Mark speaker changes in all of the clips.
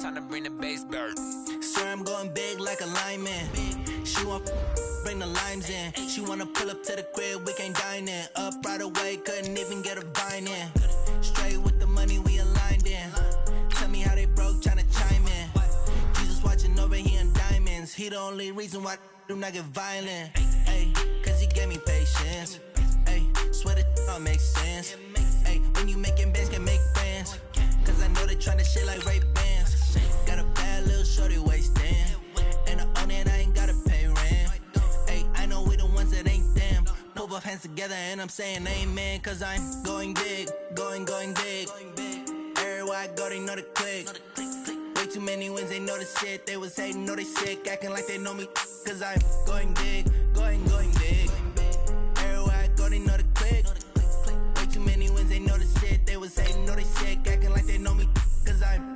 Speaker 1: Time to bring the bass bird.
Speaker 2: Sir, I'm going big like a lineman. She want bring the limes in. She wanna pull up to the crib, we can't dine in. Up right away, couldn't even get a vine in. Straight with the money, we aligned in. Tell me how they broke, tryna chime in. Jesus watching over, he in diamonds. He the only reason why I do not get violent. Ay, cause he gave me patience. Ay, swear that all makes sense. Ay, when you making bands, can make friends. Cause I know they tryna shit like Ray-Bans. Got a bad little shorty wasting. And I own it, I ain't gotta pay rent. Ay, I know we the ones that ain't them. Pull both hands together and I'm saying amen. Cause I'm going big, going big. Everywhere I go, they know the click. Way too many wins, they know the shit. They was hating, know they sick, acting like they know me. Cause I'm going big, going big. Everywhere I go, they know the click. Way too many wins, they know the shit. They was hating, know they sick, acting like they know me. Cause I'm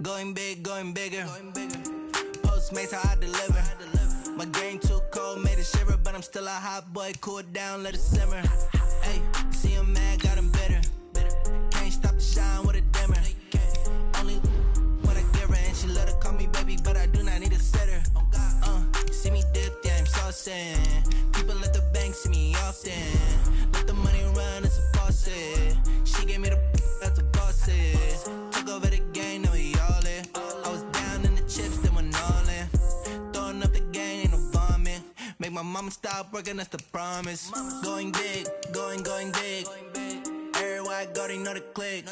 Speaker 2: going big, going bigger. Postmates, how I deliver. My game too cold, made it shiver. But I'm still a hot boy, cool it down, let it simmer. Hey, see him mad, got him bitter. Can't stop the shine with a dimmer. Only what I give her, and she let her call me baby, but I do not need a sitter. See me dip, yeah, I'm saucing. People at the bank see me often. Let the money run, it's a faucet. She gave me the that's a boss is. Took over the game, now we all in. I was down in the chips, then went all in. Throwing up the game, ain't no vomit. Make my mama stop working, that's the promise. Going big, going big. Everywhere I go, they know the click.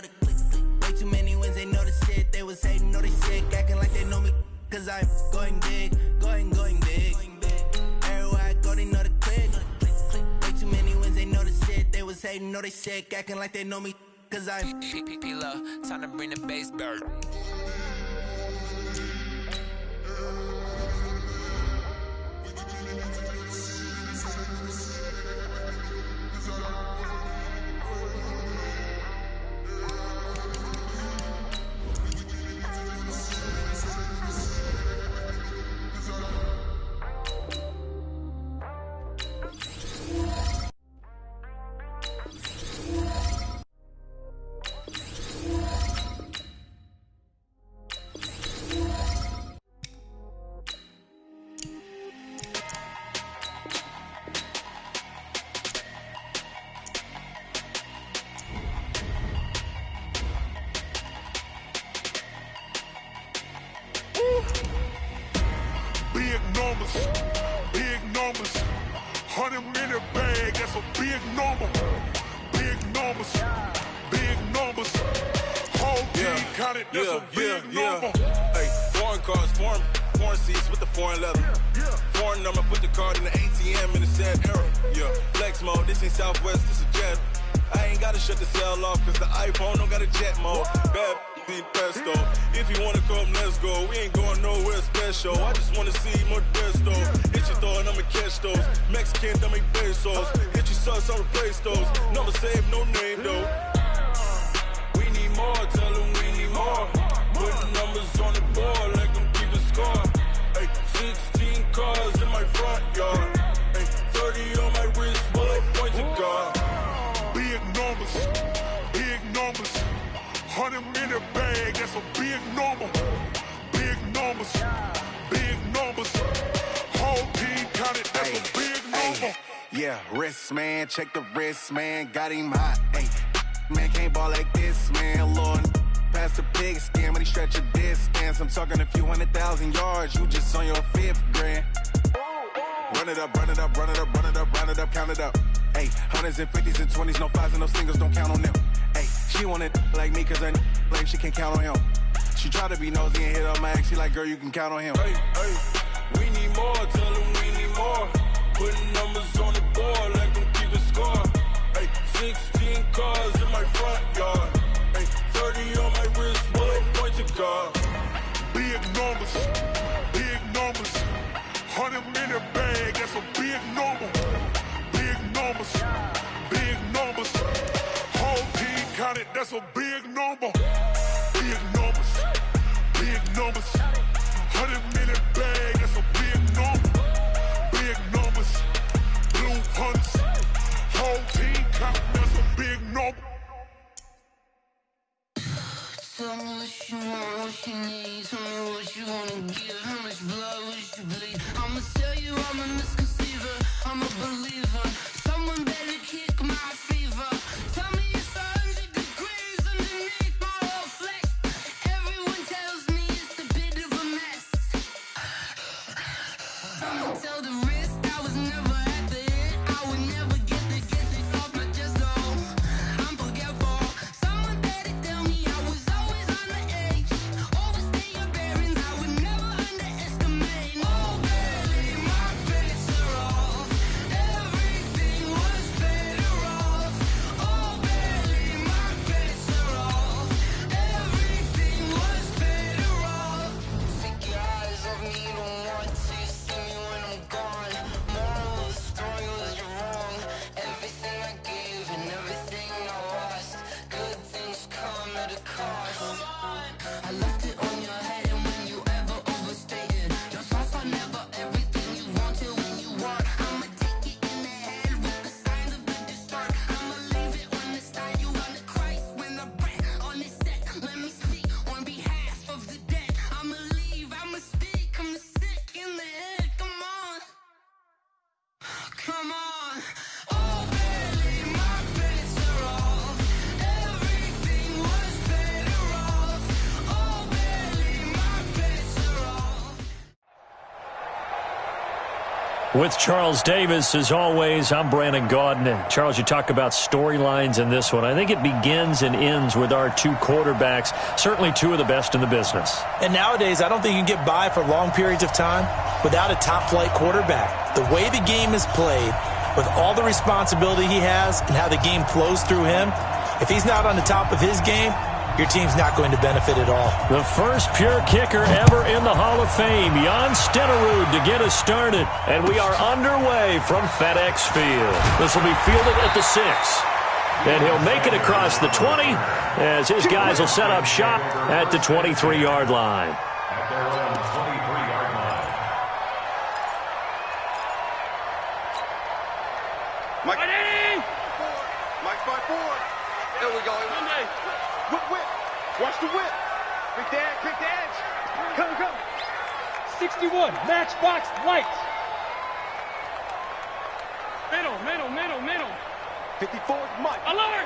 Speaker 2: Way too many wins, they know the shit. They was hating, know they sick, acting like they know me. Cause I'm going big, going big. Everywhere I go, they know the click. Way too many wins, they know the shit. They was hating, know they sick, acting like they know me. Cause I'm
Speaker 1: time to bring the bass bird.
Speaker 3: Big numbers, 100 minute bag, that's a big number. Big numbers, whole team counted, that's a big number.
Speaker 4: Hey, foreign cars, foreign seats with the foreign leather. Foreign number, put the card in the ATM in the sad era. Yeah, flex mode, this ain't Southwest, this is jet. I ain't gotta shut the cell off, cause the iPhone don't got a jet mode. Bad need pesto. If you wanna come, let's go. We ain't going nowhere special. I just wanna see more desto. Hit your throw and I'ma catch those. Mexican, don't make pesos. Hit your sauce, I'll replace those. Number save, no name though. We need more, tell them we need more. Putting numbers on the board like I'm keeping score. Hey, 16 cars in my front yard. Hey, 30 on my wrist, bullet point to God.
Speaker 3: Big numbers, 100 minute bag, that's a big number. Big numbers, whole team counted, that's a big number.
Speaker 5: Yeah, wrist man, check the wrist man, got him hot. Ay, man can't ball like this, man. Lord, past the pig skin when he stretch a distance. I'm talking a few 100,000 yards, you just on your 5th grand. Run it up, count it up. Ay, hundreds and 50s and 20s, no 5s and no singles, don't count on them. Ay, she want it like me, cause her blame, she can't count on him. She try to be nosy and hit up my ex, she like, girl, you can count on him.
Speaker 4: Hey, we need more, tell them we need more. Putting numbers on the board like I'm keeping score. Hey, 16 cars in my front yard. Hey, 30 on my wrist, bullet point to God.
Speaker 3: Big numbers, 100 minute bag, that's a big number. Big numbers, whole team counted, that's a big number. Big numbers, 100 minute bag, that's a big number. Big numbers, blue hunts, whole team count, that's a big number.
Speaker 6: Tell me what you want, what you need. Tell me what you wanna give. How much blood would you bleed? I'ma tell you I'm a misconceiver. I'm a believer. Someone better kick my fever. Tell me it's 100 degrees underneath my whole flesh. Everyone tells me it's a bit of a mess. Someone tell the wrist I was never at the hit. I would never get it off my chest though. I'm forgetful. Someone better tell me I was always on the edge. Overstay your bearings, I would never underestimate. Oh baby, my bets are off. Everything was better off. Oh baby, my bets are off. Everything was better off. Take your eyes off me, you don't want to see me when I'm gone. Moral of the story was you're wrong. Everything I gave and everything I lost. Good things come at a cost. I left it on your head, and when you ever overstated, your thoughts are never everything you wanted when you want. I'ma take it in the head with the signs of the distort. I'ma leave it on the side. You on the Christ when the breath on this set. Let me speak on behalf of the dead. I'ma leave, I'ma speak. I'm sick in the head. Come on, come on. Oh baby, my bets are off. Everything was better off. Oh baby, my bets are off.
Speaker 7: With Charles Davis, as always, I'm Brandon Gaudin. Charles, you talk about storylines in this one. I think it begins and ends with our two quarterbacks, certainly two of the best in the business.
Speaker 8: And nowadays, I don't think you can get by for long periods of time without a top-flight quarterback. The way the game is played, with all the responsibility he has and how the game flows through him, if he's not on the top of his game, your team's not going to benefit at all.
Speaker 7: The first pure kicker ever in the Hall of Fame, Jan Stenerud, to get us started. And we are underway from FedEx Field. This will be fielded at the 6. And he'll make it across the 20 as his guys will set up shop at the 23-yard line.
Speaker 9: Mike, Mike by 4. There we go. Whip. Watch the whip. Pick the edge. Come.
Speaker 10: 61, matchbox lights. Middle.
Speaker 9: 54 is Mike.
Speaker 10: Alert!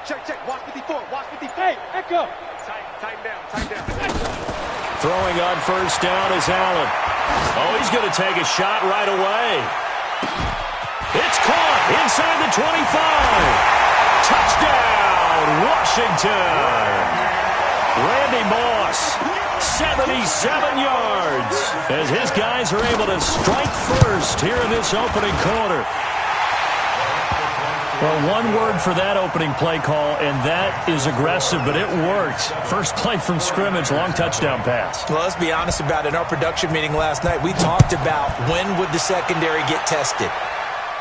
Speaker 9: Check. Watch 54.
Speaker 10: Hey, Echo.
Speaker 9: Tighten down.
Speaker 7: Throwing on first down is Allen. Oh, he's going to take a shot right away. It's caught inside the 25. Touchdown, Washington. Randy Moss, 77 yards, as his guys are able to strike first here in this opening quarter. Well, one word for that opening play call, and that is aggressive, but it worked. First play from scrimmage, long touchdown pass.
Speaker 8: Well, let's be honest about it. In our production meeting last night, we talked about when would the secondary get tested.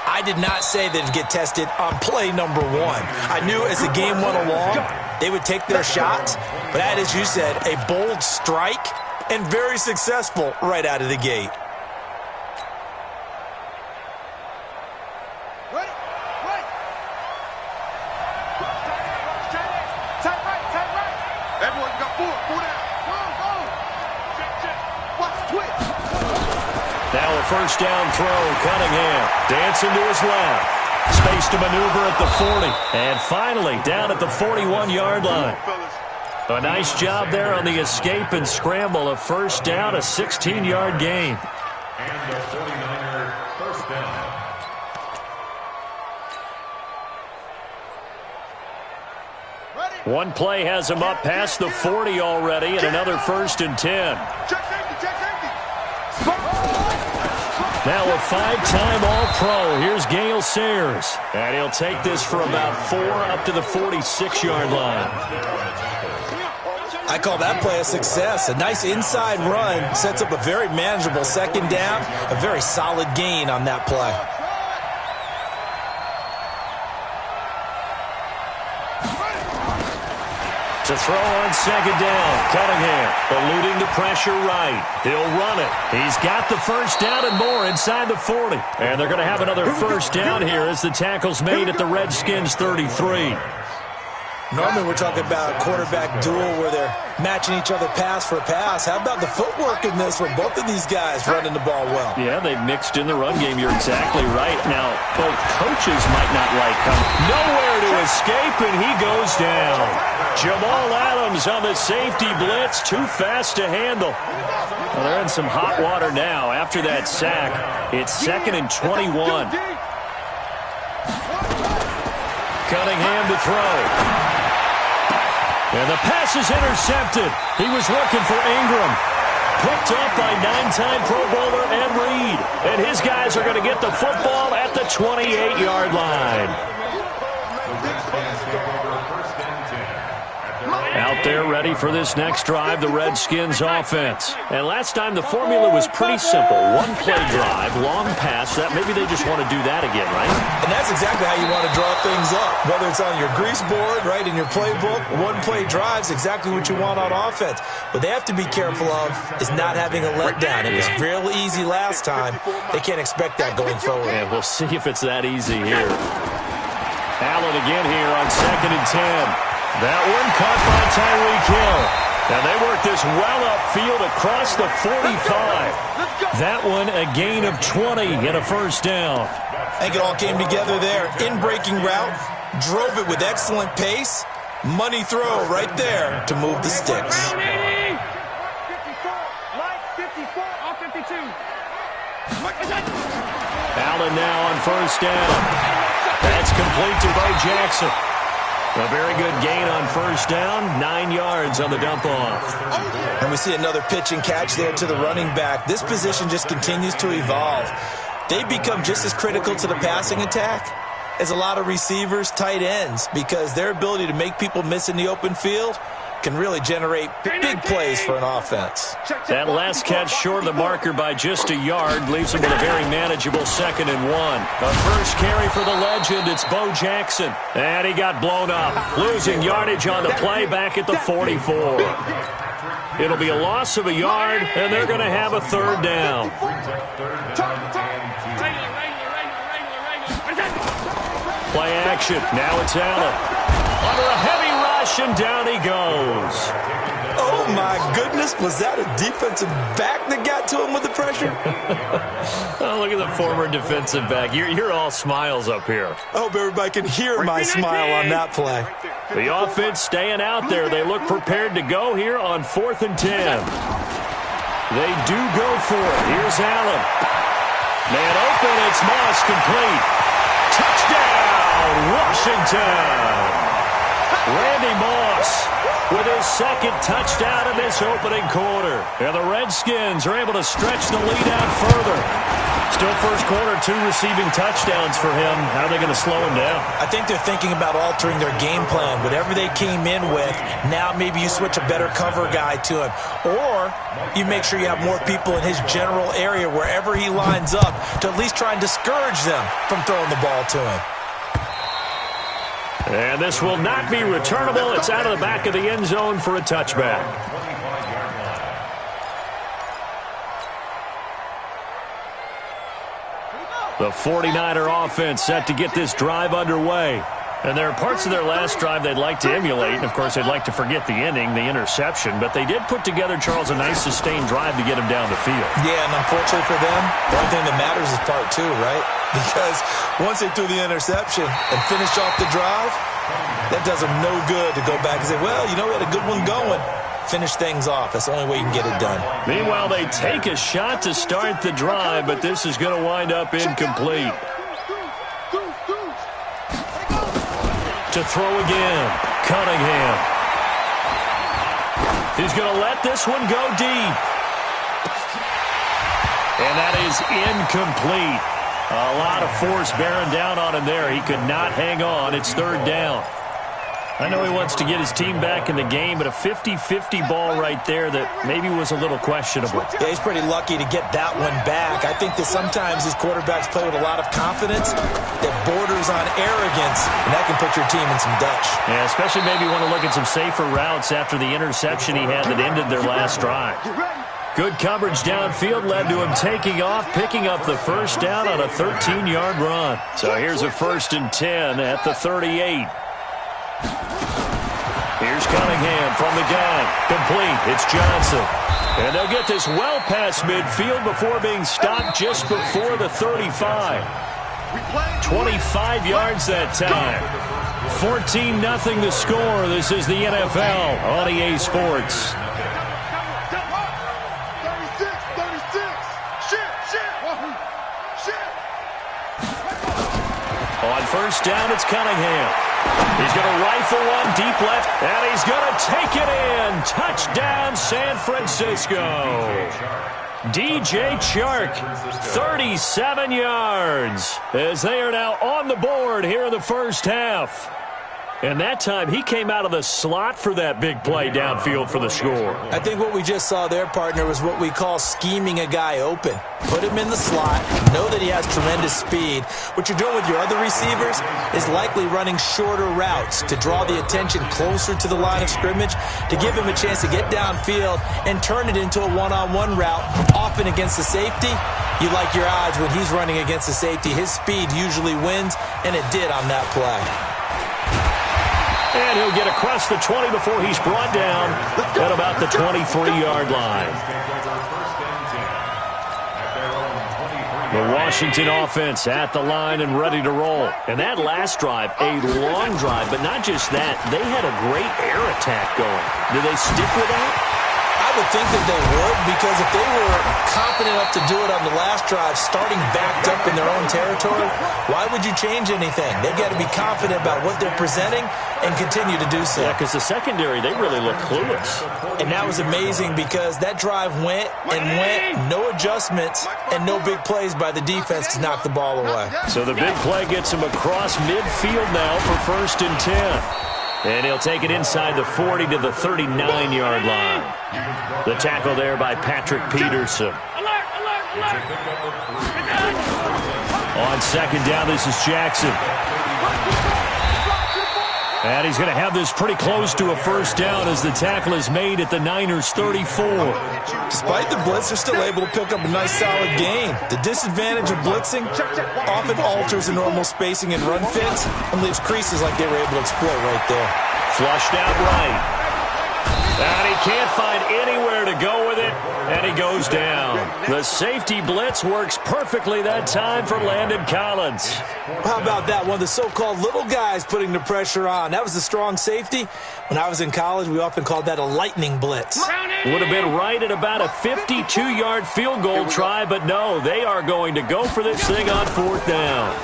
Speaker 8: I did not say that it'd get tested on play number 1. I knew as the game went along, they would take their shots. But that, as you said, a bold strike and very successful right out of the gate.
Speaker 9: Right. Tight right. Everyone got 4 down. Go. Check. Watch twitch.
Speaker 7: Now a first down throw, Cunningham dancing to his left. Space to maneuver at the 40. And finally, down at the 41-yard line. A nice job there on the escape and scramble. A first down, a 16-yard gain.
Speaker 11: And the 49er first down.
Speaker 7: One play has him up past the 40 already, and another 1st and 10.
Speaker 9: Check safety.
Speaker 7: Now a 5-time All-Pro. Here's Gale Sayers. And he'll take this for about 4 up to the 46-yard line.
Speaker 8: I call that play a success. A nice inside run sets up a very manageable second down. A very solid gain on that play.
Speaker 7: To throw on second down, Cunningham eluding the pressure right. He'll run it. He's got the first down and more inside the 40. And they're going to have another first down here as the tackle's made at the Redskins 33.
Speaker 8: Normally we're talking about a quarterback duel where they're matching each other pass for pass. How about the footwork in this one? Both of these guys running the ball well.
Speaker 7: Yeah, they've mixed in the run game. You're exactly right. Now, both coaches might not like him. Nowhere to escape, and he goes down. Jamal Adams on the safety blitz. Too fast to handle. Well, they're in some hot water now. After that sack, it's 2nd and 21. Cunningham to throw. And the pass is intercepted. He was looking for Ingram. Picked up by 9-time Pro Bowler Ed Reed. And his guys are going to get the football at the 28-yard line. Out there ready for this next drive, the Redskins offense. And last time the formula was pretty simple. One-play drive, long pass. That maybe they just want to do that again, right?
Speaker 8: And that's exactly how you want to draw things up. Whether it's on your grease board, right, in your playbook, one-play drives, exactly what you want on offense. What they have to be careful of is not having a letdown. It was real easy last time. They can't expect that going forward.
Speaker 7: And we'll see if it's that easy here. Allen again here on 2nd and 10. That one caught by Tyreek Hill. And they work this well upfield across the 45. That one a gain of 20 and a first down.
Speaker 8: I think it all came together there. In-breaking route, drove it with excellent pace. Money throw right there to move the sticks.
Speaker 10: 54, light 54, off 52.
Speaker 7: Allen now on first down. That's complete to Bo Jackson. A very good gain on first down, 9 yards on the dump-off.
Speaker 8: And we see another pitch and catch there to the running back. This position just continues to evolve. They become just as critical to the passing attack as a lot of receivers, tight ends, because their ability to make people miss in the open field can really generate big plays for an offense.
Speaker 7: That last catch short of the marker by just a yard leaves him with a very manageable 2nd and 1. The first carry for the legend, it's Bo Jackson. And he got blown up, losing yardage on the play back at the 44. It'll be a loss of a yard, and they're going to have a third down. Play action. Now it's Allen. Under a heavy rush, and down he goes.
Speaker 8: Oh, my goodness. Was that a defensive back that got to him with the pressure?
Speaker 7: Oh, look at the former defensive back. You're all smiles up here.
Speaker 8: I hope everybody can hear my smile on that play.
Speaker 7: The offense staying out there. They look prepared to go here on 4th and 10. They do go for it. Here's Allen. Man open. It's Moss complete. Touchdown, Washington. Randy Moss with his 2nd touchdown in this opening quarter. And the Redskins are able to stretch the lead out further. Still first quarter, 2 receiving touchdowns for him. How are they going to slow him down?
Speaker 8: I think they're thinking about altering their game plan. Whatever they came in with, now maybe you switch a better cover guy to him. Or you make sure you have more people in his general area wherever he lines up to at least try and discourage them from throwing the ball to him.
Speaker 7: And this will not be returnable. It's out of the back of the end zone for a touchback. The 49er offense set to get this drive underway. And there are parts of their last drive they'd like to emulate. And, of course, they'd like to forget the inning, the interception. But they did put together, Charles, a nice sustained drive to get him down the field.
Speaker 8: Yeah, and unfortunately for them, the only thing that matters is part 2, right? Because once they threw the interception and finished off the drive, that does them no good to go back and say, well, you know, we had a good one going. Finish things off. That's the only way you can get it done.
Speaker 7: Meanwhile, they take a shot to start the drive, but this is going to wind up incomplete. To throw again, Cunningham. He's going to let this one go deep. And that is incomplete. A lot of force bearing down on him there. He could not hang on. It's 3rd down. I know he wants to get his team back in the game, but a 50-50 ball right there that maybe was a little questionable.
Speaker 8: Yeah, he's pretty lucky to get that one back. I think that sometimes these quarterbacks play with a lot of confidence that borders on arrogance, and that can put your team in some dutch.
Speaker 7: Yeah, especially maybe want to look at some safer routes after the interception he had that ended their last drive. Good coverage downfield led to him taking off, picking up the first down on a 13-yard run. So here's a 1st and 10 at the 38. Here's Cunningham from the gun. Complete. It's Johnson. And they'll get this well past midfield before being stopped just before the 35. 25 yards that time. 14-0 the score. This is the NFL on EA Sports.
Speaker 3: 36.
Speaker 7: On first down, it's Cunningham. He's going to rifle one deep left, and he's going to take it in. Touchdown, San Francisco. DJ Chark, 37 yards, as they are now on the board here in the first half. And that time, he came out of the slot for that big play downfield for the score.
Speaker 8: I think what we just saw there, partner, was what we call scheming a guy open. Put him in the slot, know that he has tremendous speed. What you're doing with your other receivers is likely running shorter routes to draw the attention closer to the line of scrimmage, to give him a chance to get downfield and turn it into a one-on-one route, often against the safety. You like your odds when he's running against the safety. His speed usually wins, and it did on that play.
Speaker 7: And he'll get across the 20 before he's brought down at about the 23-yard line. The Washington offense at the line and ready to roll. And that last drive, a long drive, but not just that. They had a great air attack going. Do they stick with that?
Speaker 8: I would think that they would, because if they were confident enough to do it on the last drive, starting backed up in their own territory, why would you change anything? They've got to be confident about what they're presenting and continue to do so.
Speaker 7: Yeah, because the secondary, they really look clueless.
Speaker 8: And that was amazing because that drive went and went, no adjustments, and no big plays by the defense to knock the ball away.
Speaker 7: So the big play gets him across midfield now for 1st and 10. And he'll take it inside the 40 to the 39-yard line. The tackle there by Patrick Peterson. On second down, this is Jackson. And he's going to have this pretty close to a first down as the tackle is made at the Niners' 34.
Speaker 8: Despite the blitz, they're still able to pick up a nice, solid gain. The disadvantage of blitzing often alters the normal spacing and run fits and leaves creases like they were able to exploit right there.
Speaker 7: Flushed out right. And he can't find anywhere to go with it, and he goes down. The safety blitz works perfectly that time for Landon Collins.
Speaker 8: How about that? One of the so-called little guys putting the pressure on. That was the strong safety. When I was in college, we often called that a lightning blitz.
Speaker 7: Would have been right at about a 52-yard field goal try, but no, they are going to go for this thing on 4th down.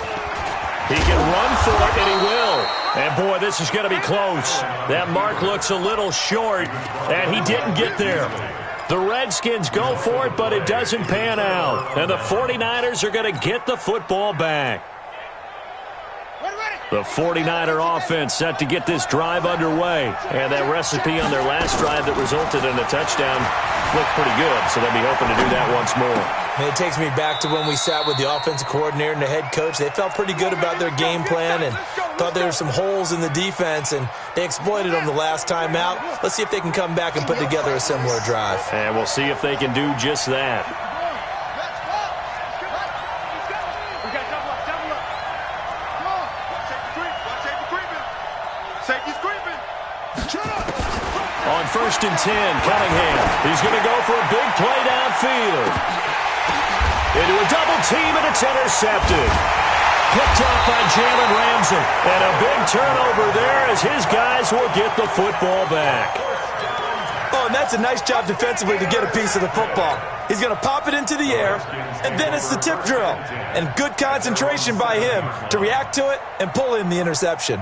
Speaker 7: He can run for it, and he will. And, boy, this is going to be close. That mark looks a little short, and he didn't get there. The Redskins go for it, but it doesn't pan out. And the 49ers are going to get the football back. The 49er offense set to get this drive underway. And that recipe on their last drive that resulted in a touchdown looked pretty good, so they'll be hoping to do that once more.
Speaker 8: And it takes me back to when we sat with the offensive coordinator and the head coach. They felt pretty good about their game plan and thought there were some holes in the defense, and they exploited them the last time out. Let's see if they can come back and put together a similar drive.
Speaker 7: And we'll see if they can do just that. On 1st and 10, Cunningham. He's going to go for a big play downfield. Into a double team, and it's intercepted. Picked up by Jalen Ramsey. And a big turnover there as his guys will get the football back.
Speaker 8: Oh, and that's a nice job defensively to get a piece of the football. He's going to pop it into the air, and then it's the tip drill. And good concentration by him to react to it and pull in the interception.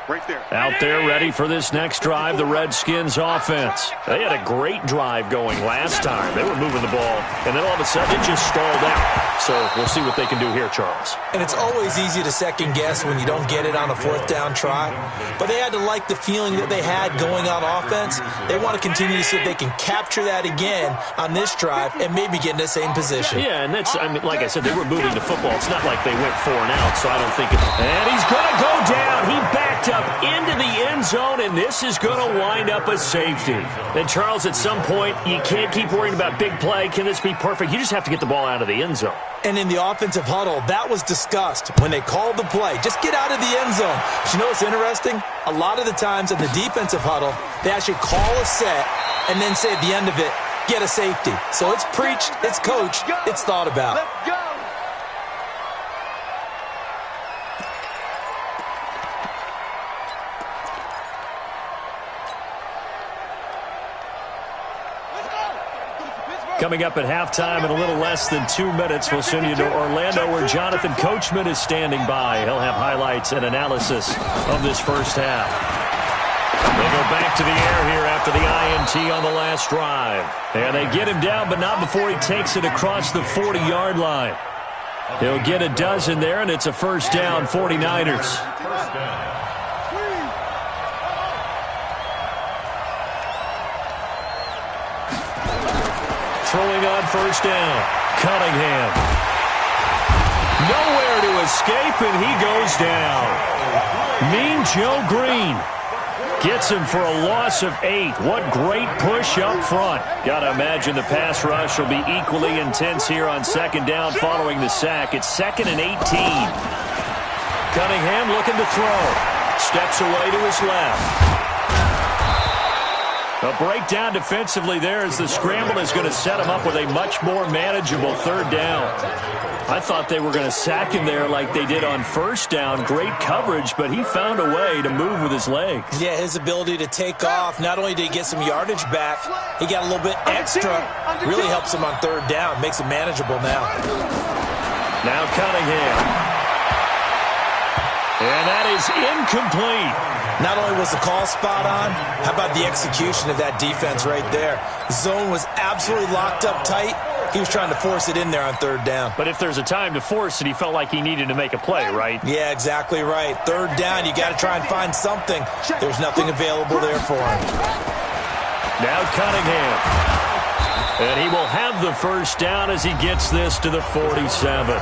Speaker 3: Right there.
Speaker 7: Out there ready for this next drive, the Redskins offense. They had a great drive going last time. They were moving the ball, and then all of a sudden it just stalled out. So we'll see what they can do here, Charles.
Speaker 8: And it's always easy to second guess when you don't get it on a 4th down try. But they had to like the feeling that they had going on offense. They want to continue to see if they can capture that again on this drive and maybe get in the same position.
Speaker 7: Yeah, and that's, I mean, like I said, they were moving the football. It's not like they went 4 and out, so I don't think it's... And he's going to go down. He backed up into the end zone, and this is going to wind up a safety. And, Charles, at some point, you can't keep worrying about big play. Can this be perfect? You just have to get the ball out of the end zone.
Speaker 8: And in the offensive huddle, that was discussed when they called the play. Just get out of the end zone. But you know what's interesting? A lot of the times in the defensive huddle, they actually call a set and then say at the end of it, get a safety. So it's preached, it's coached, it's thought about.
Speaker 9: Let's go.
Speaker 7: Coming up at halftime in a little less than 2 minutes, we'll send you to Orlando where Jonathan Coachman is standing by. He'll have highlights and analysis of this first half. They go back to the air here after the INT on the last drive. And they get him down, but not before he takes it across the 40-yard line. He'll get a dozen there, and it's a first down, 49ers.
Speaker 11: First down.
Speaker 7: Throwing on first down, Cunningham. Nowhere to escape, and he goes down. Mean Joe Green gets him for a loss of 8. What great push up front. Got to imagine the pass rush will be equally intense here on second down following the sack. It's 2nd and 18. Cunningham looking to throw. Steps away to his left. A breakdown defensively there as the scramble is going to set him up with a much more manageable third down. I thought they were going to sack him there like they did on first down. Great coverage, but he found a way to move with his legs.
Speaker 8: Yeah, his ability to take off, not only did he get some yardage back, he got a little bit extra. Really helps him on third down, makes it manageable now.
Speaker 7: Now Cunningham. And that is incomplete.
Speaker 8: Not only was the call spot on, how about the execution of that defense right there? The zone was absolutely locked up tight. He was trying to force it in there on third down.
Speaker 7: But if there's a time to force it, he felt like he needed to make a play, right?
Speaker 8: Yeah, exactly right. Third down, you got to try and find something. There's nothing available there for him.
Speaker 7: Now Cunningham. And he will have the first down as he gets this to the 47.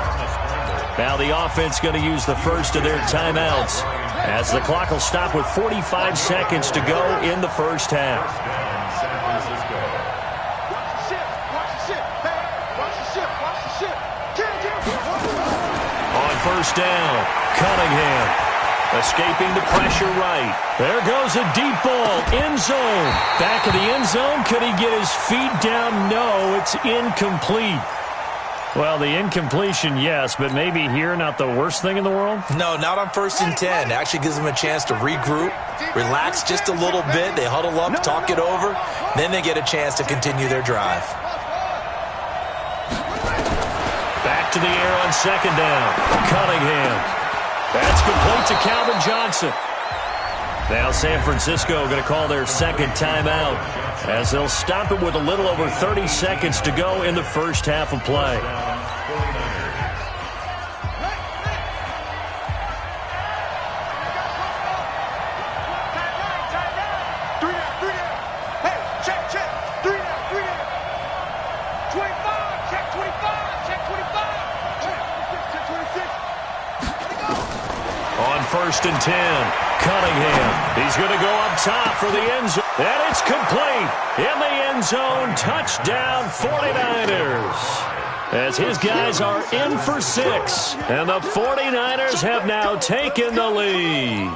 Speaker 7: Now the offense going to use the first of their timeouts as the clock will stop with 45 seconds to go in the first half. On first down, Cunningham escaping the pressure right. There goes a deep ball, end zone. Back of the end zone, could he get his feet down? No, it's incomplete. Well, the incompletion, yes, but maybe here not the worst thing in the world?
Speaker 8: No, not on 1st and 10. Actually gives them a chance to regroup, relax just a little bit. They huddle up, talk it over. Then they get a chance to continue their drive.
Speaker 7: Back to the air on second down. Cunningham. That's complete to Calvin Johnson. Now San Francisco going to call their second timeout as they'll stop it with a little over 30 seconds to go in the first half of play. On 1st and 10. Cunningham, he's going to go up top for the end zone, and it's complete. In the end zone, touchdown 49ers. As his guys are in for 6, and the 49ers have now taken the lead.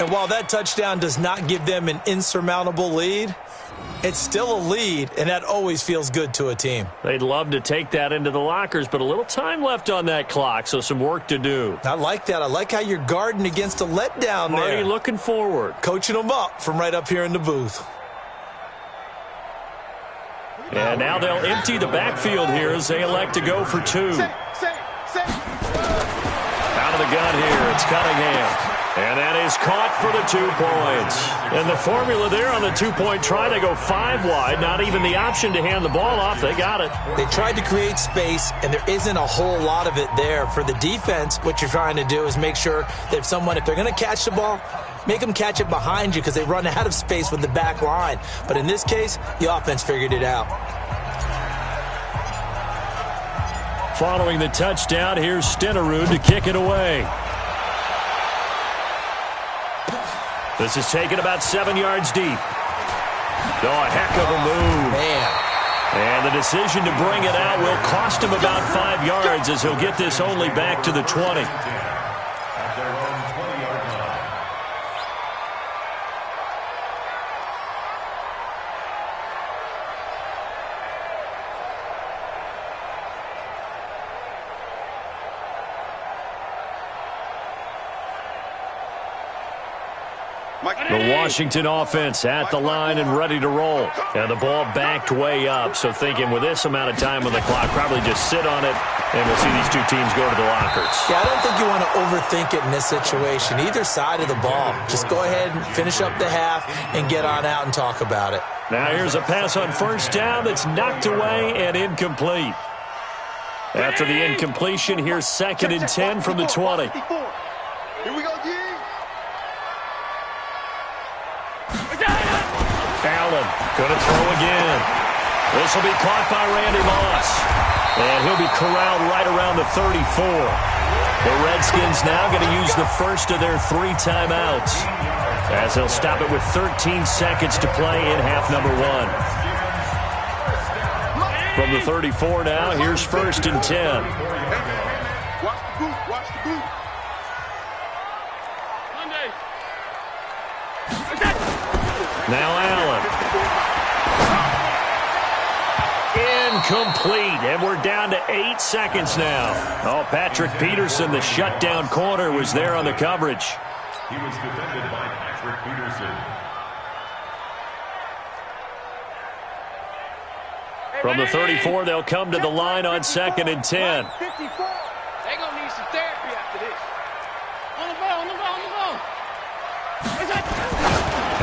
Speaker 8: And while that touchdown does not give them an insurmountable lead, it's still a lead, and that always feels good to a team.
Speaker 7: They'd love to take that into the lockers, but a little time left on that clock, so some work to do.
Speaker 8: I like that. I like how you're guarding against a letdown there.
Speaker 7: Marty looking forward.
Speaker 8: Coaching them up from right up here in the booth.
Speaker 7: And now they'll empty the backfield here as they elect to go for 2. Out of the gun here, it's Cunningham. And that is caught for the 2 points. And the formula there on the 2-point try, they go 5 wide. Not even the option to hand the ball off. They got it.
Speaker 8: They tried to create space, and there isn't a whole lot of it there. For the defense, what you're trying to do is make sure that if they're going to catch the ball, make them catch it behind you because they run out of space with the back line. But in this case, the offense figured it out.
Speaker 7: Following the touchdown, here's Stenerud to kick it away. This is taken about 7 yards deep. Oh, a heck of a move.
Speaker 8: Man.
Speaker 7: And the decision to bring it out will cost him about 5 yards as he'll get this only back to the 20.
Speaker 11: At their own 20-yard line.
Speaker 7: The Washington offense at the line and ready to roll. And the ball backed way up, so thinking with this amount of time on the clock, probably just sit on it, and we'll see these two teams go to the lockers.
Speaker 8: Yeah, I don't think you want to overthink it in this situation. Either side of the ball. Just go ahead and finish up the half and get on out and talk about it.
Speaker 7: Now here's a pass on first down that's knocked away and incomplete. After the incompletion, here's 2nd and 10 from the 20.
Speaker 9: Here we go, G.
Speaker 7: Allen going to throw again. This will be caught by Randy Moss. And he'll be corralled right around the 34. The Redskins now going to use the first of their 3 timeouts, as they'll stop it with 13 seconds to play in half number 1. From the 34 now, here's 1st and 10.
Speaker 9: Watch the boot. Watch the boot.
Speaker 7: Now Allen. Incomplete, and we're down to 8 seconds now. Oh, Patrick Peterson, the shutdown corner, was there on the coverage.
Speaker 11: He was defended by Patrick Peterson.
Speaker 7: From the 34, they'll come to the line on 2nd and 10.
Speaker 10: They're going to need some therapy after this. On the ball, on the ball, on the ball.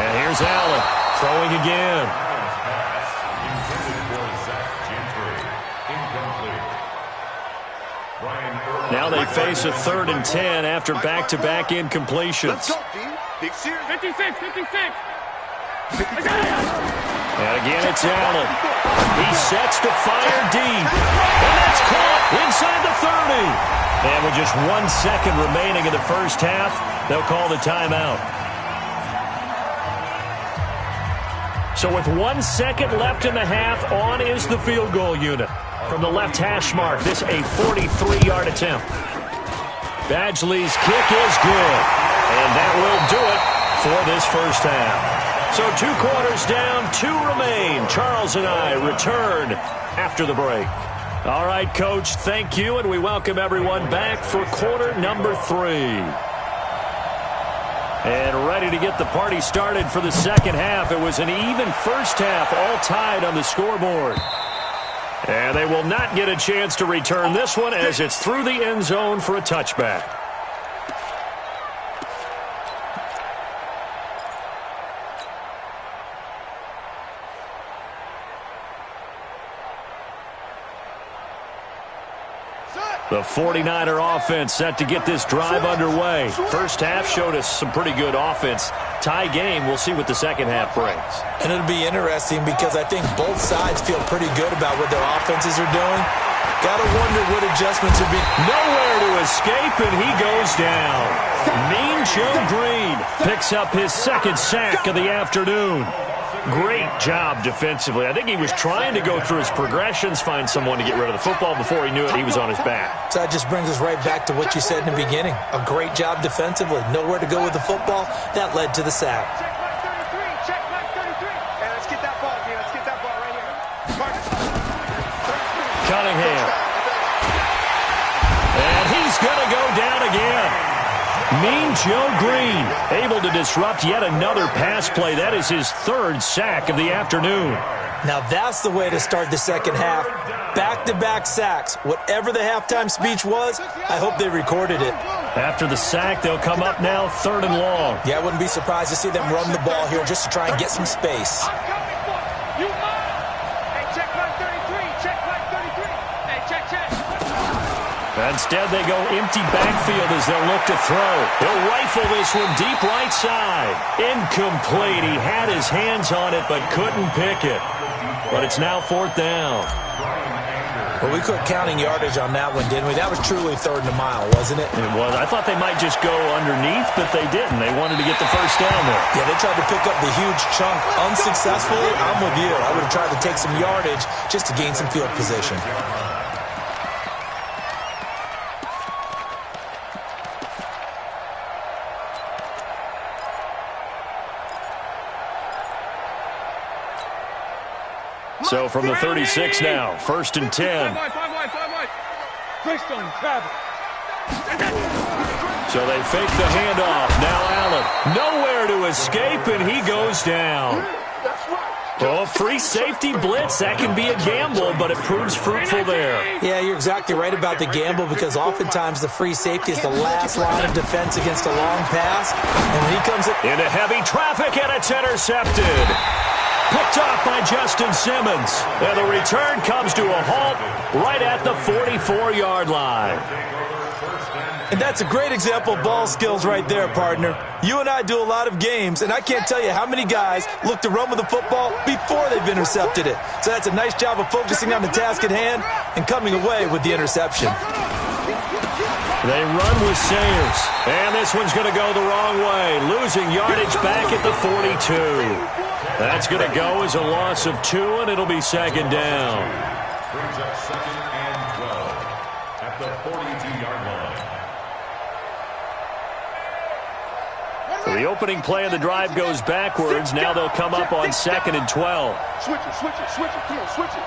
Speaker 7: And here's Allen throwing again.
Speaker 11: Intended for Zach Gentry. Incomplete. Brian Earl.
Speaker 7: Now they face a 3rd and 10 after back-to-back incompletions.
Speaker 9: Let's go, D. Big series.
Speaker 10: 56, 56.
Speaker 7: And again, it's Allen. He sets to fire deep. And that's caught inside the 30. And with just 1 second remaining in the first half, they'll call the timeout. So with 1 second left in the half, on is the field goal unit. From the left hash mark, this a 43-yard attempt. Badgley's kick is good. And that will do it for this first half. So 2 quarters down, 2 remain. Charles and I return after the break. All right, Coach, thank you, and we welcome everyone back for quarter number 3. And ready to get the party started for the second half. It was an even first half, all tied on the scoreboard. And they will not get a chance to return this one as it's through the end zone for a touchback. The 49er offense set to get this drive underway. First half showed us some pretty good offense. Tie game, we'll see what the second half brings.
Speaker 8: And it'll be interesting because I think both sides feel pretty good about what their offenses are doing. Got to wonder what adjustments would be.
Speaker 7: Nowhere to escape, and he goes down. Mean Joe Green picks up his 2nd sack of the afternoon. Great job defensively. I think he was trying to go through his progressions, find someone to get rid of the football. Before he knew it, he was on his back.
Speaker 8: So that just brings us right back to what you said in the beginning. A great job defensively. Nowhere to go with the football. That led to the sack.
Speaker 10: Check mark 33. Check mark 33.
Speaker 9: Hey, let's get that ball, G. Let's get that ball right here. Mark.
Speaker 7: Cunningham. And he's going to go down again. Mean Joe Green able to disrupt yet another pass play. That is his 3rd sack of the afternoon.
Speaker 8: Now that's the way to start the second half. Back-to-back sacks. Whatever the halftime speech was, I hope they recorded it.
Speaker 7: After the sack, they'll come up now 3rd and long.
Speaker 8: Yeah, I wouldn't be surprised to see them run the ball here just to try and get some space.
Speaker 10: I'm coming for you. You mine. Hey, check mark 33. Check mark 33. Hey, check.
Speaker 7: Instead, they go empty backfield as they'll look to throw. He'll rifle this one deep right side. Incomplete. He had his hands on it but couldn't pick it. But it's now 4th down.
Speaker 8: Well, we quit counting yardage on that one, didn't we? That was truly 3rd and a mile, wasn't it?
Speaker 7: It was. I thought they might just go underneath, but they didn't. They wanted to get the first down there.
Speaker 8: Yeah, they tried to pick up the huge chunk unsuccessfully. I'm with you. I would have tried to take some yardage just to gain some field position.
Speaker 7: So from the 36 now, 1st and 10. So they fake the handoff. Now Allen, nowhere to escape, and he goes down. Oh, free safety blitz. That can be a gamble, but it proves fruitful there.
Speaker 8: Yeah, you're exactly right about the gamble because oftentimes the free safety is the last line of defense against a long pass. And when he comes
Speaker 7: into heavy traffic, and it's intercepted. Picked off by Justin Simmons. And the return comes to a halt right at the 44-yard line.
Speaker 8: And that's a great example of ball skills right there, partner. You and I do a lot of games, and I can't tell you how many guys look to run with the football before they've intercepted it. So that's a nice job of focusing on the task at hand and coming away with the interception.
Speaker 7: They run with Sayers, and this one's going to go the wrong way, losing yardage back at the 42. That's going to go as a loss of 2, and it'll be 2nd down.
Speaker 11: Brings up 2nd and 12 at the 42-yard line.
Speaker 7: So the opening play of the drive goes backwards. Now they'll come up on 2nd and 12.
Speaker 10: Switch it. Come on, switch it.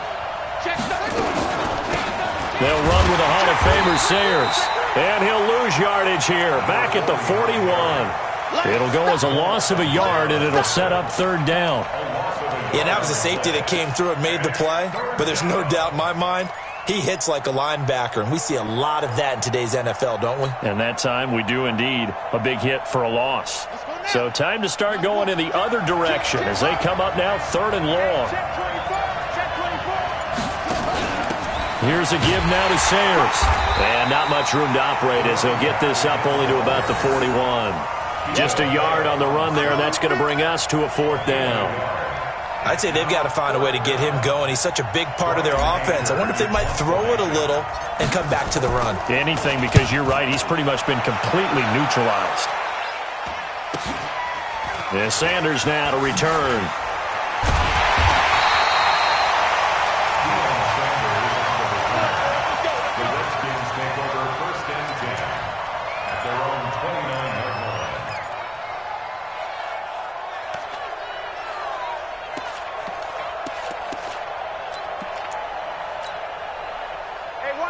Speaker 7: They'll run with the Hall of Famer Sayers. And he'll lose yardage here, back at the 41. It'll go as a loss of a yard, and it'll set up 3rd down.
Speaker 8: Yeah, that was a safety that came through and made the play. But there's no doubt in my mind, he hits like a linebacker. And we see a lot of that in today's NFL, don't we?
Speaker 7: And that time we do indeed. A big hit for a loss. So time to start going in the other direction as they come up now 3rd and long. Here's a give now to Sayers. And not much room to operate as he'll get this up only to about the 41. Just a yard on the run there, and that's going to bring us to a 4th down.
Speaker 8: I'd say they've got to find a way to get him going. He's such a big part of their offense. I wonder if they might throw it a little and come back to the run.
Speaker 7: Anything, because you're right. He's pretty much been completely neutralized. And Sanders now to return.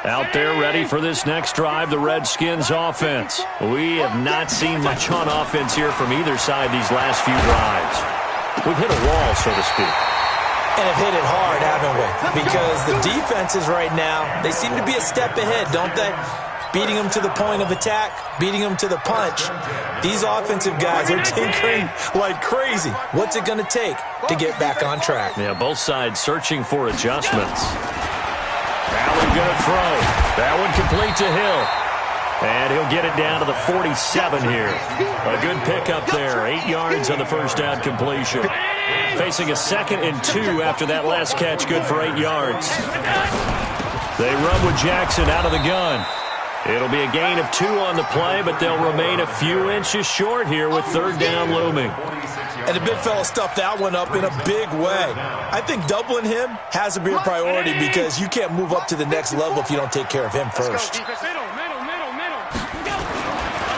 Speaker 7: Out there ready for this next drive, the Redskins offense. We have not seen much on offense here from either side these last few drives. We've hit a wall, so to speak.
Speaker 8: And have hit it hard, haven't we? Because the defenses right now, they seem to be a step ahead, don't they? Beating them to the point of attack, beating them to the punch. These offensive guys are tinkering like crazy. What's it going to take to get back on track?
Speaker 7: Yeah, both sides searching for adjustments. Allen going to throw. That one complete to Hill. And he'll get it down to the 47 here. A good pickup there. 8 yards on the first down completion. Facing a 2nd and 2 after that last catch, good for 8 yards. They run with Jackson out of the gun. It'll be a gain of 2 on the play, but they'll remain a few inches short here with 3rd down looming.
Speaker 8: And the big fella stuffed that one up in a big way. I think doubling him has to be a priority because you can't move up to the next level if you don't take care of him first.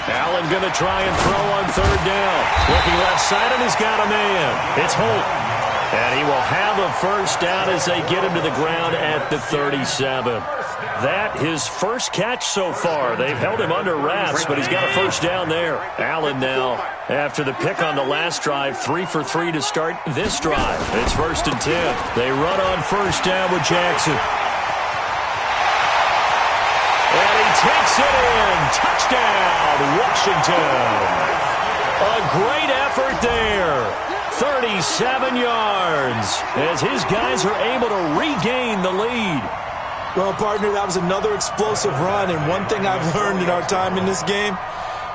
Speaker 7: Allen going to try and throw on 3rd down. Looking left side, and he's got a man. It's Holt. And he will have a first down as they get him to the ground at the 37. That his first catch so far. They've held him under wraps, but he's got a first down there. Allen now, after the pick on the last drive, 3 for 3 to start this drive. It's 1st and 10. They run on first down with Jackson. And he takes it in. Touchdown, Washington. A great effort there. 37 yards as his guys are able to regain the lead.
Speaker 8: Well, partner, that was another explosive run, and one thing I've learned in our time in this game,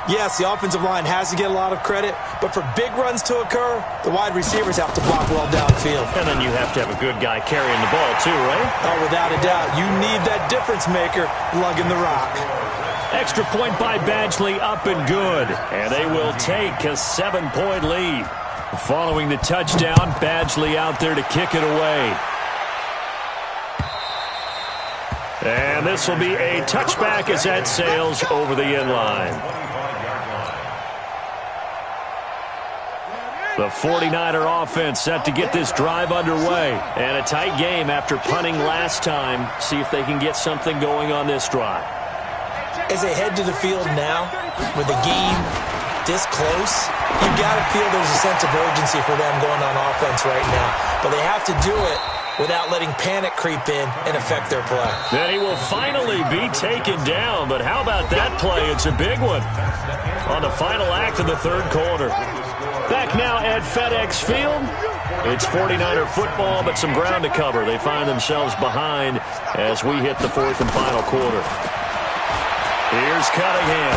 Speaker 8: yes, the offensive line has to get a lot of credit, but for big runs to occur, the wide receivers have to block well downfield.
Speaker 7: And then you have to have a good guy carrying the ball too, right?
Speaker 8: Oh, without a doubt. You need that difference maker lugging the rock.
Speaker 7: Extra point by Badgley, up and good. And they will take a 7-point lead. Following the touchdown, Badgley out there to kick it away. And this will be a touchback as that sails over the end line. The 49er offense set to get this drive underway. And a tight game after punting last time. See if they can get something going on this drive.
Speaker 8: As they head to the field now, with the game this close, you got to feel there's a sense of urgency for them going on offense right now. But they have to do it without letting panic creep in and affect their play.
Speaker 7: Then he will finally be taken down, but how about that play? It's a big one on the final act of the third quarter. Back now at FedEx Field. It's 49er football, but some ground to cover. They find themselves behind as we hit the fourth and final quarter. Here's Cunningham.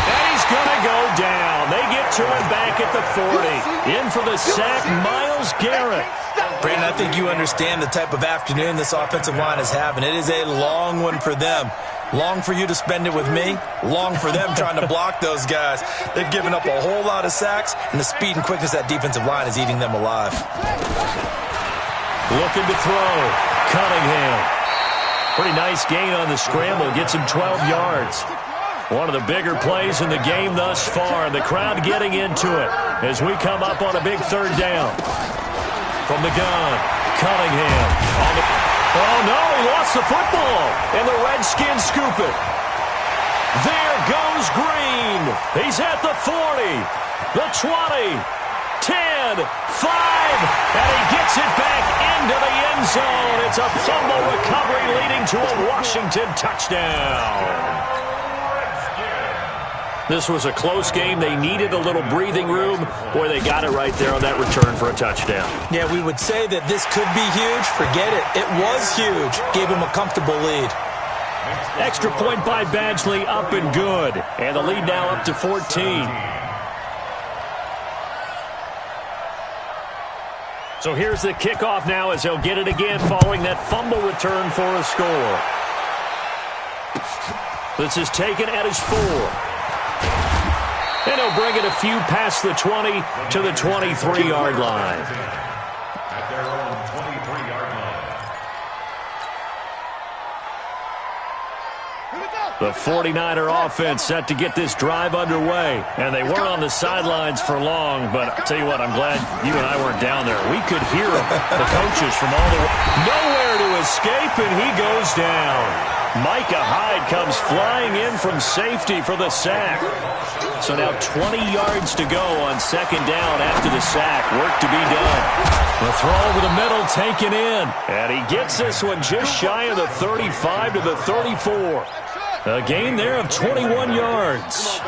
Speaker 7: And he's going to go down. They get to him back at the 40. In for the sack, Myles Garrett.
Speaker 8: Brandon, I think you understand the type of afternoon this offensive line is having. It is a long one for them. Long for you to spend it with me. Long for them trying to block those guys. They've given up a whole lot of sacks, and the speed and quickness of that defensive line is eating them alive.
Speaker 7: Looking to throw. Cunningham. Pretty nice gain on the scramble. Gets him 12 yards. One of the bigger plays in the game thus far. The crowd getting into it as we come up on a big third down. From the gun, Cunningham. Oh, no, he lost the football. And the Redskins scoop it. There goes Green. He's at the 40, the 20, 10, 5, and he gets it back into the end zone. It's a fumble recovery leading to a Washington touchdown. This was a close game. They needed a little breathing room. Boy, they got it right there on that return for a touchdown.
Speaker 8: Yeah, we would say that this could be huge. Forget it. It was huge. Gave him a comfortable lead.
Speaker 7: Extra point by Badgley, up and good. And the lead now up to 14. So here's the kickoff now as they'll get it again following that fumble return for a score. This is taken at his 4. And he'll bring it a few past the 20 to the 23-yard line.
Speaker 11: At their own 23-yard line.
Speaker 7: The 49er offense set to get this drive underway. And they weren't on the sidelines for long, but I'll tell you what, I'm glad you and I weren't down there. We could hear the coaches from all the way. Nowhere to escape, and he goes down. Micah Hyde comes flying in from safety for the sack. So now 20 yards to go on second down after the sack. Work to be done. The throw over the middle taken in. And he gets this one just shy of the 35 to the 34. A gain there of 21 yards.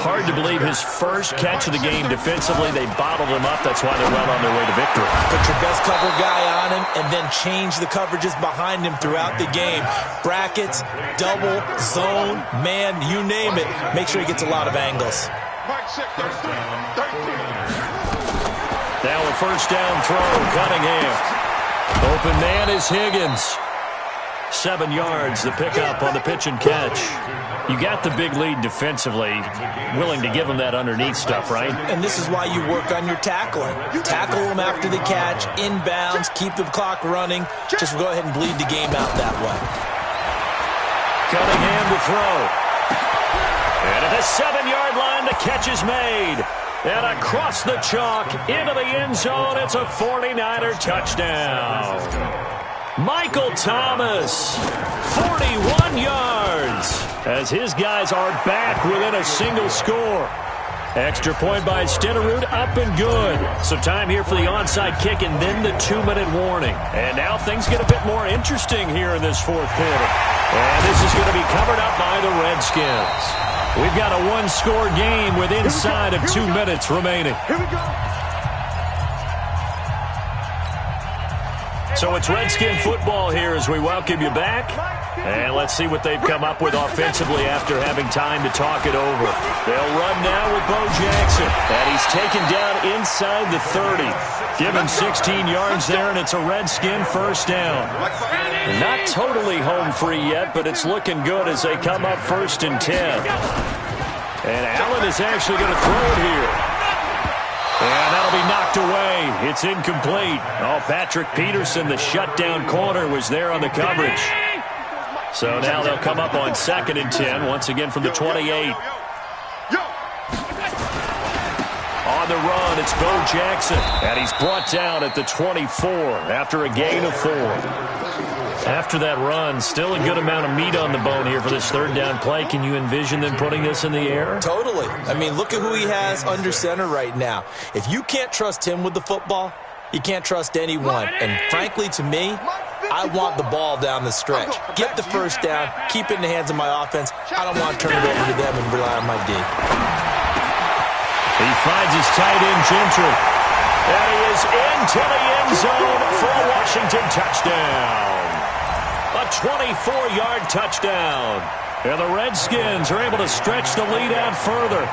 Speaker 7: Hard to believe his first catch of the game defensively. They bottled him up. That's why they're well on their way to victory.
Speaker 8: Put your best cover guy on him and then change the coverages behind him throughout the game. Brackets, double, zone, man, you name it. Make sure he gets a lot of angles.
Speaker 7: Now a first down throw, Cunningham. Open man is Higgins. 7 yards, the pickup on the pitch and catch. You got the big lead defensively, willing to give them that underneath stuff, right?
Speaker 8: And this is why you work on your tackling. Tackle them after the catch, inbounds, keep the clock running. Just go ahead and bleed the game out that way.
Speaker 7: Cunningham to throw. And at the 7-yard line, the catch is made. And across the chalk, into the end zone, it's a 49er touchdown. Michael Thomas, 41 yards, as his guys are back within a single score. Extra point by Stenerud, up and good. So time here for the onside kick and then the 2-minute warning. And now things get a bit more interesting here in this fourth quarter. And this is going to be covered up by the Redskins. We've got a one-score game with inside of 2 minutes remaining.
Speaker 9: Here we go.
Speaker 7: So it's Redskin football here as we welcome you back. And let's see what they've come up with offensively after having time to talk it over. They'll run now with Bo Jackson. And he's taken down inside the 30. Give him 16 yards there, and it's a Redskin first down. Not totally home free yet, but it's looking good as they come up 1st and 10. And Allen is actually going to throw it here. And that'll be knocked away. It's incomplete. Oh, Patrick Peterson, the shutdown corner, was there on the coverage. So now they'll come up on 2nd and 10, once again from the 28. On the run, it's Bo Jackson. And he's brought down at the 24 after a gain of 4. After that run, still a good amount of meat on the bone here for this 3rd down play. Can you envision them putting this in the air?
Speaker 8: Totally. I mean, look at who he has under center right now. If you can't trust him with the football, you can't trust anyone. And frankly, to me, I want the ball down the stretch. Get the first down, keep it in the hands of my offense. I don't want to turn it over to them and rely on my D.
Speaker 7: He finds his tight end, Gentry. And he is into the end zone for a Washington touchdown. A 24-yard touchdown. And the Redskins are able to stretch the lead out further.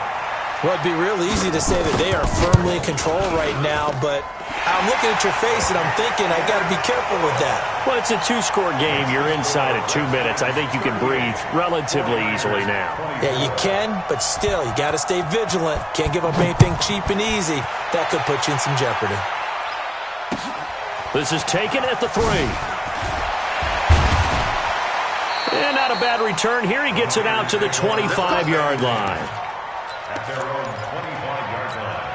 Speaker 8: Well, it'd be real easy to say that they are firmly in control right now, but I'm looking at your face and I'm thinking I got to be careful with that.
Speaker 7: Well, it's a 2-score game. You're inside at 2 minutes. I think you can breathe relatively easily now.
Speaker 8: Yeah, you can, but still, you got to stay vigilant. Can't give up anything cheap and easy. That could put you in some jeopardy.
Speaker 7: This is taken at the 3. And not a bad return. Here he gets it out to the 25-yard line.
Speaker 11: At their own 25-yard line.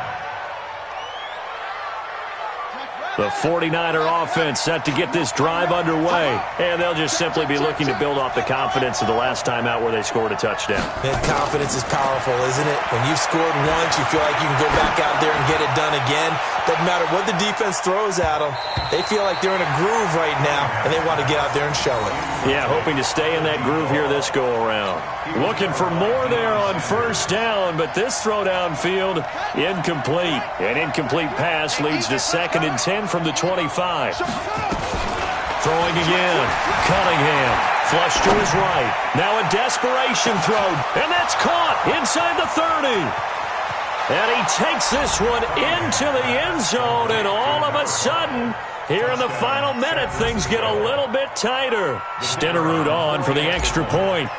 Speaker 7: The 49er offense set to get this drive underway. And they'll just simply be looking to build off the confidence of the last time out where they scored a touchdown.
Speaker 8: And confidence is powerful, isn't it? When you've scored once, you feel like you can go back out there and get it done again. Doesn't matter what the defense throws at them. They feel like they're in a groove right now, and they want to get out there and show it.
Speaker 7: Yeah, hoping to stay in that groove here this go-around. Looking for more there on first down, but this throw downfield, incomplete. An incomplete pass leads to 2nd and 10 from the 25. Throwing again. Cunningham. Flush to his right. Now a desperation throw, and that's caught inside the 30. And he takes this one into the end zone, and all of a sudden, here in the final minute, things get a little bit tighter. Stenerud on for the extra point.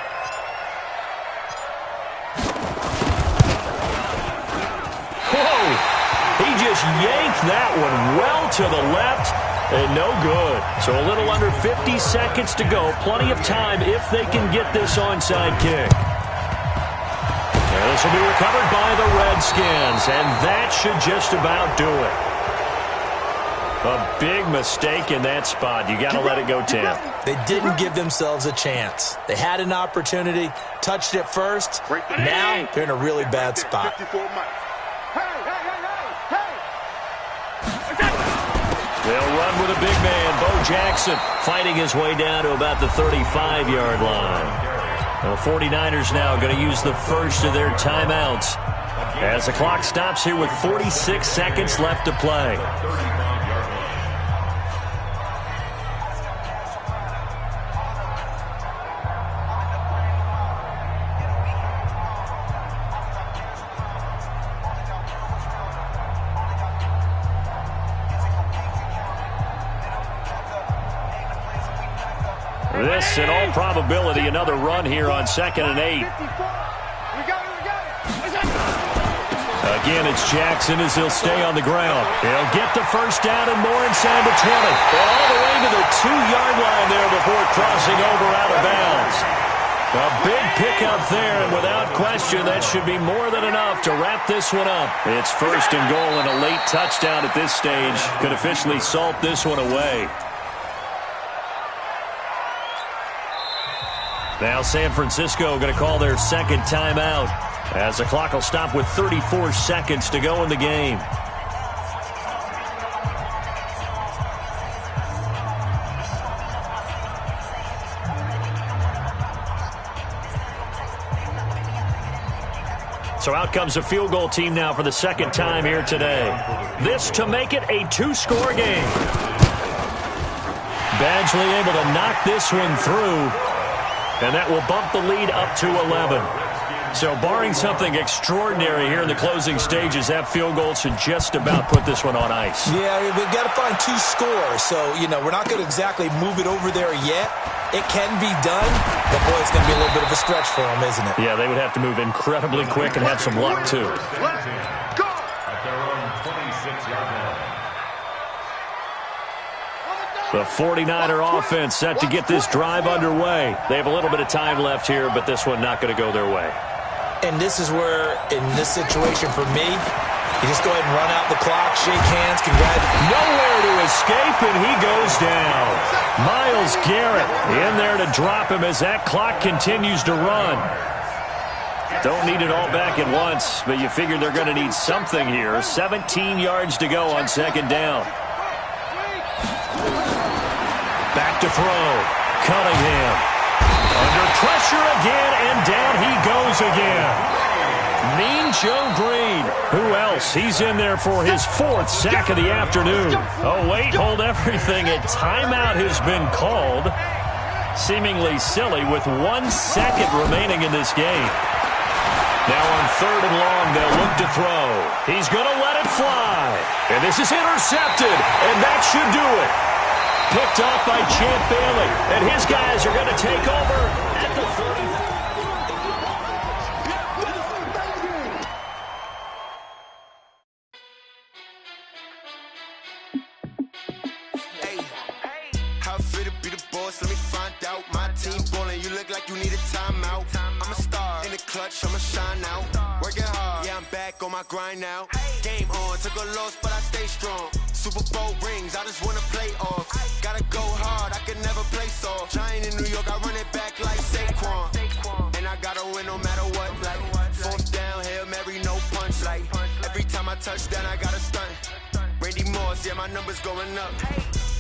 Speaker 7: Whoa! He just yanked that one well to the left, and no good. So a little under 50 seconds to go. Plenty of time if they can get this onside kick. And this will be recovered by the Redskins, and that should just about do it. A big mistake in that spot. You got to let it go, Tim.
Speaker 8: They didn't give themselves a chance. They had an opportunity, touched it first. Now they're in a really bad spot.
Speaker 7: They'll run with a big man, Bo Jackson, fighting his way down to about the 35-yard line. The 49ers now going to use the first of their timeouts as the clock stops here with 46 seconds left to play. This, in all probability, another run here on 2nd and 8. Again, it's Jackson as he'll stay on the ground. He'll get the first down and more inside the 20. All the way to the 2-yard line there before crossing over out of bounds. A big pickup there, and without question, that should be more than enough to wrap this one up. It's 1st and goal, and a late touchdown at this stage could officially salt this one away. Now San Francisco going to call their second timeout as the clock will stop with 34 seconds to go in the game. So out comes a field goal team now for the second time here today. This to make it a 2-score game. Badgley able to knock this one through, and that will bump the lead up to 11. So barring something extraordinary here in the closing stages, that field goal should just about put this one on ice.
Speaker 8: Yeah, we've got to find 2 scores. So, we're not going to exactly move it over there yet. It can be done, but, boy, it's going to be a little bit of a stretch for them, isn't it?
Speaker 7: Yeah, they would have to move incredibly quick and have some luck, too.
Speaker 11: At their own 26-yard line.
Speaker 7: The 49er offense set to get this drive underway. They have a little bit of time left here, but this one not going to go their way.
Speaker 8: And this is where, in this situation for me, you just go ahead and run out the clock, shake hands, congratulations.
Speaker 7: Nowhere to escape, and he goes down. Myles Garrett in there to drop him as that clock continues to run. Don't need it all back at once, but you figure they're going to need something here. 17 yards to go on second down. Back to throw. Cunningham. Under pressure again, and down he goes again. Mean Joe Green. Who else? He's in there for his 4th sack of the afternoon. Oh, wait, hold everything. A timeout has been called. Seemingly silly with 1 second remaining in this game. Now on 3rd and long, they'll look to throw. He's going to let it fly. And this is intercepted, and that should do it. Picked off by Champ Bailey, and his guys are going to take over at the 40.
Speaker 5: How fit to be the boss? Let me find out. My team ballin', you look like you need a timeout. I'm a star in the clutch, I'ma shine out. Working hard, yeah, I'm back on my grind now. Game on, took a loss, but I stay strong. Super Bowl rings, I just wanna play off. Gotta go hard, I can never play soft. Giant in New York, I run it back like Saquon. And I gotta win no matter what. Like 4th down, Hail Mary, no punch. Like every time I touch down, I gotta stunt. Randy Moss, yeah, my numbers going up.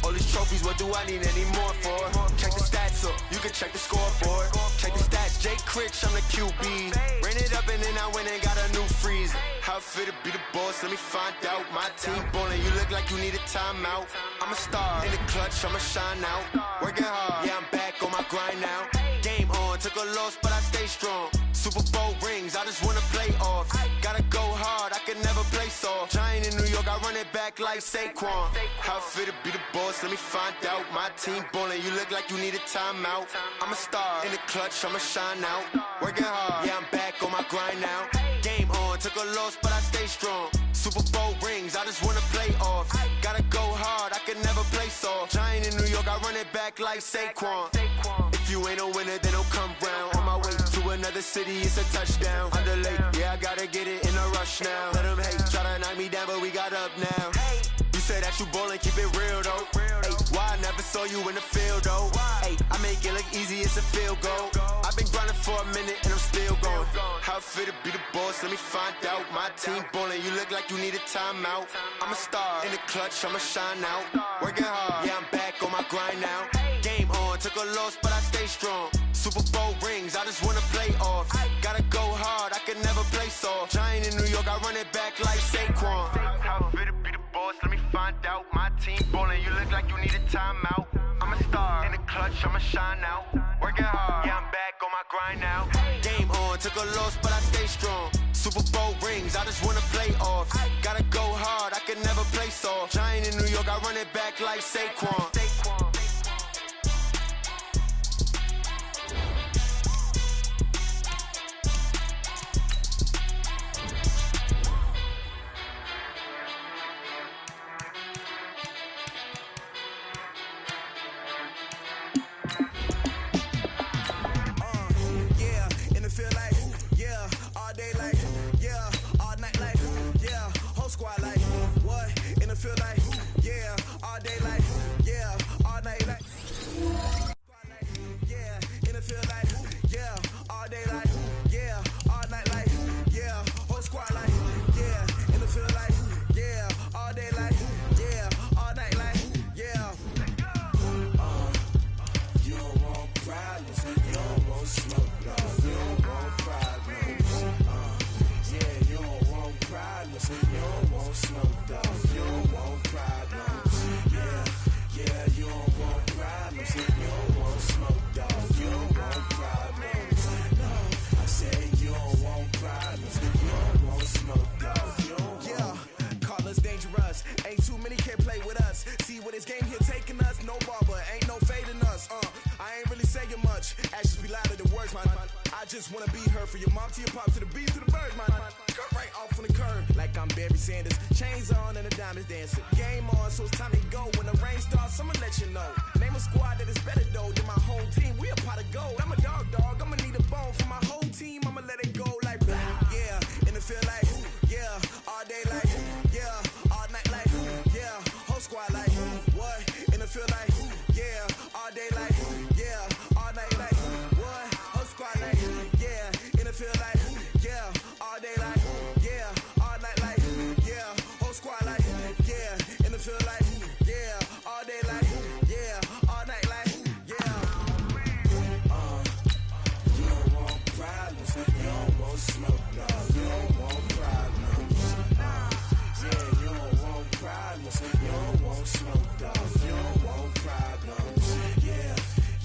Speaker 5: All these trophies, what do I need any more for? Check the stats up, you can check the scoreboard. Check the stats, Jay Critch, I'm the QB. Ran it up and then I went and got a new freezer. How fit to be the boss, let me find out. My team ballin', you look like you need a timeout. I'm a star in the clutch, I'ma shine out. Working hard, yeah, I'm back on my grind now. Game on, took a loss, but I stay strong. Super Bowl rings, I just wanna play off. Gotta go hard, I can never play soft. Giant in New York, I run it back like Saquon. How fit to be the boss, let me find out. My team ballin', you look like you need a timeout. I'm a star in the clutch, I'ma shine out. Working hard, yeah, I'm back on my grind now. Game on, took a loss, but I stay strong. Super Bowl rings, I just wanna play off. Gotta go hard, I can never play soft. Giant in New York, I run it back like Saquon. If you ain't a winner, then don't come round. On my way to another city, it's a touchdown. Underlay, yeah, I gotta get it in a rush now. Let them hate, try to knock me down, but we got up now. You say that you ballin', keep it real though. Ay, why I never saw you in the field though? Ay, I make it look easy, it's a field goal. I've been grinding for a minute and I'm still going. How fit to be the boss, let me find out. My team ballin', you look like you need a timeout. I'm a star in the clutch, I'ma shine out. Working hard, yeah, I'm back on my grind now. Game on, took a loss, but I stay strong. Super Bowl rings, I just wanna play off. Gotta go hard, I can never play soft. Giant in New York, I run it back like Saquon. How fit to be the boss, let me find out. My team ballin', you look like you need a timeout. I'm a star in the clutch, I'ma shine out. Working hard, yeah, I'm back on my grind now. Game on, took a loss, but I stay strong. Super Bowl rings, I just wanna play off. Gotta go hard, I can never play soft. Giant in New York, I run it back like Saquon.
Speaker 12: You don't want problems. Yeah, you don't want problems.
Speaker 2: dangerous. Ain't too many can play with us. See what this game here taking us? No barber, ain't no fading us. I ain't really saying much. Actions be louder than words, man. I just wanna be heard. For your mom to your pop to the beast to the birds, man. Cut right off on the curb like I'm Barry Sanders. Chains on and the diamonds dancing. Game on, so it's time to go. When the rain starts, I'ma let you know. Name a squad that is better though than my home team. We a pot of gold. I'm a dog. I'ma need a bone for my whole team. I'ma let it go like yeah. And it feel like yeah. All day like yeah. All night like yeah. Whole squad like what? And it feel like yeah. All day like yeah. All night like what? Whole squad like yeah. And it feel like yeah. All day like yeah. All night like yeah. Whole squad like yeah. And it feel like yeah. All day like yeah. All night like yeah. You don't want problems. You don't want smoke, no. You don't want problems. Yeah, you don't want problems. You don't want smoke, dog. You don't want problems.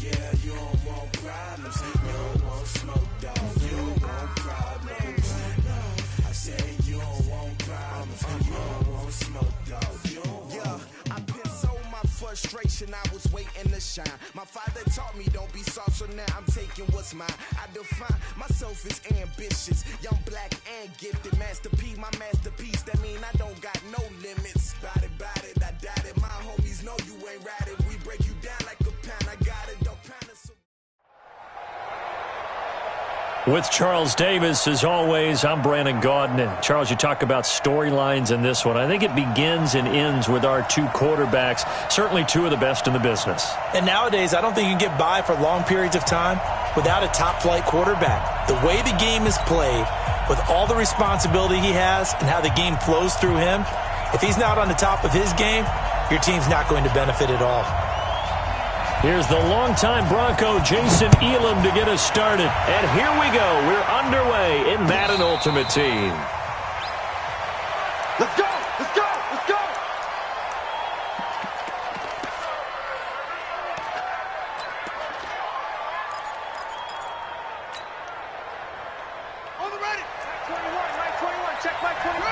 Speaker 2: Yeah, you don't want problems. You don't want smoke, dog. You don't want problems. No, I said you don't want problems. You don't want smoke, dog. You don't want. I been so my frustration, I was waiting to shine. My father taught me don't be soft, so now I'm taking what's mine. I define myself as ambitious, young, black, and gifted. Master P, my masterpiece. That mean I don't got no limits. Bout it, I doubt it. My homies know you ain't right it. We break you down like a pound. I got it, don't pound it.
Speaker 7: With Charles Davis, as always, I'm Brandon Gaudin. And Charles, you talk about storylines in this one. I think it begins and ends with our two quarterbacks, certainly two of the best in the business.
Speaker 8: And nowadays, I don't think you can get by for long periods of time without a top-flight quarterback. The way the game is played, with all the responsibility he has and how the game flows through him, if he's not on the top of his game, your team's not going to benefit at all.
Speaker 7: Here's the longtime Bronco, Jason Elam, to get us started. And here we go. We're underway in Madden Ultimate Team.
Speaker 9: Let's go! Let's go! Let's go! On the ready! Mike 21, check Mike 21.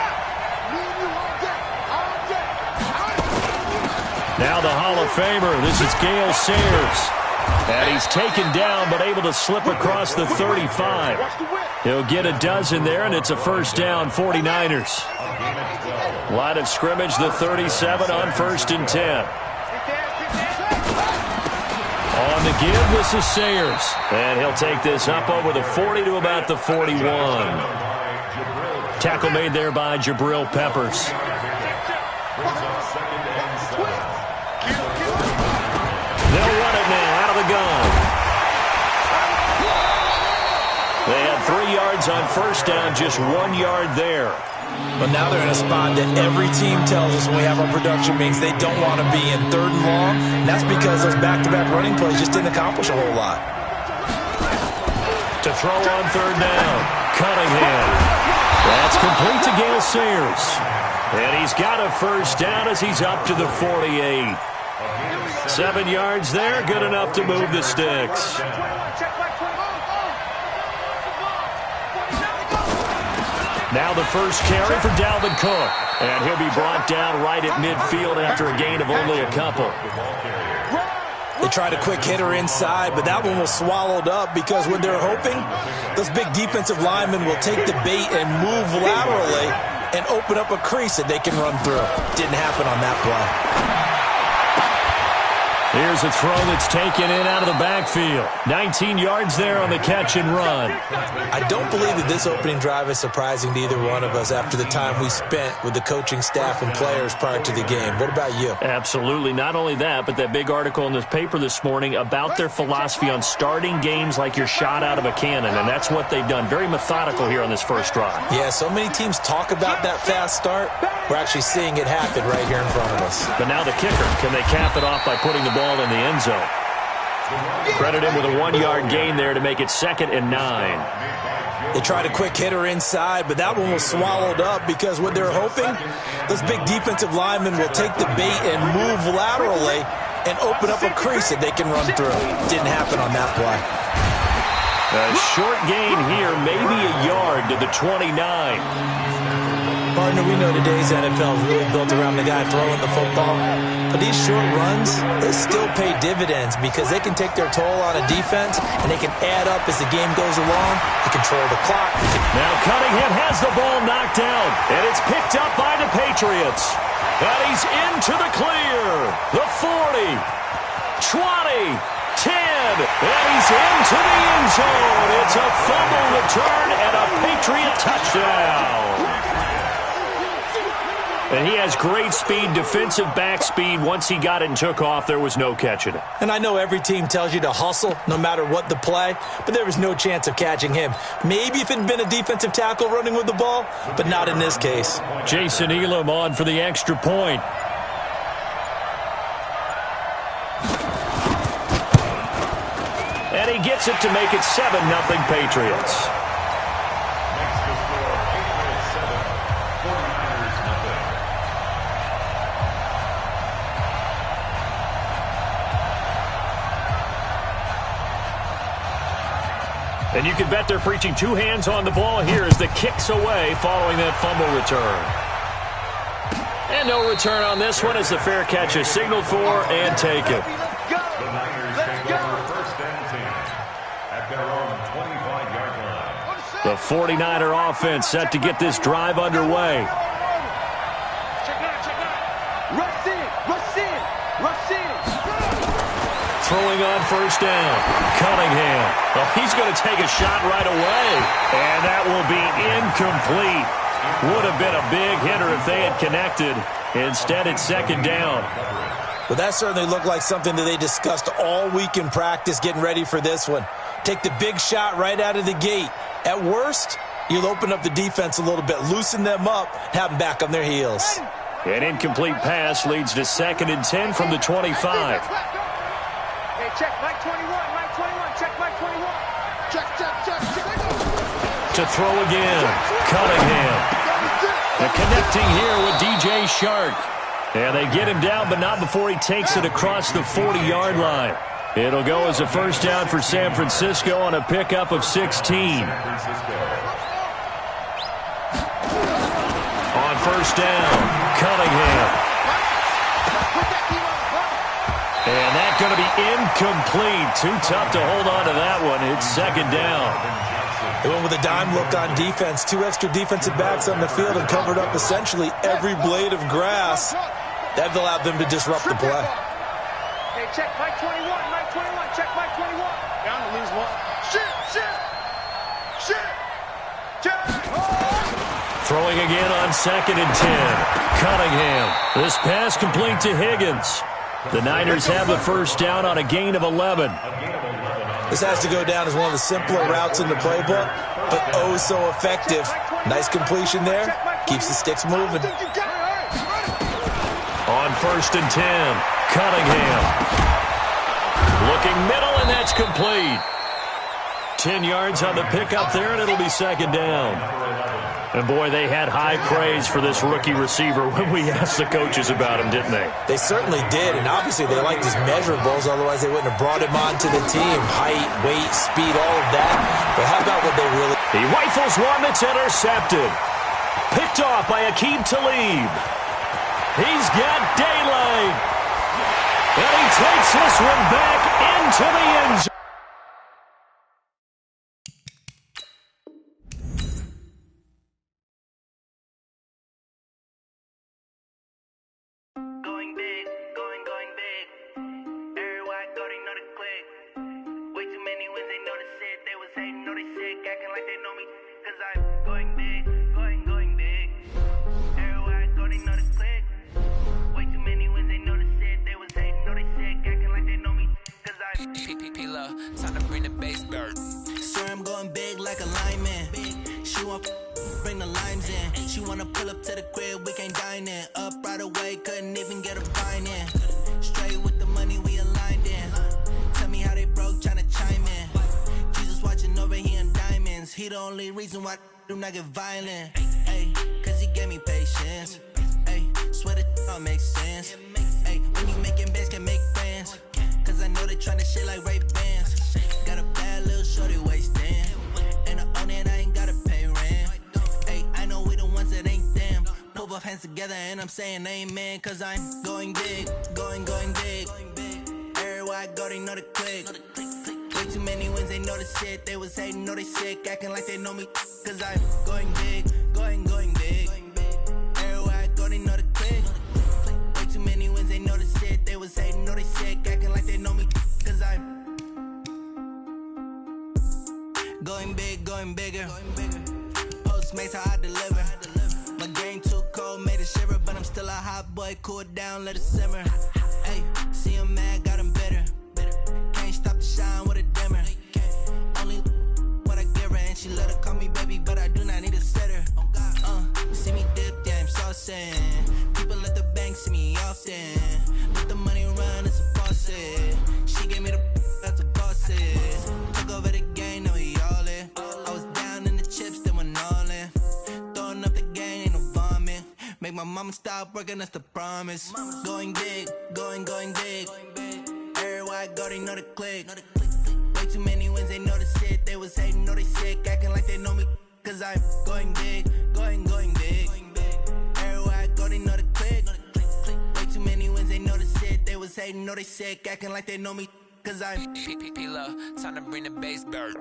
Speaker 9: Me and you all day, all day.
Speaker 7: Now the Hall of Famer, this is Gale Sayers. And he's taken down but able to slip across the 35. He'll get a dozen there, and it's a first down, 49ers. Line of scrimmage, the 37 on 1st and 10. On the give, this is Sayers. And he'll take this up over the 40 to about the 41. Tackle made there by Jabril Peppers. They'll run it now out of the gun. They had 3 yards on first down, just 1 yard there.
Speaker 8: But now they're in a spot that every team tells us when we have our production meetings they don't want to be in, 3rd and long. And that's because those back-to-back running plays just didn't accomplish a whole lot.
Speaker 7: To throw on 3rd down, Cunningham. That's complete to Gale Sayers. And he's got a first down as he's up to the 48. 7 yards there, good enough to move the sticks. Now the first carry for Dalvin Cook. And he'll be brought down right at midfield after a gain of only a couple.
Speaker 8: They tried a quick hitter inside, but that one was swallowed up because what they're hoping, those big defensive linemen will take the bait and move laterally and open up a crease that they can run through. Didn't happen on that play.
Speaker 7: Here's a throw that's taken in out of the backfield. 19 yards there on the catch and run.
Speaker 8: I don't believe that this opening drive is surprising to either one of us after the time we spent with the coaching staff and players prior to the game. What about you?
Speaker 7: Absolutely. Not only that, but that big article in this paper this morning about their philosophy on starting games like you're shot out of a cannon, and that's what they've done. Very methodical here on this first drive.
Speaker 8: Yeah, so many teams talk about that fast start. We're actually seeing it happen right here in front of us.
Speaker 7: But now the kicker. Can they cap it off by putting the ball in the end zone? Credit him with a 1 yard gain there to make it 2nd and 9.
Speaker 8: They tried a quick hitter inside, but that one was swallowed up because what they're hoping, those big defensive linemen will take the bait and move laterally and open up a crease that they can run through. Didn't happen on that play.
Speaker 7: A short gain here, maybe a yard to the 29.
Speaker 8: Partner, we know today's NFL is really built around the guy throwing the football. But these short runs, they still pay dividends because they can take their toll on a defense, and they can add up as the game goes along. They control the clock.
Speaker 7: Now Cunningham has the ball knocked down, and it's picked up by the Patriots. And he's into the clear. The 40, 20, 10, and he's into the end zone. It's a fumble return and a Patriot touchdown. And he has great speed, defensive back speed. Once he got it and took off, there was no catching it.
Speaker 8: And I know every team tells you to hustle no matter what the play, but there was no chance of catching him. Maybe if it had been a defensive tackle running with the ball, but not in this case.
Speaker 7: Jason Elam on for the extra point. And he gets it to make it 7-0 Patriots. And you can bet they're preaching two hands on the ball here as the kick's away following that fumble return. And no return on this one as the fair catch is signaled for and taken.
Speaker 11: The Niners take over first and 10 at their own 25-yard line.
Speaker 7: The 49er offense set to get this drive underway.
Speaker 10: Rush in, rush in, rush in.
Speaker 7: Throwing on first down. Cunningham. Well, he's going to take a shot right away. And that will be incomplete. Would have been a big hitter if they had connected. Instead, it's second down.
Speaker 8: Well, that certainly looked like something that they discussed all week in practice getting ready for this one. Take the big shot right out of the gate. At worst, you'll open up the defense a little bit, loosen them up, have them back on their heels.
Speaker 7: An incomplete pass leads to 2nd and 10 from the 25.
Speaker 10: Hey, check Mike 21, Mike 21, check Mike 21. Check.
Speaker 7: To throw again. Cunningham. They're connecting here with DJ Shark. And they get him down, but not before he takes it across the 40-yard line. It'll go as a first down for San Francisco on a pickup of 16. On first down, Cunningham. And that's going to be incomplete. Too tough to hold on to that one. It's second down.
Speaker 8: They went with a dime look on defense. 2 extra defensive backs on the field and covered up essentially every blade of grass. That allowed them to disrupt the play.
Speaker 10: Hey, check Mike 21, Mike 21, check Mike 21. Down to lose one. Shit.
Speaker 7: Throwing again on 2nd and 10. Cunningham. This pass complete to Higgins. The Niners have the first down on a gain of 11.
Speaker 8: This has to go down as one of the simpler routes in the playbook, but oh so effective. Nice completion there. Keeps the sticks moving.
Speaker 7: On 1st and 10, Cunningham. Looking middle, and that's complete. 10 yards on the pickup there, and it'll be second down. And, boy, they had high praise for this rookie receiver when we asked the coaches about him, didn't they?
Speaker 8: They certainly did, and obviously they liked his measurables, otherwise they wouldn't have brought him onto the team. Height, weight, speed, all of that. But how about what they really...
Speaker 7: He rifles one that's intercepted. Picked off by Aqib Talib. He's got daylight. And he takes this one back into the end zone.
Speaker 2: Time to bring the bass bird. Sir, I'm going big like a lineman. She want bring the limes in. She wanna pull up to the crib, we can't dine in. Up right away, couldn't even get a fine in. Straight with the money we aligned in. Tell me how they broke, tryna chime in. Jesus watching over here in diamonds. He the only reason why I do not get violent. Ay, cause he gave me patience. Ay, swear that all makes sense. Ay, when you making bands can make friends. Cause I know they tryna shit like Ray-Bans. Got a bad little shorty wasting. And I own it, I ain't gotta pay rent. Ay, I know we the ones that ain't them. both hands together and I'm saying amen, cause I'm going big, going big. Everywhere I go, they know the click. Way too many wins, they know the shit. They was hating, know they sick, acting like they know me, cause I'm going big, going big. Everywhere I go, they know the click. Way too many wins, they know the shit. They was hating, know they sick, acting like they know me, cause I'm going big, going bigger. Postmates how I deliver. My game too cold, made it shiver, but I'm still a hot boy. Cool it down, let it simmer. Hey, see him mad, got him bitter. Can't stop the shine with a dimmer. Only what I give her, and she let her call me baby, but I do not need a sitter. See me dip, yeah, I'm saucing. People at the bank see me often. Let the money run, it's a faucet. She gave me the that's a faucet. Took over the game, now we all in. I was down in the chips, then went all in. Throwing up the game, ain't no vomit. Make my mama stop working, that's the promise. Going big, going big. Everywhere I go, they know the click. Way too many wins, they know the shit. They was hating, know they sick, acting like they know me, cause I'm going big, going big. Everywhere I go, they know the click. Way too many wins, they know the shit. They was hating, know they sick, acting like they know me, cause I'm
Speaker 1: P-P-P-Love, time to bring the bass bird.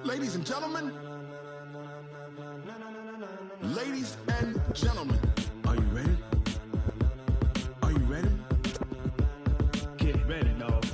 Speaker 3: Ladies and gentlemen, are you ready? Are you ready? Get ready, dog.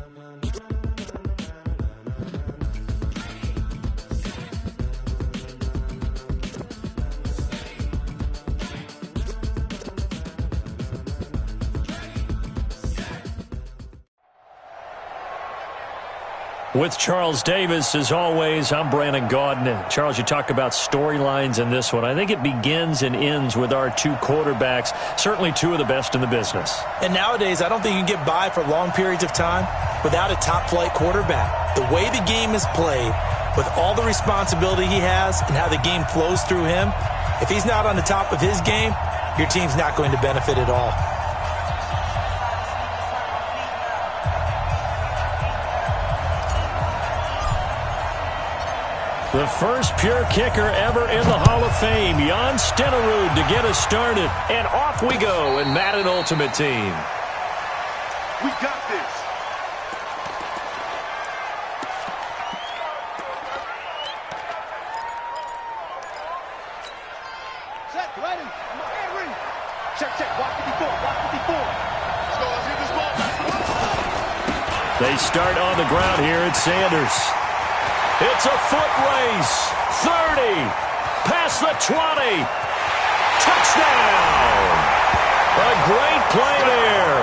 Speaker 7: With Charles Davis, as always, I'm Brandon Gaudin. Charles, you talk about storylines in this one. I think it begins and ends with our two quarterbacks, certainly two of the best in the business.
Speaker 8: And nowadays, I don't think you can get by for long periods of time without a top-flight quarterback. The way the game is played, with all the responsibility he has and how the game flows through him, if he's not on the top of his game, your team's not going to benefit at all.
Speaker 7: The first pure kicker ever in the Hall of Fame, Jan Stenerud, to get us started. And off we go in Madden Ultimate Team.
Speaker 9: We got this.
Speaker 10: Set, ready. Henry.
Speaker 9: Check. Watch 54. Let's go. Let's hit this ball back.
Speaker 7: They start on the ground here at Sanders. It's a foot race. 30. Past the 20. Touchdown. A great play there.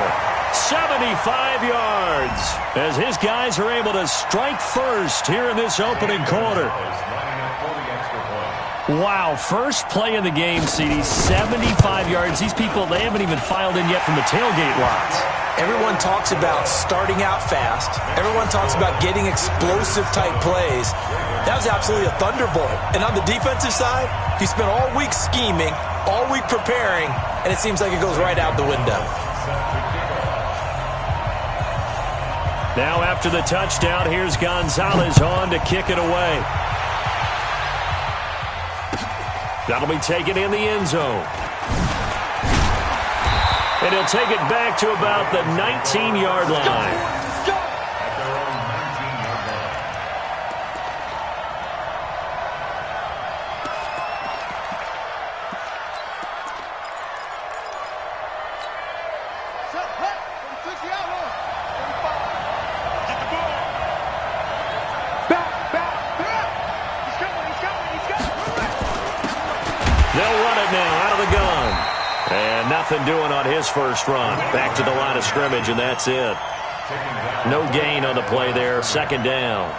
Speaker 7: 75 yards as his guys are able to strike first here in this opening quarter. Wow, first play in the game, CD, 75 yards. These people, they haven't even filed in yet from the tailgate lots.
Speaker 8: Everyone talks about starting out fast. Everyone talks about getting explosive-type plays. That was absolutely a thunderbolt. And on the defensive side, you spent all week scheming, all week preparing, and it seems like it goes right out the window.
Speaker 7: Now after the touchdown, here's Gonzalez on to kick it away. That'll be taken in the end zone. And he'll take it back to about the 19-yard line. Nothing doing on his first run. Back to the line of scrimmage, and that's it. No gain on the play there, second down.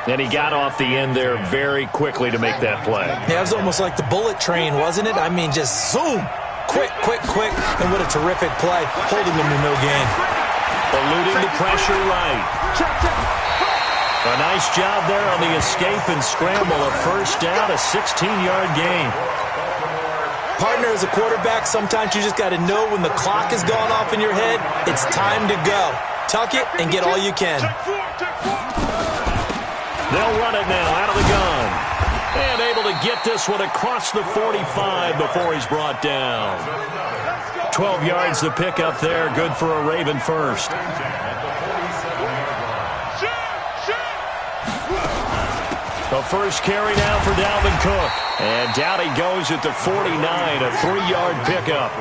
Speaker 7: And he got off the end there very quickly to make that play.
Speaker 8: Yeah, it was almost like the bullet train, wasn't it? I mean, just zoom. Quick, quick, quick. And what a terrific play, holding them to no gain.
Speaker 7: Eluding the pressure right. A nice job there on the escape and scramble. A first down, a 16-yard gain.
Speaker 8: Partner, as a quarterback, sometimes you just got to know when the clock has gone off in your head, it's time to go. Tuck it and get all you can.
Speaker 7: They'll run it now out of the gun. And able to get this one across the 45 before he's brought down. 12 yards to pick up there. Good for a Raven first. The first carry now for Dalvin Cook. And down he goes at the 49, a 3-yard pickup.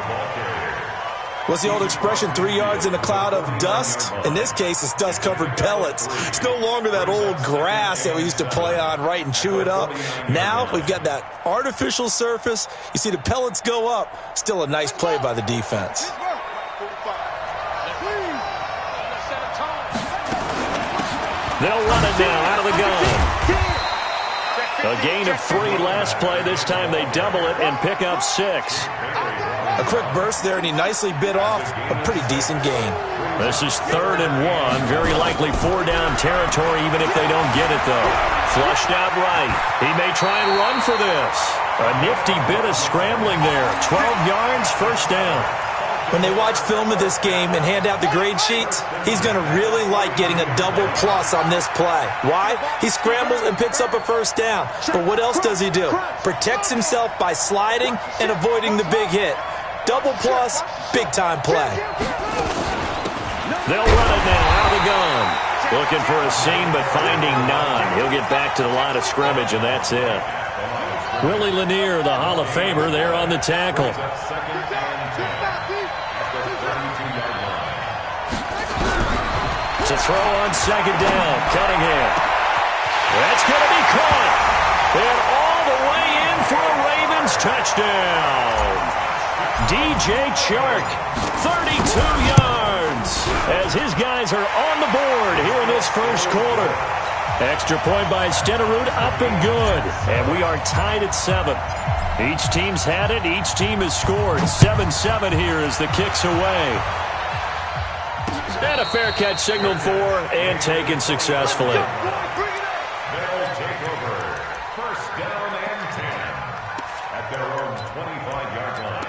Speaker 8: What's the old expression, 3 yards in a cloud of dust? In this case, it's dust-covered pellets. It's no longer that old grass that we used to play on, right, and chew it up. Now we've got that artificial surface. You see the pellets go up. Still a nice play by the defense.
Speaker 7: They'll run it now out of the gun. A gain of 3 last play. This time they double it and pick up 6.
Speaker 8: A quick burst there, and he nicely bit off a pretty decent gain.
Speaker 7: This is 3rd and 1. Very likely 4-down territory, even if they don't get it, though. Flushed out right. He may try and run for this. A nifty bit of scrambling there. 12 yards, first down.
Speaker 8: When they watch film of this game and hand out the grade sheets, he's going to really like getting a double plus on this play. Why? He scrambles and picks up a first down. But what else does he do? Protects himself by sliding and avoiding the big hit. Double plus, big-time play.
Speaker 7: They'll run it now out of the gun. Looking for a seam, but finding none. He'll get back to the line of scrimmage, and that's it. Willie Lanier, the Hall of Famer, there on the tackle. To throw on second down, Cunningham. That's going to be caught. And all the way in for a Ravens touchdown. DJ Chark, 32 yards, as his guys are on the board here in this first quarter. Extra point by Stenerud, up and good. And we are tied at 7. Each team's had it. Each team has scored. 7-7 here as the kick's away. And a fair catch signaled for and taken successfully.
Speaker 11: They'll take over. First down and 10 at their own 25-yard line.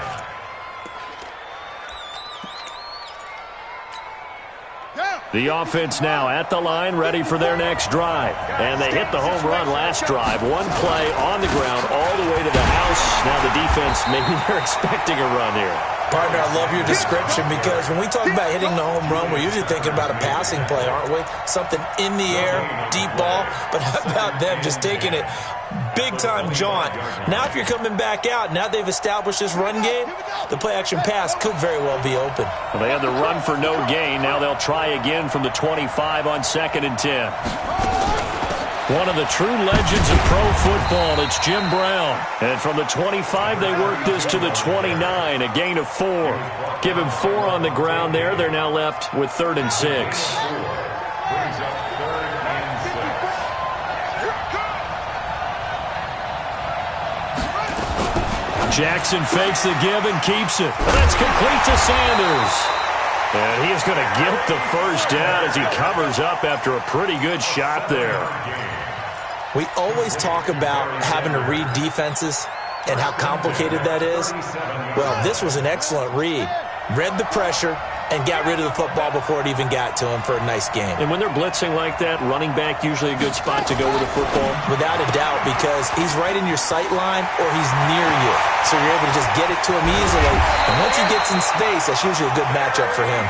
Speaker 7: The offense now at the line, ready for their next drive. And they hit the home run last drive. One play on the ground all the way to the house. Now the defense, maybe they're expecting a run here.
Speaker 8: Partner, I love your description because when we talk about hitting the home run, we're usually thinking about a passing play, aren't we? Something in the air, deep ball. But how about them just taking it big-time jaunt? Now if you're coming back out, now they've established this run game, the play-action pass could very well be open.
Speaker 7: Well, they had the run for no gain. Now they'll try again from the 25 on 2nd and 10. One of the true legends of pro football, it's Jim Brown. And from the 25, they work this to the 29, a gain of 4. Give him 4 on the ground there. They're now left with 3rd and 6. Jackson fakes the give and keeps it. And that's complete to Sanders. And he is going to get the first down as he covers up after a pretty good shot there.
Speaker 8: We always talk about having to read defenses and how complicated that is. Well, this was an excellent read. Read the pressure and got rid of the football before it even got to him for a nice game.
Speaker 7: And when they're blitzing like that, running back usually a good spot to go with the football?
Speaker 8: Without a doubt, because he's right in your sight line or he's near you. So you're able to just get it to him easily. And once he gets in space, that's usually a good matchup for him.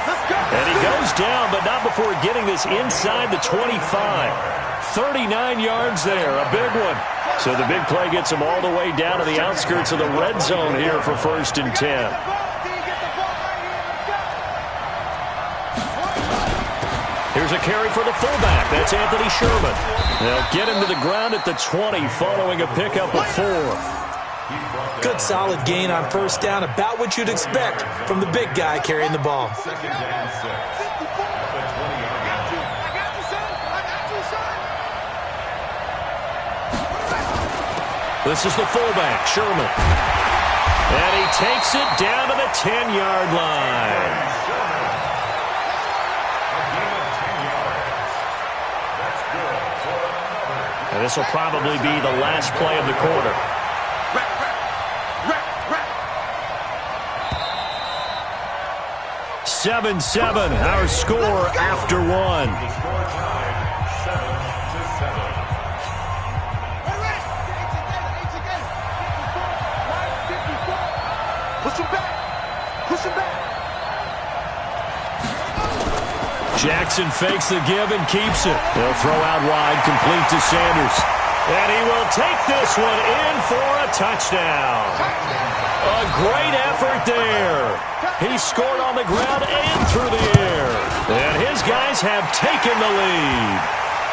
Speaker 7: And he goes down, but not before getting this inside the 25. 39 yards there, a big one. So the big play gets him all the way down to the outskirts of the red zone here for 1st and 10. Here's a carry for the fullback. That's Anthony Sherman. They'll get him to the ground at the 20 following a pickup of 4.
Speaker 8: Good solid gain on first down, about what you'd expect from the big guy carrying the ball.
Speaker 7: This is the fullback, Sherman. And he takes it down to the 10-yard line. And this will probably be the last play of the quarter. 7-7, our score after one.
Speaker 9: Push him back. Push him back.
Speaker 7: Jackson fakes the give and keeps it. They'll throw out wide, complete to Sanders. And he will take this one in for a touchdown. A great effort there. He scored on the ground and through the air. And his guys have taken the lead.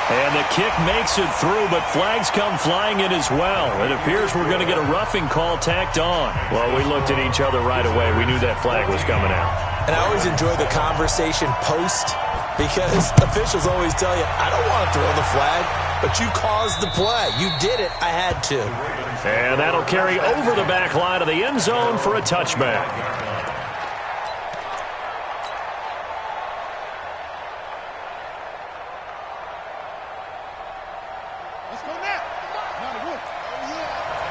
Speaker 7: And the kick makes it through, but flags come flying in as well. It appears we're going to get a roughing call tacked on. Well, we looked at each other right away. We knew that flag was coming out.
Speaker 8: And I always enjoy the conversation post, because officials always tell you, I don't want to throw the flag, but you caused the play. You did it. I had to.
Speaker 7: And that'll carry over the back line of the end zone for a touchback.
Speaker 9: Let's go now. Oh, yeah.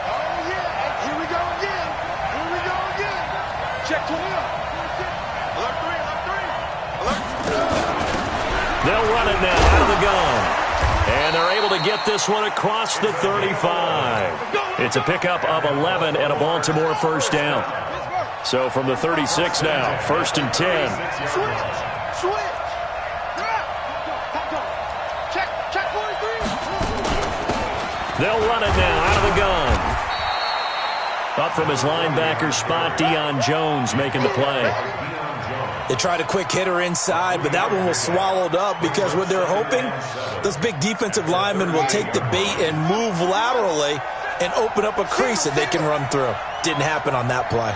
Speaker 9: Oh, yeah. Here we go again. Here we go again. Check to him. Alert three.
Speaker 7: They'll run it now out of the gun. And they're able to get this one across the 35. It's a pickup of 11 and a Baltimore first down. So from the 36 now, 1st and 10.
Speaker 9: Switch. Check 43.
Speaker 7: They'll run it now out of the gun. Up from his linebacker spot, Deion Jones making the play.
Speaker 8: They tried a quick hitter inside, but that one was swallowed up because what they're hoping, those big defensive linemen will take the bait and move laterally and open up a crease that they can run through. Didn't happen on that play.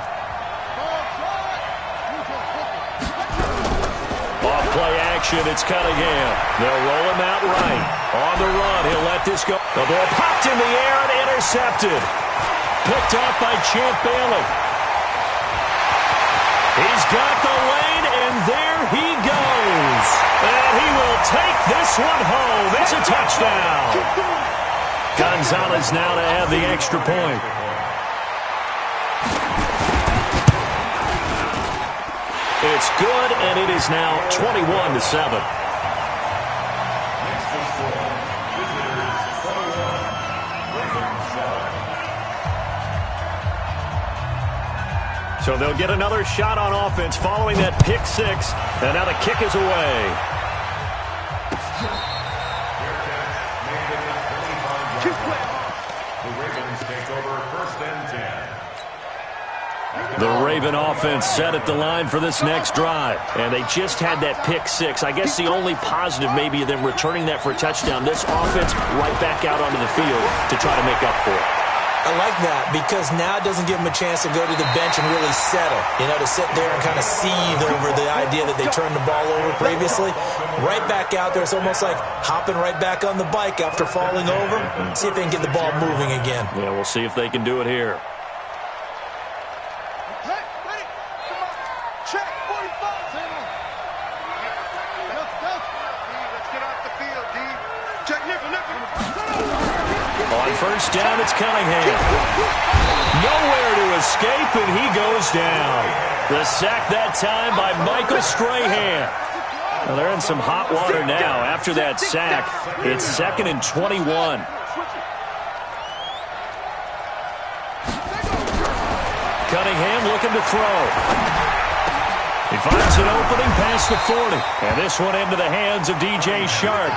Speaker 7: Off play action, it's Cunningham. They'll roll him out right. On the run, he'll let this go. The ball popped in the air and intercepted. Picked off by Champ Bailey. He's got the lane, and there he goes. And he will take this one home. It's a touchdown. Gonzalez now to have the extra point. It's good, and it is now 21-7. So they'll get another shot on offense following that pick six. And now the kick is away.
Speaker 11: The Ravens take over 1st and 10.
Speaker 7: The Raven offense set at the line for this next drive. And they just had that pick six. I guess the only positive maybe of them returning that for a touchdown. This offense right back out onto the field to try to make up for it.
Speaker 8: I like that because now it doesn't give them a chance to go to the bench and really settle. You know, to sit there and kind of seethe over the idea that they turned the ball over previously. Right back out there, it's almost like hopping right back on the bike after falling over. See if they can get the ball moving again.
Speaker 7: Yeah, we'll see if they can do it here.
Speaker 9: Check 45. Let's get off the field, D. Check nickel.
Speaker 7: On first down, it's Cunningham. Nowhere to escape, and he goes down. The sack that time by Michael Strahan. Well, they're in some hot water now. After that sack, it's 2nd and 21. Cunningham looking to throw. He finds an opening past the 40. And this one into the hands of DJ Shark.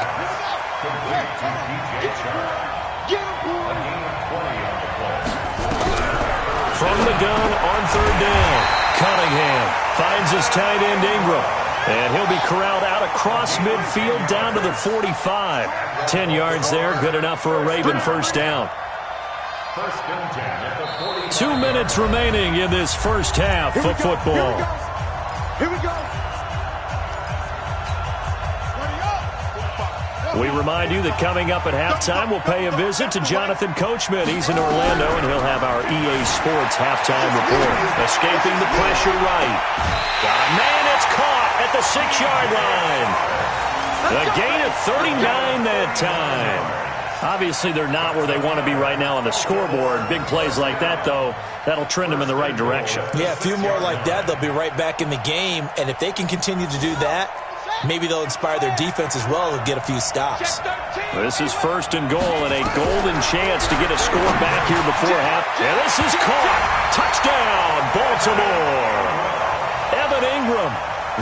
Speaker 7: From the gun on 3rd down, Cunningham finds his tight end Ingram. And he'll be corralled out across midfield down to the 45. 10 yards there, good enough for a Raven first down.
Speaker 11: 1st and 10 at the 40.
Speaker 7: 2 minutes remaining in this first half of football.
Speaker 9: Here we go.
Speaker 7: We remind you that coming up at halftime, we'll pay a visit to Jonathan Coachman. He's in Orlando, and he'll have our EA Sports halftime report. Escaping the pressure right. Got a man, it's caught at the 6-yard line. A gain of 39 that time. Obviously, they're not where they want to be right now on the scoreboard. Big plays like that, though, that'll trend them in the right direction. Yeah,
Speaker 8: a few more like that, they'll be right back in the game. And if they can continue to do that, maybe they'll inspire their defense as well and get a few stops.
Speaker 7: This is 1st and goal and a golden chance to get a score back here before half. And this is caught. Touchdown, Baltimore. Evan Ingram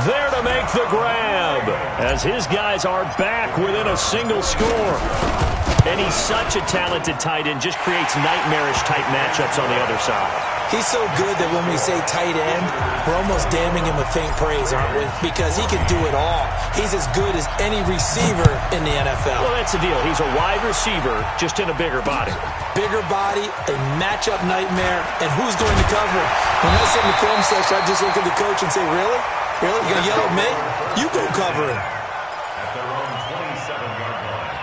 Speaker 7: there to make the grab as his guys are back within a single score. And he's such a talented tight end, just creates nightmarish-type matchups on the other side.
Speaker 8: He's so good that when we say tight end, we're almost damning him with faint praise, aren't we? Because he can do it all. He's as good as any receiver in the NFL.
Speaker 7: Well, that's the deal. He's a wide receiver, just in a bigger body.
Speaker 8: Bigger body, a matchup nightmare, and who's going to cover him? When I sit in the film session, I just look at the coach and say, really? Really? You going to yell at me? You go cover him.
Speaker 11: At their own 27-yard line.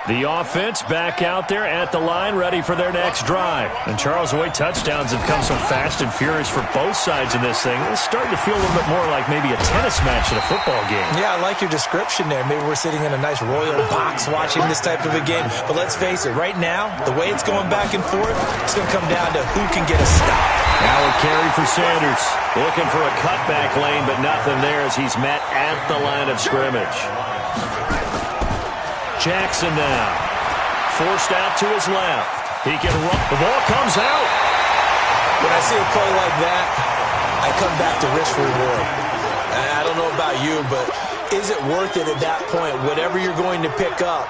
Speaker 7: The offense back out there at the line, ready for their next drive. And Charles, the way touchdowns have come so fast and furious for both sides in this thing, it's starting to feel a little bit more like maybe a tennis match at a football game.
Speaker 8: Yeah, I like your description there. Maybe we're sitting in a nice royal box watching this type of a game. But let's face it, right now, the way it's going back and forth, it's going to come down to who can get a stop.
Speaker 7: Now a carry for Sanders. Looking for a cutback lane, but nothing there as he's met at the line of scrimmage. Jackson now. Forced out to his left. He can run. The ball comes out.
Speaker 8: When I see a play like that, I come back to risk reward. I don't know about you, but is it worth it at that point, whatever you're going to pick up,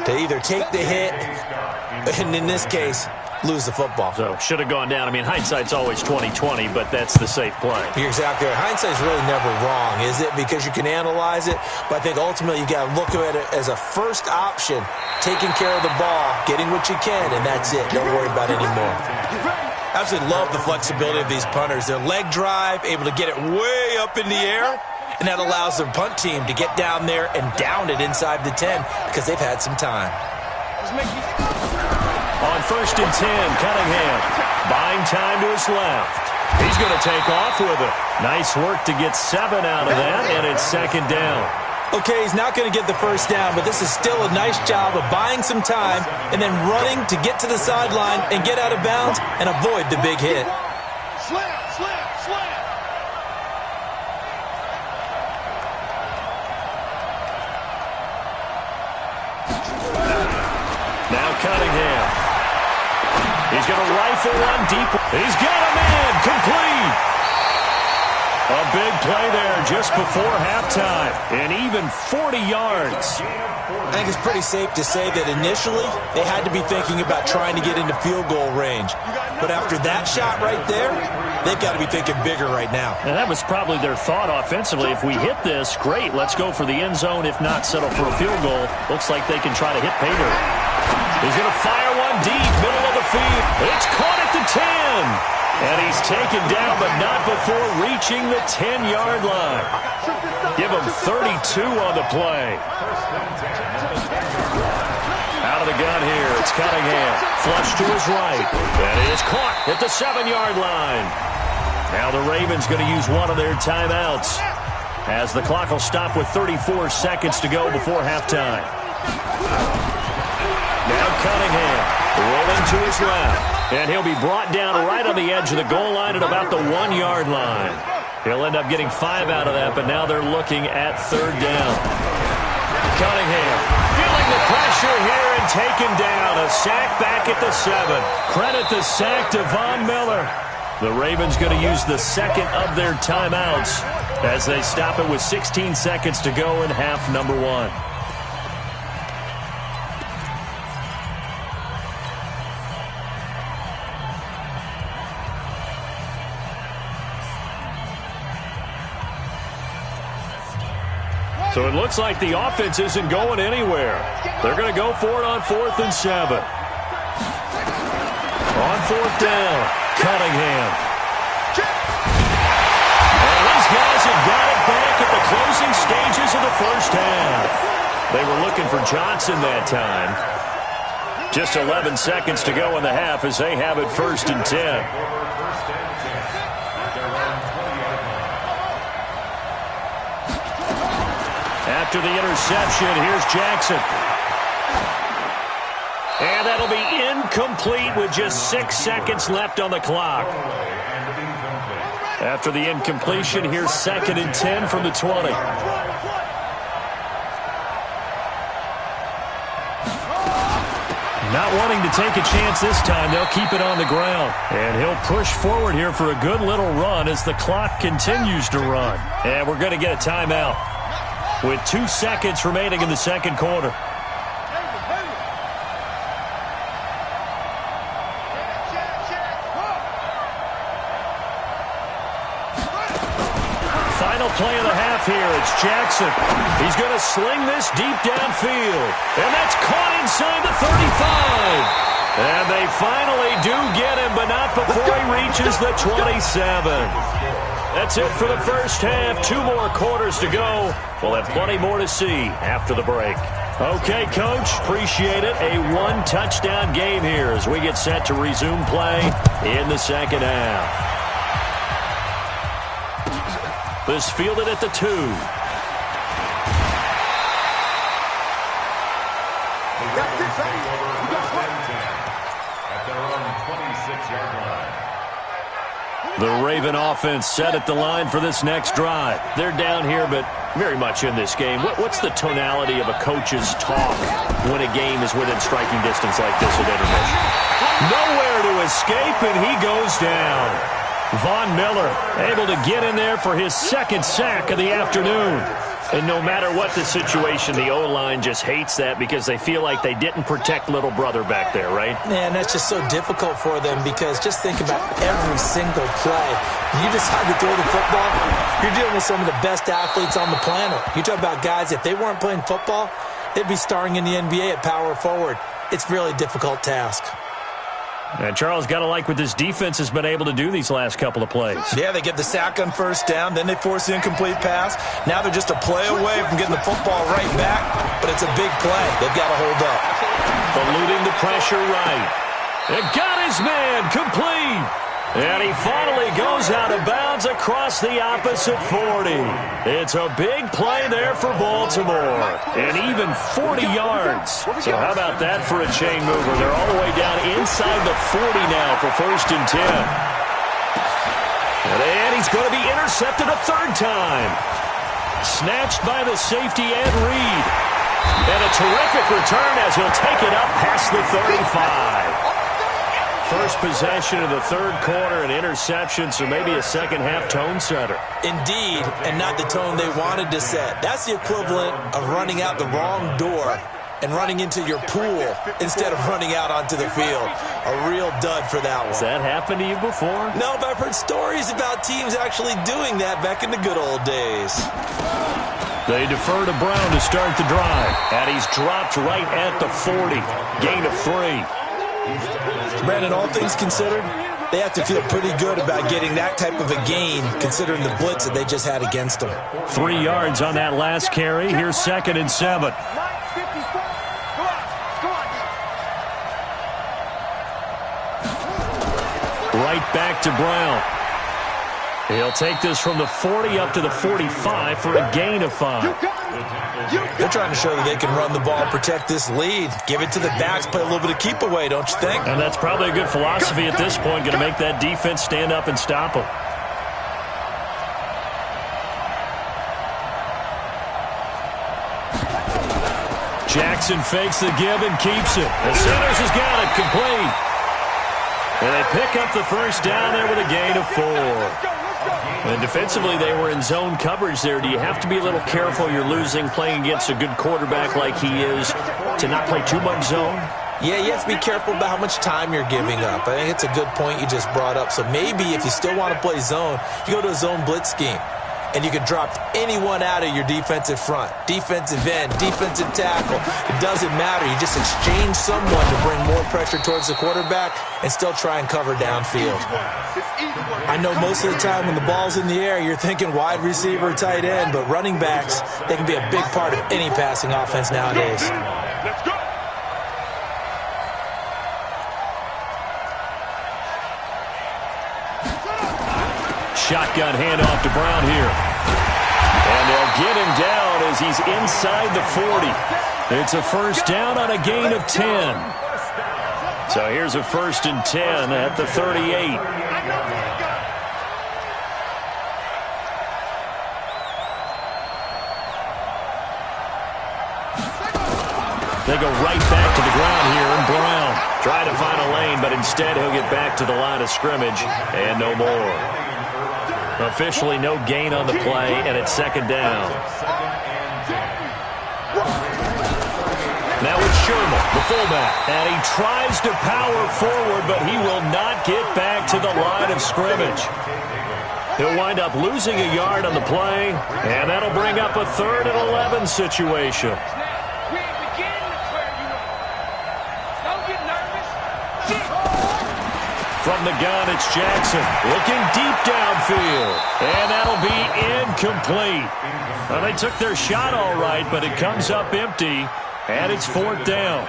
Speaker 8: to either take the hit, and in this case, lose the football?
Speaker 7: So, should have gone down. I mean, hindsight's always 20/20, but that's the safe play.
Speaker 8: You're exactly right. Hindsight's really never wrong, is it? Because you can analyze it, but I think ultimately you got to look at it as a first option, taking care of the ball, getting what you can, and that's it. Don't worry about it anymore. I absolutely love the flexibility of these punters. Their leg drive, able to get it way up in the air, and that allows their punt team to get down there and down it inside the 10 because they've had some time.
Speaker 7: On 1st and 10, Cunningham buying time to his left. He's going to take off with it. Nice work to get 7 out of that, and it's 2nd down.
Speaker 8: Okay, he's not going to get the first down, but this is still a nice job of buying some time and then running to get to the sideline and get out of bounds and avoid the big hit.
Speaker 9: Slam, slam, slam.
Speaker 7: Now Cunningham. He's going to rifle one deep. He's got a man. Complete. A big play there just before halftime. And even 40 yards.
Speaker 8: I think it's pretty safe to say that initially they had to be thinking about trying to get into field goal range. But after that shot right there, they've got to be thinking bigger right now.
Speaker 7: And that was probably their thought offensively. If we hit this, great. Let's go for the end zone. If not, settle for a field goal. Looks like they can try to hit pay dirt. He's going to fire one deep, middle of the field. It's caught at the 10. And he's taken down, but not before reaching the 10-yard line. Give him 32 on the play. Out of the gun here, it's Cunningham. Flush to his right. And it is caught at the 7-yard line. Now the Ravens going to use one of their timeouts, as the clock will stop with 34 seconds to go before halftime. Now Cunningham rolling to his left. And he'll be brought down right on the edge of the goal line at about the 1-yard line. He'll end up getting 5 out of that, but now they're looking at 3rd down. Cunningham feeling the pressure here and taken down. A sack back at the 7. Credit the sack to Von Miller. The Ravens going to use the second of their timeouts as they stop it with 16 seconds to go in half number 1. So it looks like the offense isn't going anywhere. They're going to go for it on 4th and 7. On 4th down, Cunningham. And these guys have got it back back at the closing stages of the first half. They were looking for Johnson that time. Just 11 seconds to go in the half as they have it 1st and 10. After the interception, here's Jackson. And that'll be incomplete with just 6 seconds left on the clock. After the incompletion, here's 2nd and 10 from the 20. Not wanting to take a chance this time, they'll keep it on the ground. And he'll push forward here for a good little run as the clock continues to run. And we're going to get a timeout with 2 seconds remaining in the second quarter. Final play of the half here. It's Jackson. He's going to sling this deep downfield. And that's caught inside the 35. And they finally do get him, but not before he reaches the 27. That's it for the first half. 2 more quarters to go. We'll have plenty more to see after the break. Okay, Coach, appreciate it. A 1-touchdown game here as we get set to resume play in the second half. This fielded at the 2. The Raven offense set at the line for this next drive. They're down here, but very much in this game. What's the tonality of a coach's talk when a game is within striking distance like this at intermission? Nowhere to escape, and he goes down. Von Miller able to get in there for his 2nd sack of the afternoon. And no matter what the situation, the O-line just hates that because they feel like they didn't protect little brother back there, right?
Speaker 8: Man, that's just so difficult for them because just think about every single play. You decide to throw the football, you're dealing with some of the best athletes on the planet. You talk about guys, if they weren't playing football, they'd be starring in the NBA at power forward. It's a really difficult task.
Speaker 7: And Charles, got to like what this defense has been able to do these last couple of plays.
Speaker 8: Yeah, they get the sack on first down, then they force the incomplete pass. Now they're just a play away from getting the football right back, but it's a big play. They've got to hold up.
Speaker 7: Eluding the pressure right. It got his man complete. And he finally goes out of bounds across the opposite 40. It's a big play there for Baltimore. And even 40 yards. So how about that for a chain mover? They're all the way down inside the 40 now for 1st and 10. And he's going to be intercepted a 3rd time. Snatched by the safety Ed Reed. And a terrific return as he'll take it up past the 35. First possession of the 3rd quarter, an interception, so maybe a second-half tone setter.
Speaker 8: Indeed, and not the tone they wanted to set. That's the equivalent of running out the wrong door and running into your pool instead of running out onto the field. A real dud for that one.
Speaker 7: Has that happened to you before?
Speaker 8: No, but I've heard stories about teams actually doing that back in the good old days.
Speaker 7: They defer to Brown to start the drive, and he's dropped right at the 40. Gain of 3.
Speaker 8: Brandon, all things considered, they have to feel pretty good about getting that type of a gain considering the blitz that they just had against them.
Speaker 7: 3 yards on that last carry. Here's 2nd and 7. Right back to Brown. He'll take this from the 40 up to the 45 for a gain of 5.
Speaker 8: They're trying to show that they can run the ball, protect this lead, give it to the backs, play a little bit of keep away, don't you think?
Speaker 7: And that's probably a good philosophy at this point, going to make that defense stand up and stop them. Jackson fakes the give and keeps it. The Sanders has got it complete. And they pick up the first down there with a gain of 4. And defensively, they were in zone coverage there. Do you have to be a little careful? You're losing, playing against a good quarterback like he is, to not play too much zone?
Speaker 8: Yeah, you have to be careful about how much time you're giving up. I think it's a good point you just brought up. So maybe if you still want to play zone, you go to a zone blitz scheme. and you can drop anyone out of your defensive front, defensive end, defensive tackle. It doesn't matter. You just exchange someone to bring more pressure towards the quarterback and still try and cover downfield. I know most of the time when the ball's in the air, you're thinking wide receiver, tight end, but running backs, they can be a big part of any passing offense nowadays.
Speaker 3: Let's go.
Speaker 7: Shotgun handoff to Brown here. And they'll get him down as he's inside the 40. It's a first down on a gain of 10. So here's a 1st and 10 at the 38. They go right back to the ground here, and Brown trying to find a lane, but instead he'll get back to the line of scrimmage, and no more. Officially no gain on the play, and it's 2nd down. Now it's Sherman, the fullback, and he tries to power forward, but he will not get back to the line of scrimmage. He'll wind up losing a yard on the play, and that'll bring up a 3rd and 11 situation. From the gun, it's Jackson looking deep downfield, and that'll be incomplete. Well, they took their shot all right, but it comes up empty, and it's 4th down.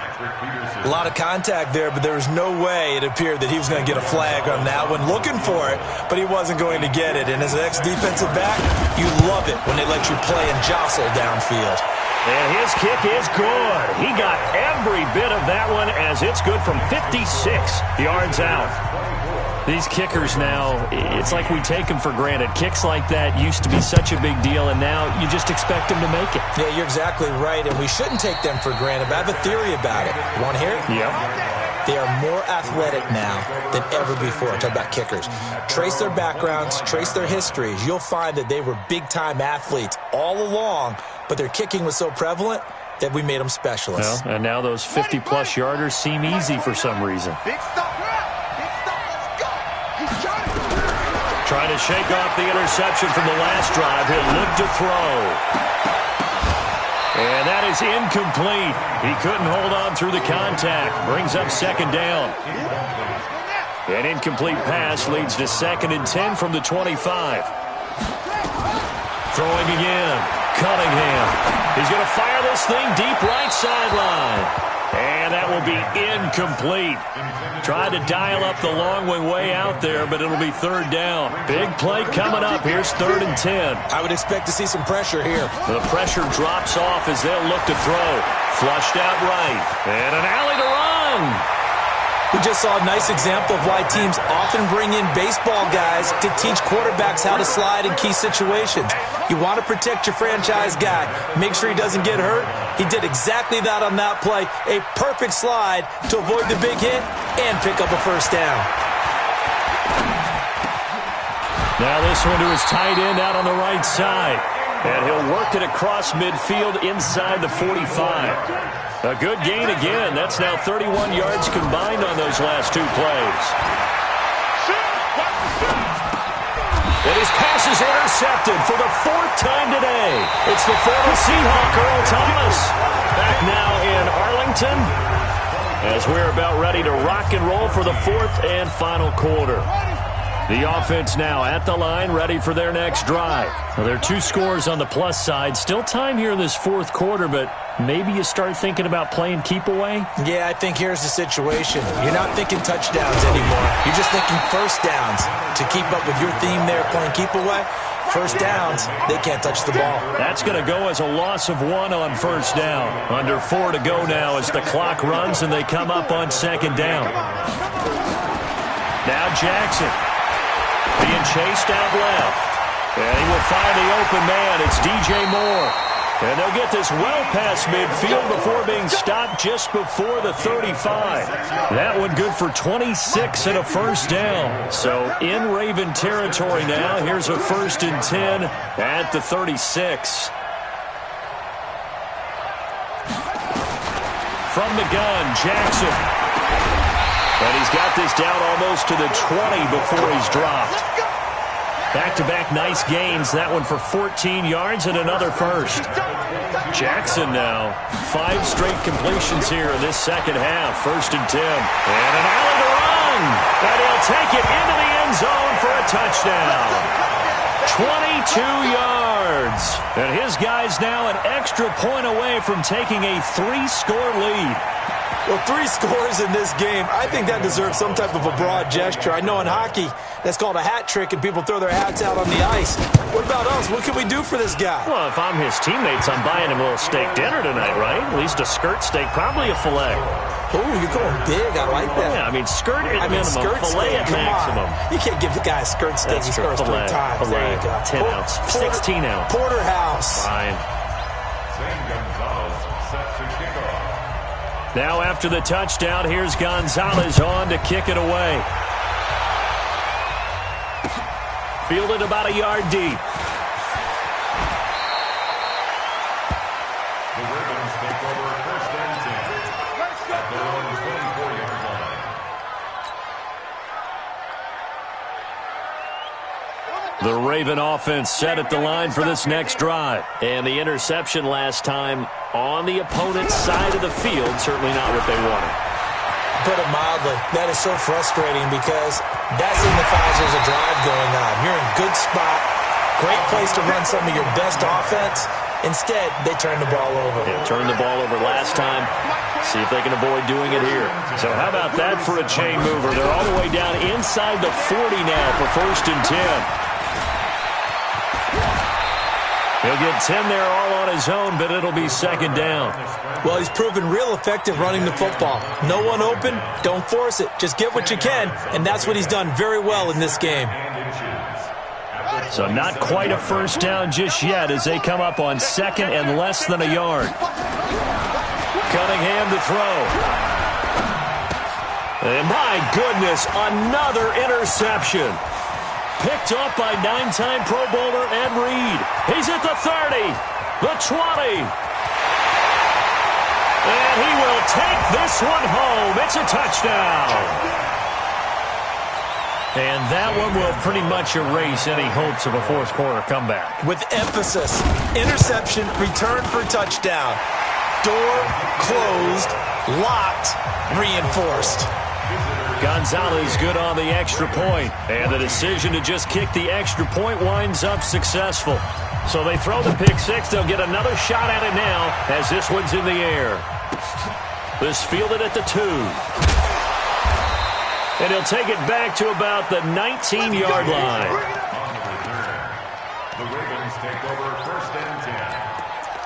Speaker 8: A lot of contact there, but there was no way it appeared that he was going to get a flag on that one. Looking for it, but he wasn't going to get it. And as an ex-defensive back, you love it when they let you play and jostle downfield.
Speaker 7: And his kick is good. He got every bit of that one as it's good from 56 yards out. These kickers now, it's like we take them for granted. Kicks like that used to be such a big deal, and now you just expect them to make it.
Speaker 8: Yeah, you're exactly right, and we shouldn't take them for granted, but I have a theory about it. You want to hear it?
Speaker 7: Yep.
Speaker 8: They are more athletic now than ever before. Talk about kickers. Trace their backgrounds, trace their histories. You'll find that they were big-time athletes all along, but their kicking was so prevalent that we made them specialists.
Speaker 7: Well, and now those 50-plus yarders seem easy for some reason.
Speaker 9: Big stop.
Speaker 7: Trying to shake off the interception from the last drive. He'll look to throw. And that is incomplete. He couldn't hold on through the contact. Brings up 2nd down. An incomplete pass leads to 2nd and 10 from the 25. Throwing again. Cunningham. He's going to fire this thing deep right sideline. And that will be incomplete. Tried to dial up the long way out there, but it'll be 3rd down. Big play coming up. Here's 3rd and 10.
Speaker 8: I would expect to see some pressure here.
Speaker 7: The pressure drops off as they'll look to throw. Flushed out right. And an alley to run.
Speaker 8: We just saw a nice example of why teams often bring in baseball guys to teach quarterbacks how to slide in key situations. You want to protect your franchise guy. Make sure he doesn't get hurt. He did exactly that on that play. A perfect slide to avoid the big hit and pick up a 1st down.
Speaker 7: Now this one to his tight end out on the right side. And he'll work it across midfield inside the 45. A good gain again. That's now 31 yards combined on those last 2 plays. And his pass is intercepted for the 4th time today. It's the former Seahawk, Earl Thomas, back now in Arlington as we're about ready to rock and roll for the 4th and final quarter. The offense now at the line, ready for their next drive. Well, there are 2 scores on the plus side. Still time here in this 4th quarter, but maybe you start thinking about playing keep away?
Speaker 8: Yeah, I think here's the situation. You're not thinking touchdowns anymore. You're just thinking 1st downs. To keep up with your theme there, playing keep away, 1st downs, they can't touch the ball.
Speaker 7: That's going to go as a loss of 1 on 1st down. Under 4 to go now as the clock runs and they come up on 2nd down. Now Jackson. Being chased out left. And he will find the open man. It's DJ Moore. And they'll get this well past midfield before being stopped just before the 35. That one good for 26 and a 1st down. So in Raven territory now. Here's a 1st and 10 at the 36. From the gun, Jackson. And he's got this down almost to the 20 before he's dropped. Back-to-back nice gains. That one for 14 yards and another first. Jackson now. 5 straight completions here in this second half. 1st and 10. And an alley to run. And he'll take it into the end zone for a touchdown. 22 yards. And his guy's now an extra point away from taking a 3-score lead.
Speaker 8: Well, 3 scores in this game, I think that deserves some type of a broad gesture. I know in hockey, that's called a hat trick, and people throw their hats out on the ice. What about us? What can we do for this guy?
Speaker 7: Well, if I'm his teammates, I'm buying him a little steak dinner tonight, right? At least a skirt steak, probably a filet.
Speaker 8: Oh, you're going big. I like that.
Speaker 7: Yeah, I mean, skirt at minimum, filet at maximum.
Speaker 8: You can't give the guy a skirt steak. He scores 3 times. There you go.
Speaker 7: 10 ounce, 16 ounce.
Speaker 8: Porterhouse.
Speaker 7: Fine.
Speaker 11: Zane Gonzalez set to kick off.
Speaker 7: Now after the touchdown, here's Gonzalez on to kick it away. Fielded about a yard deep.
Speaker 11: The Ravens take over 1st and 10 at their own 24-yard line.
Speaker 7: The Raven offense set at the line for this next drive. And the interception last time on the opponent's side of the field, certainly not what they wanted.
Speaker 8: Put it mildly, that is so frustrating because that signifies there's a drive going on. You're in good spot, great place to run some of your best offense. Instead, they turn the ball over.
Speaker 7: Yeah, turned the ball over last time. See if they can avoid doing it here. So how about that for a chain mover? They're all the way down inside the 40 now for 1st and 10. He'll get 10 there all on his own, but it'll be 2nd down.
Speaker 8: Well, he's proven real effective running the football. No one open, don't force it. Just get what you can, and that's what he's done very well in this game.
Speaker 7: So not quite a 1st down just yet as they come up on 2nd and less than a yard. Cunningham to throw. And my goodness, another interception. Picked up by 9-time Pro Bowler Ed Reed. He's at the 30, the 20. And he will take this one home. It's a touchdown. And that one will pretty much erase any hopes of a 4th-quarter comeback.
Speaker 8: With emphasis, interception, return for touchdown. Door closed, locked, reinforced.
Speaker 7: Gonzalez good on the extra point, and the decision to just kick the extra point winds up successful. So they throw the pick 6. They'll get another shot at it now as this one's in the air. This fielded at the 2. And he'll take it back to about the 19-yard line.
Speaker 11: The Ravens take over 1st and 10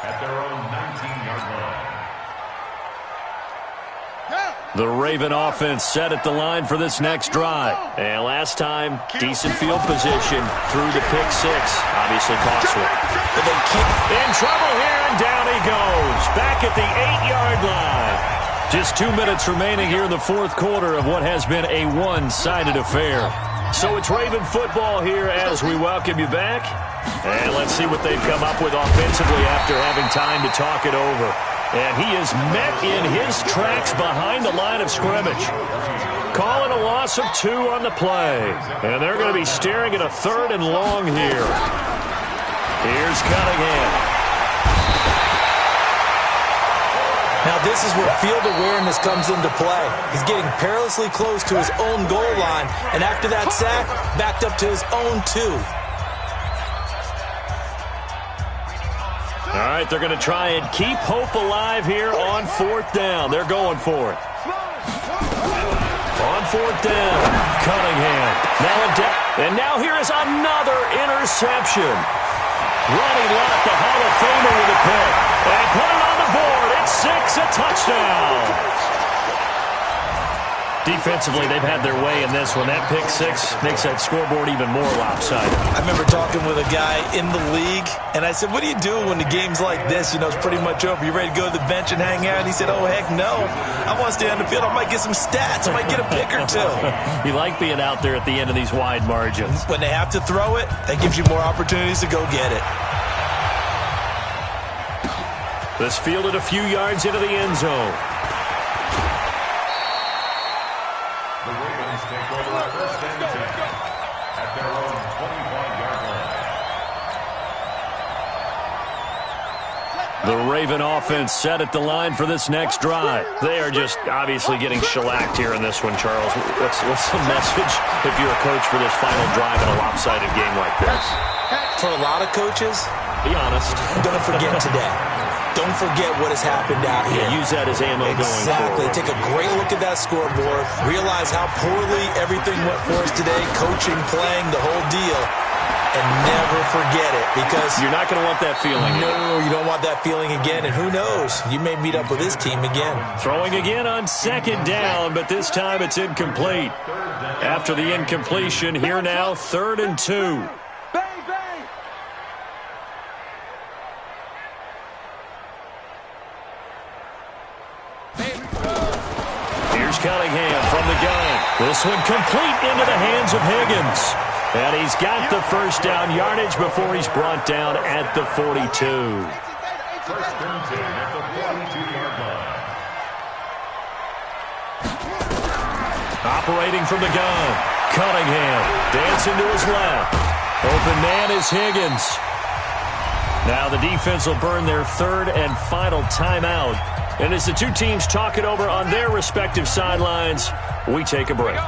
Speaker 11: at their own 19-yard line.
Speaker 7: The Raven offense set at the line for this next drive. And last time, decent field position through the pick 6. Obviously costly. In trouble here, and down he goes. Back at the 8-yard line. Just 2 minutes remaining here in the 4th quarter of what has been a one-sided affair. So it's Raven football here as we welcome you back. And let's see what they've come up with offensively after having time to talk it over. And he is met in his tracks behind the line of scrimmage. Calling a loss of 2 on the play. And they're going to be staring at a 3rd and long here. Here's Cunningham.
Speaker 8: Now this is where field awareness comes into play. He's getting perilously close to his own goal line. And after that sack, backed up to his own 2.
Speaker 7: All right, they're going to try and keep hope alive here on 4th down. They're going for it. On 4th down, Cunningham. And now here is another interception. Ronnie Lott, the Hall of Famer, with a pick. And put it on the board. It's 6, a touchdown. Defensively, they've had their way in this one. That pick 6 makes that scoreboard even more lopsided.
Speaker 8: I remember talking with a guy in the league, and I said, what do you do when the game's like this? You know, it's pretty much over. You ready to go to the bench and hang out? And he said, oh, heck no. I want to stay on the field. I might get some stats. I might get a pick or 2.
Speaker 7: You like being out there at the end of these wide margins.
Speaker 8: When they have to throw it, that gives you more opportunities to go get it.
Speaker 7: This fielded a few yards into the end zone.
Speaker 11: The Ravens take over 1st and 10 at their own 25-yard
Speaker 7: Raven offense set at the line for this next drive. They are just obviously getting shellacked here in this one, Charles. What's the message if you're a coach for this final drive in a lopsided game like this?
Speaker 8: For a lot of coaches,
Speaker 7: be honest.
Speaker 8: Don't forget today. Don't forget what has happened out here.
Speaker 7: Yeah, use that as ammo going forward.
Speaker 8: Exactly. Take a great look at that scoreboard. Realize how poorly everything went for us today. Coaching, playing, the whole deal. And never forget it, because
Speaker 7: you're not going to want that feeling again.
Speaker 8: No, you don't want that feeling again. And who knows? You may meet up with this team again.
Speaker 7: Throwing again on second down, but this time it's incomplete. After the incompletion, here now, 3rd and 2. Cunningham from the gun. This one complete into the hands of Higgins. And he's got the first down yardage before he's brought down at the 42.
Speaker 11: First and 10 at the 42-yard line.
Speaker 7: Operating from the gun. Cunningham dancing to his left. Open man is Higgins. Now the defense will burn their 3rd and final timeout. And as the two teams talk it over on their respective sidelines, we take a break.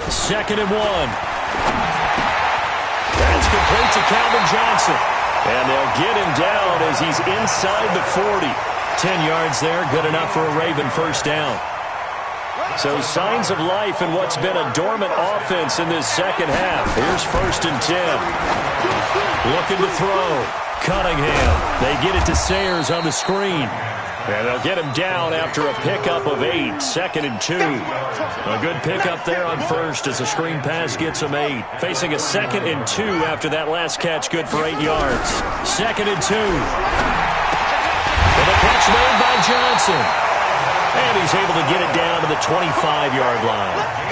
Speaker 7: 2nd and 1. That's complete to Calvin Johnson. And they'll get him down as he's inside the 40. 10 yards there, good enough for a Raven first down. So signs of life in what's been a dormant offense in this second half. Here's 1st and 10. Looking to throw. Cunningham. They get it to Sayers on the screen. And they'll get him down after a pickup of 8. 2nd and 2. A good pickup there on first as the screen pass gets him 8. Facing a 2nd and 2 after that last catch, good for 8 yards. 2nd and 2. And a catch made by Johnson. And he's able to get it down to the 25-yard line.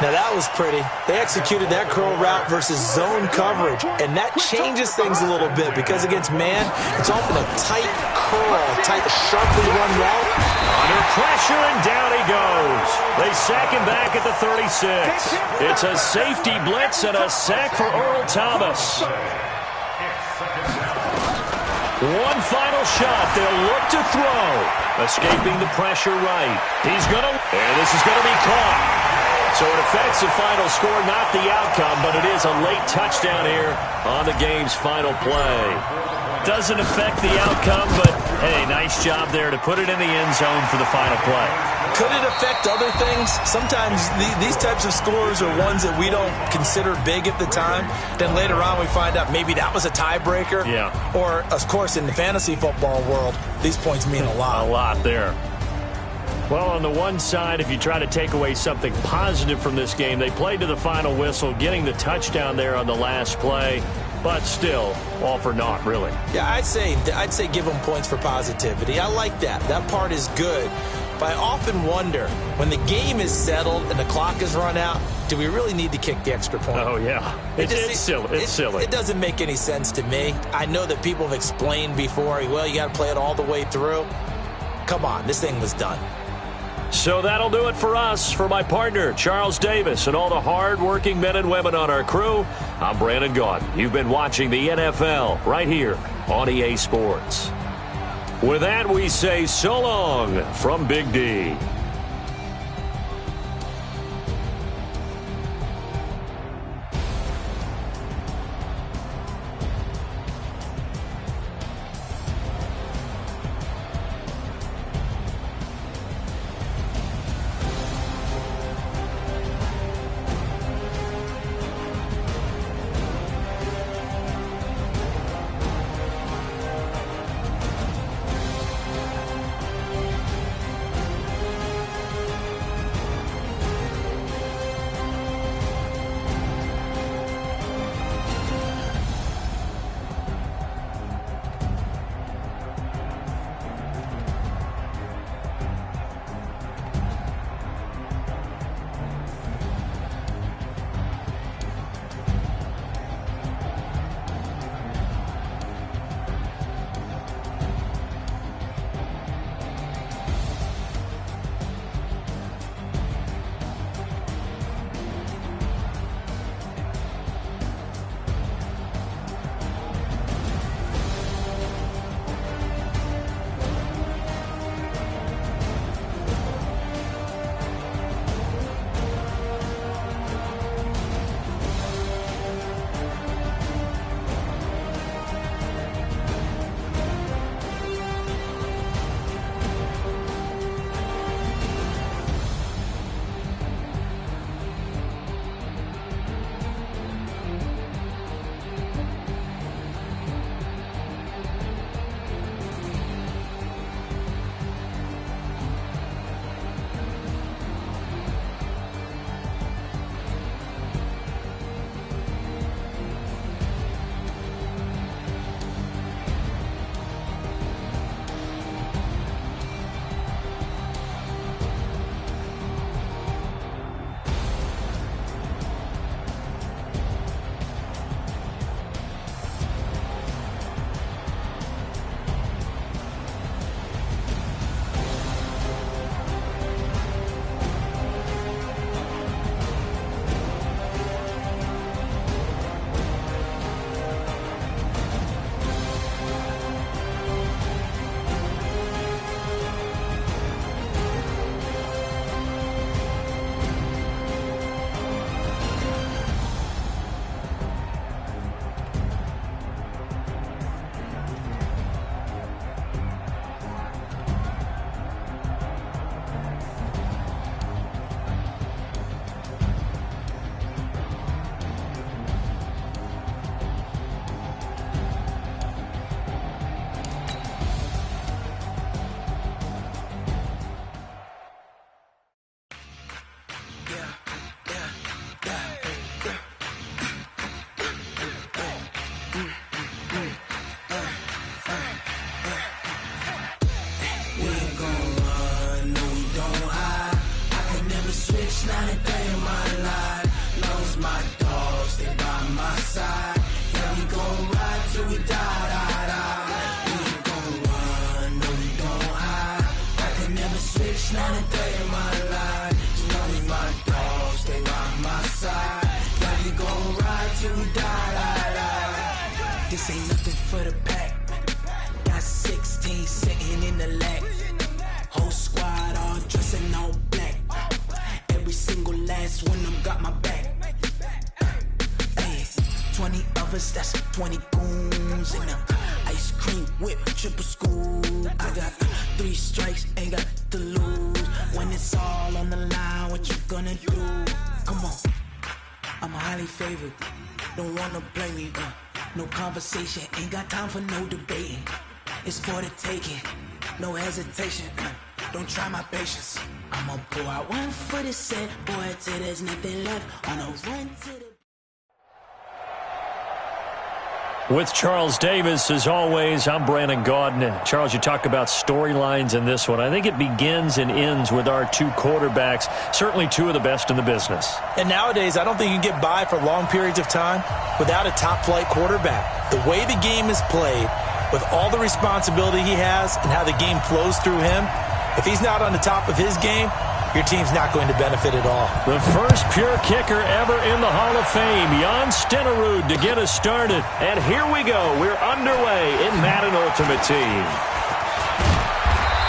Speaker 8: Now that was pretty. They executed that curl route versus zone coverage, and that changes things a little bit because against man, it's often a tight curl, tight, sharply run route.
Speaker 7: Under pressure, and down he goes. They sack him back at the 36. It's a safety blitz and a sack for Earl Thomas. One final shot. They'll look to throw. Escaping the pressure right. He's going to, and this is going to be caught. So it affects the final score, not the outcome, but it is a late touchdown here on the game's final play. Doesn't affect the outcome, but, hey, nice job there to put it in the end zone for the final play.
Speaker 8: Could it affect other things? Sometimes these types of scores are ones that we don't consider big at the time. Then later on we find out maybe that was a tiebreaker.
Speaker 7: Yeah.
Speaker 8: Or, of course, in the fantasy football world, these points mean a lot.
Speaker 7: A lot there. Well, on the one side, if you try to take away something positive from this game, they played to the final whistle, getting the touchdown there on the last play, but still, all for naught, really.
Speaker 8: Yeah, I'd say give them points for positivity. I like that. That part is good. But I often wonder, when the game is settled and the clock is run out, do we really need to kick the extra point?
Speaker 7: Oh, yeah. It's silly. It's silly.
Speaker 8: It doesn't make any sense to me. I know that people have explained before, well, you got to play it all the way through. Come on, this thing was done.
Speaker 7: So that'll do it for us. For my partner, Charles Davis, and all the hard-working men and women on our crew, I'm Brandon Gaudin. You've been watching the NFL right here on EA Sports. With that, we say so long from Big D.
Speaker 2: dollars, that's 20 goons. And the ice cream whip, triple scoop. I got 3 strikes, ain't got to lose. When it's all on the line, what you gonna do? Come on, I'm highly favored. Don't wanna blame me, no conversation, ain't got time for no debating. It's for the taking, no hesitation, don't try my patience. I'ma pour out one for the set, boy, till there's nothing left. On a run to the...
Speaker 7: With Charles Davis, as always, I'm Brandon Gaudin. Charles, you talk about storylines in this one. I think it begins and ends with our 2 quarterbacks, certainly 2 of the best in the business.
Speaker 8: And nowadays, I don't think you can get by for long periods of time without a top-flight quarterback. The way the game is played, with all the responsibility he has and how the game flows through him, if he's not on the top of his game, your team's not going to benefit at all.
Speaker 7: The first pure kicker ever in the Hall of Fame, Jan Stenerud, to get us started. And here we go. We're underway in Madden Ultimate Team.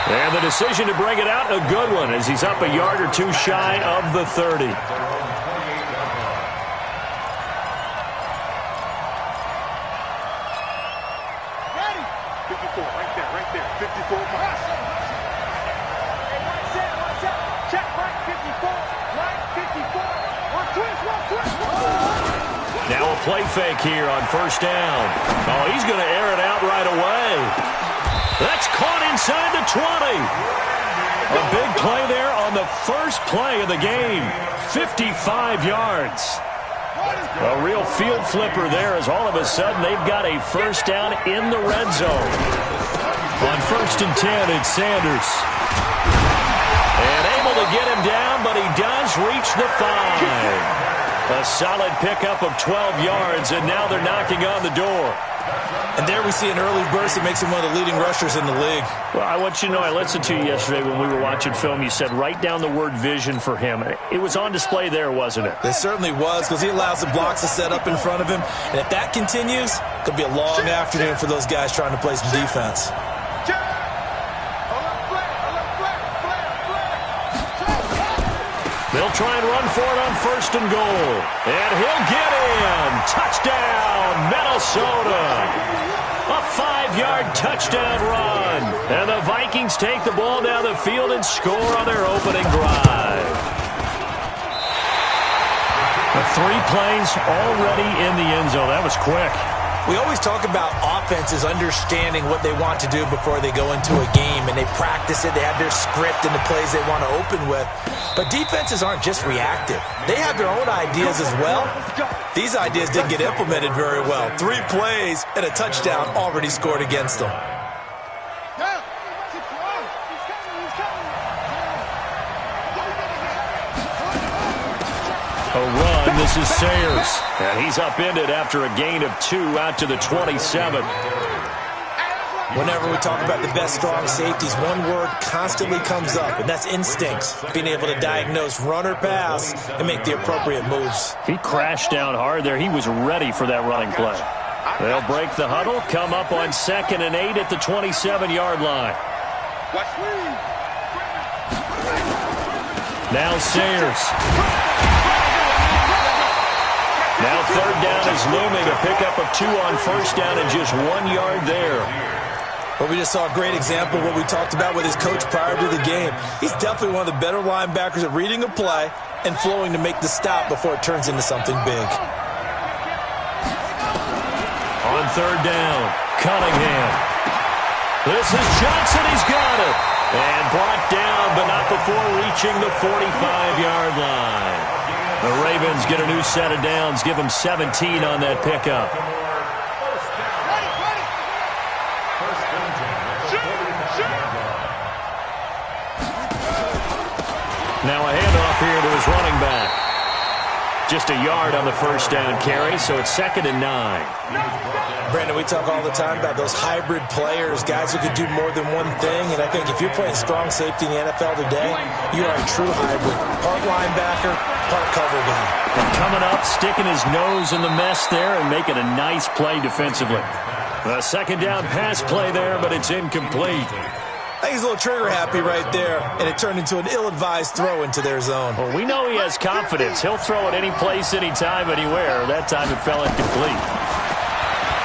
Speaker 7: And the decision to bring it out, a good one, as he's up a yard or 2 shy of the 30.
Speaker 9: Ready? 54, right there, 54 miles. Check right 54, right 54. One twist.
Speaker 7: Now a play fake here on first down. Oh, he's going to air it out right away. That's caught inside the 20. A big play there on the first play of the game. 55 yards. A real field flipper there, as all of a sudden they've got a first down in the red zone. On first and 10, it's Sanders. And able to get him down, but he does reach the 5. A solid pickup of 12 yards, and now they're knocking on the door.
Speaker 8: And there we see an early burst that makes him one of the leading rushers in the league.
Speaker 7: Well, I want you to know, I listened to you yesterday when we were watching film. You said write down the word vision for him. It was on display there, wasn't it?
Speaker 8: It certainly was, because he allows the blocks to set up in front of him. And if that continues, it'll be a long afternoon for those guys trying to play some defense.
Speaker 7: They'll try and run for it on first and goal. And he'll get in. Touchdown, Minnesota. A 5-yard touchdown run. And the Vikings take the ball down the field and score on their opening drive. The 3 plays already in the end zone. That was quick.
Speaker 8: We always talk about offenses understanding what they want to do before they go into a game, and they practice it. They have their script and the plays they want to open with. But defenses aren't just reactive. They have their own ideas as well. These ideas didn't get implemented very well. 3 plays and a touchdown already scored against them.
Speaker 7: A run, this is Sayers. And he's upended after a gain of 2 out to the 27.
Speaker 8: Whenever we talk about the best strong safeties, one word constantly comes up, and that's instincts. Being able to diagnose run or pass and make the appropriate moves.
Speaker 7: He crashed down hard there. He was ready for that running play. They'll break the huddle, come up on 2nd and 8 at the 27-yard line. Now Sayers. Now 3rd down is looming. A pickup of 2 on first down and just 1 yard there.
Speaker 8: Well, we just saw a great example of what we talked about with his coach prior to the game. He's definitely one of the better linebackers at reading a play and flowing to make the stop before it turns into something big.
Speaker 7: On 3rd down, Cunningham. This is Johnson. He's got it. And brought down, but not before reaching the 45-yard line. The Ravens get a new set of downs, give them 17 on that pickup. Now a handoff here to his running back. Just a yard on the first down carry, so it's 2nd and 9.
Speaker 8: Brandon, we talk all the time about those hybrid players, guys who could do more than one thing, and I think if you're playing strong safety in the NFL today, you are a true hybrid. Part linebacker, part cover guy.
Speaker 7: And coming up, sticking his nose in the mess there and making a nice play defensively. A 2nd down pass play there, but it's incomplete.
Speaker 8: I think he's a little trigger happy right there, and it turned into an ill-advised throw into their zone.
Speaker 7: Well, we know he has confidence. He'll throw it any place, anytime, anywhere. That time it fell incomplete.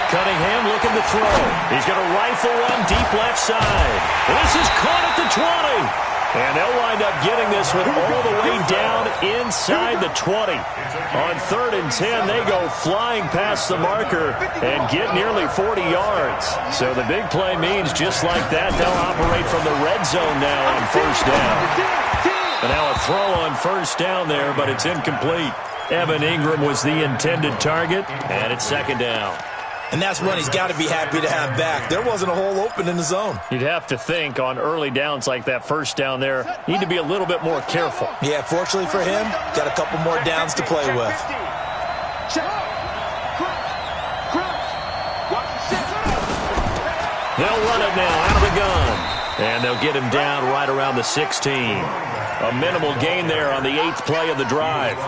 Speaker 7: Cunningham looking to throw. He's going to rifle one deep left side. This is caught at the 20. And they'll wind up getting this one all the way down inside the 20. On 3rd and 10, they go flying past the marker and get nearly 40 yards. So the big play means just like that, they'll operate from the red zone now on 1st down. And now a throw on 1st down there, but it's incomplete. Evan Ingram was the intended target, and it's 2nd down.
Speaker 8: And that's one he's got to be happy to have back. There wasn't a hole open in the zone.
Speaker 7: You'd have to think on early downs like that 1st down there, need to be a little bit more careful.
Speaker 8: Yeah, fortunately for him, got a couple more downs to play with.
Speaker 7: They'll run it now out of the gun. And they'll get him down right around the 16. A minimal gain there on the 8th play of the drive.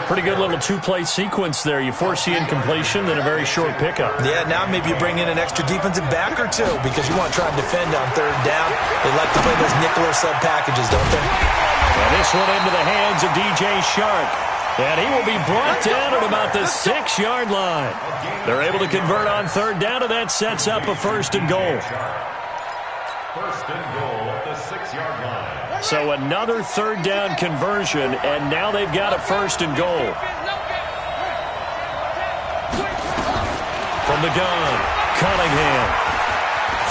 Speaker 7: Pretty good little 2-play sequence there. You force the incompletion, then a very short pickup.
Speaker 8: Yeah, now maybe you bring in an extra defensive back or two because you want to try and defend on 3rd down. They like to play those nickel or sub packages, don't they?
Speaker 7: And this one into the hands of DJ Shark. And he will be brought down at about the 6-yard line. They're able to convert on 3rd down, and that sets up a 1st and goal.
Speaker 11: 1st and goal at the 6-yard line.
Speaker 7: So another 3rd down conversion, and now they've got a 1st and goal. From the gun, Cunningham.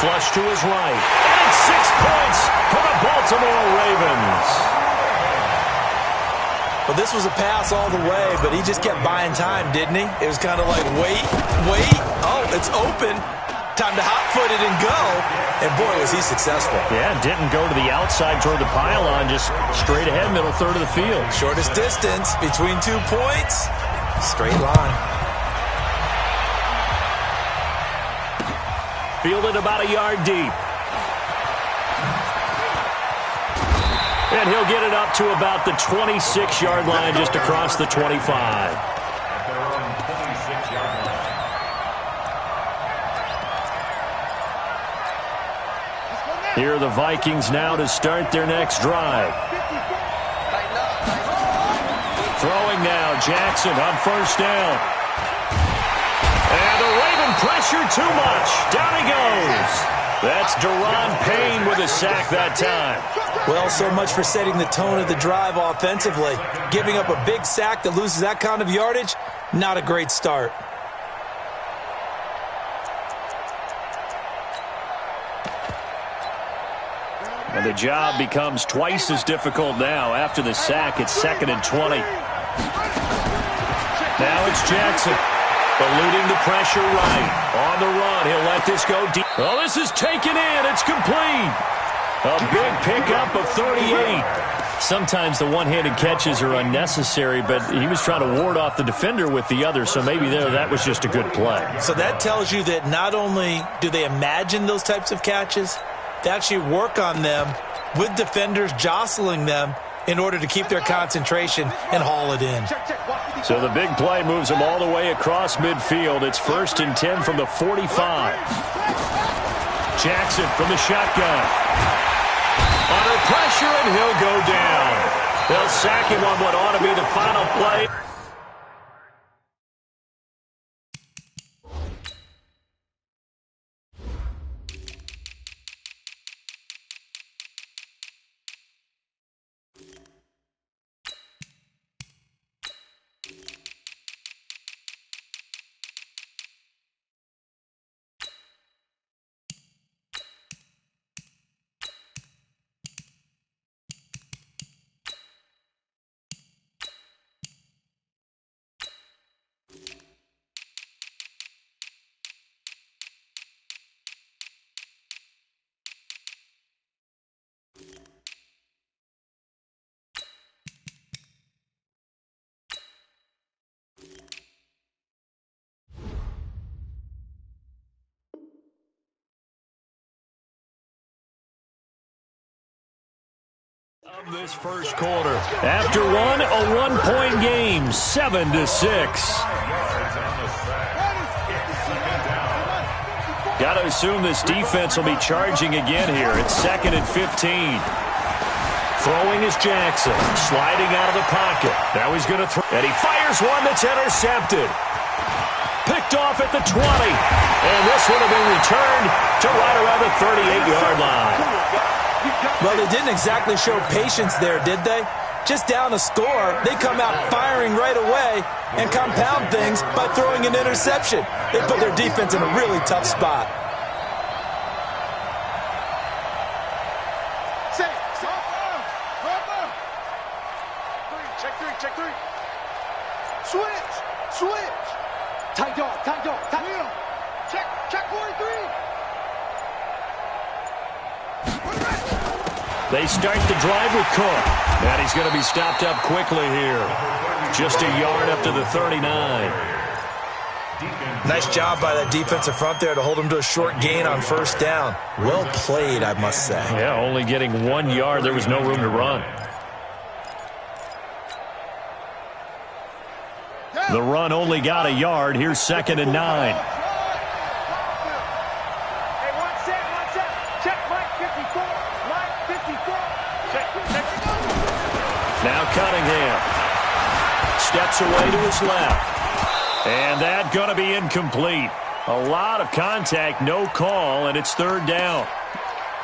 Speaker 7: Flush to his right. And it's 6 points for the Baltimore Ravens.
Speaker 8: Well, this was a pass all the way, but he just kept buying time, didn't he? It was kind of like, wait. Oh, it's open. Time to hot-foot it and go. And, boy, was he successful.
Speaker 7: Yeah, didn't go to the outside toward the pylon, just straight ahead, middle third of the field.
Speaker 8: Shortest distance between 2 points. Straight line.
Speaker 7: Fielded about a yard deep. And he'll get it up to about the 26-yard line, just across the 25.
Speaker 11: At their own 26-yard line.
Speaker 7: Here are the Vikings now to start their next drive. Throwing now, Jackson on 1st down. And the Raven pressure too much. Down he goes. That's Deron Payne with a sack that time.
Speaker 8: Well, so much for setting the tone of the drive offensively. Giving up a big sack that loses that kind of yardage, not a great start.
Speaker 7: And the job becomes twice as difficult now. After the sack, it's 2nd and 20. Now it's Jackson. Eluding the pressure right. On the run, he'll let this go deep. Oh, this is taken in. It's complete. A big pickup of 38. Sometimes the one-handed catches are unnecessary, but he was trying to ward off the defender with the other, so maybe that was just a good play.
Speaker 8: So that tells you that not only do they imagine those types of catches, they actually work on them with defenders jostling them in order to keep their concentration and haul it in.
Speaker 7: So the big play moves them all the way across midfield. It's 1st and 10 from the 45. Jackson from the shotgun. Under pressure, and he'll go down. They'll sack him on what ought to be the final play. Of this first quarter. After one, a one-point game, 7-6. Got to assume this defense will be charging again here. It's 2nd and 15. Throwing is Jackson, sliding out of the pocket. Now he's going to throw, and he fires one that's intercepted. Picked off at the 20. And this would have been returned to right around the 38-yard line.
Speaker 8: Well, they didn't exactly show patience there, did they? Just down a score, they come out firing right away and compound things by throwing an interception. They put their defense in a really tough spot.
Speaker 9: Check three. Switch. Tight dog. Check 43.
Speaker 7: They start the drive with Cook. And he's going to be stopped up quickly here. Just a yard up to the 39.
Speaker 8: Nice job by that defensive front there to hold him to a short gain on first down. Well played, I must say.
Speaker 7: Yeah, only getting 1 yard. There was no room to run. The run only got a yard. Here's 2nd and 9.
Speaker 9: Hey, one set. Check Mike 54. Check.
Speaker 7: Now Cunningham steps away to his left. And that's going to be incomplete. A lot of contact, no call, and it's 3rd down.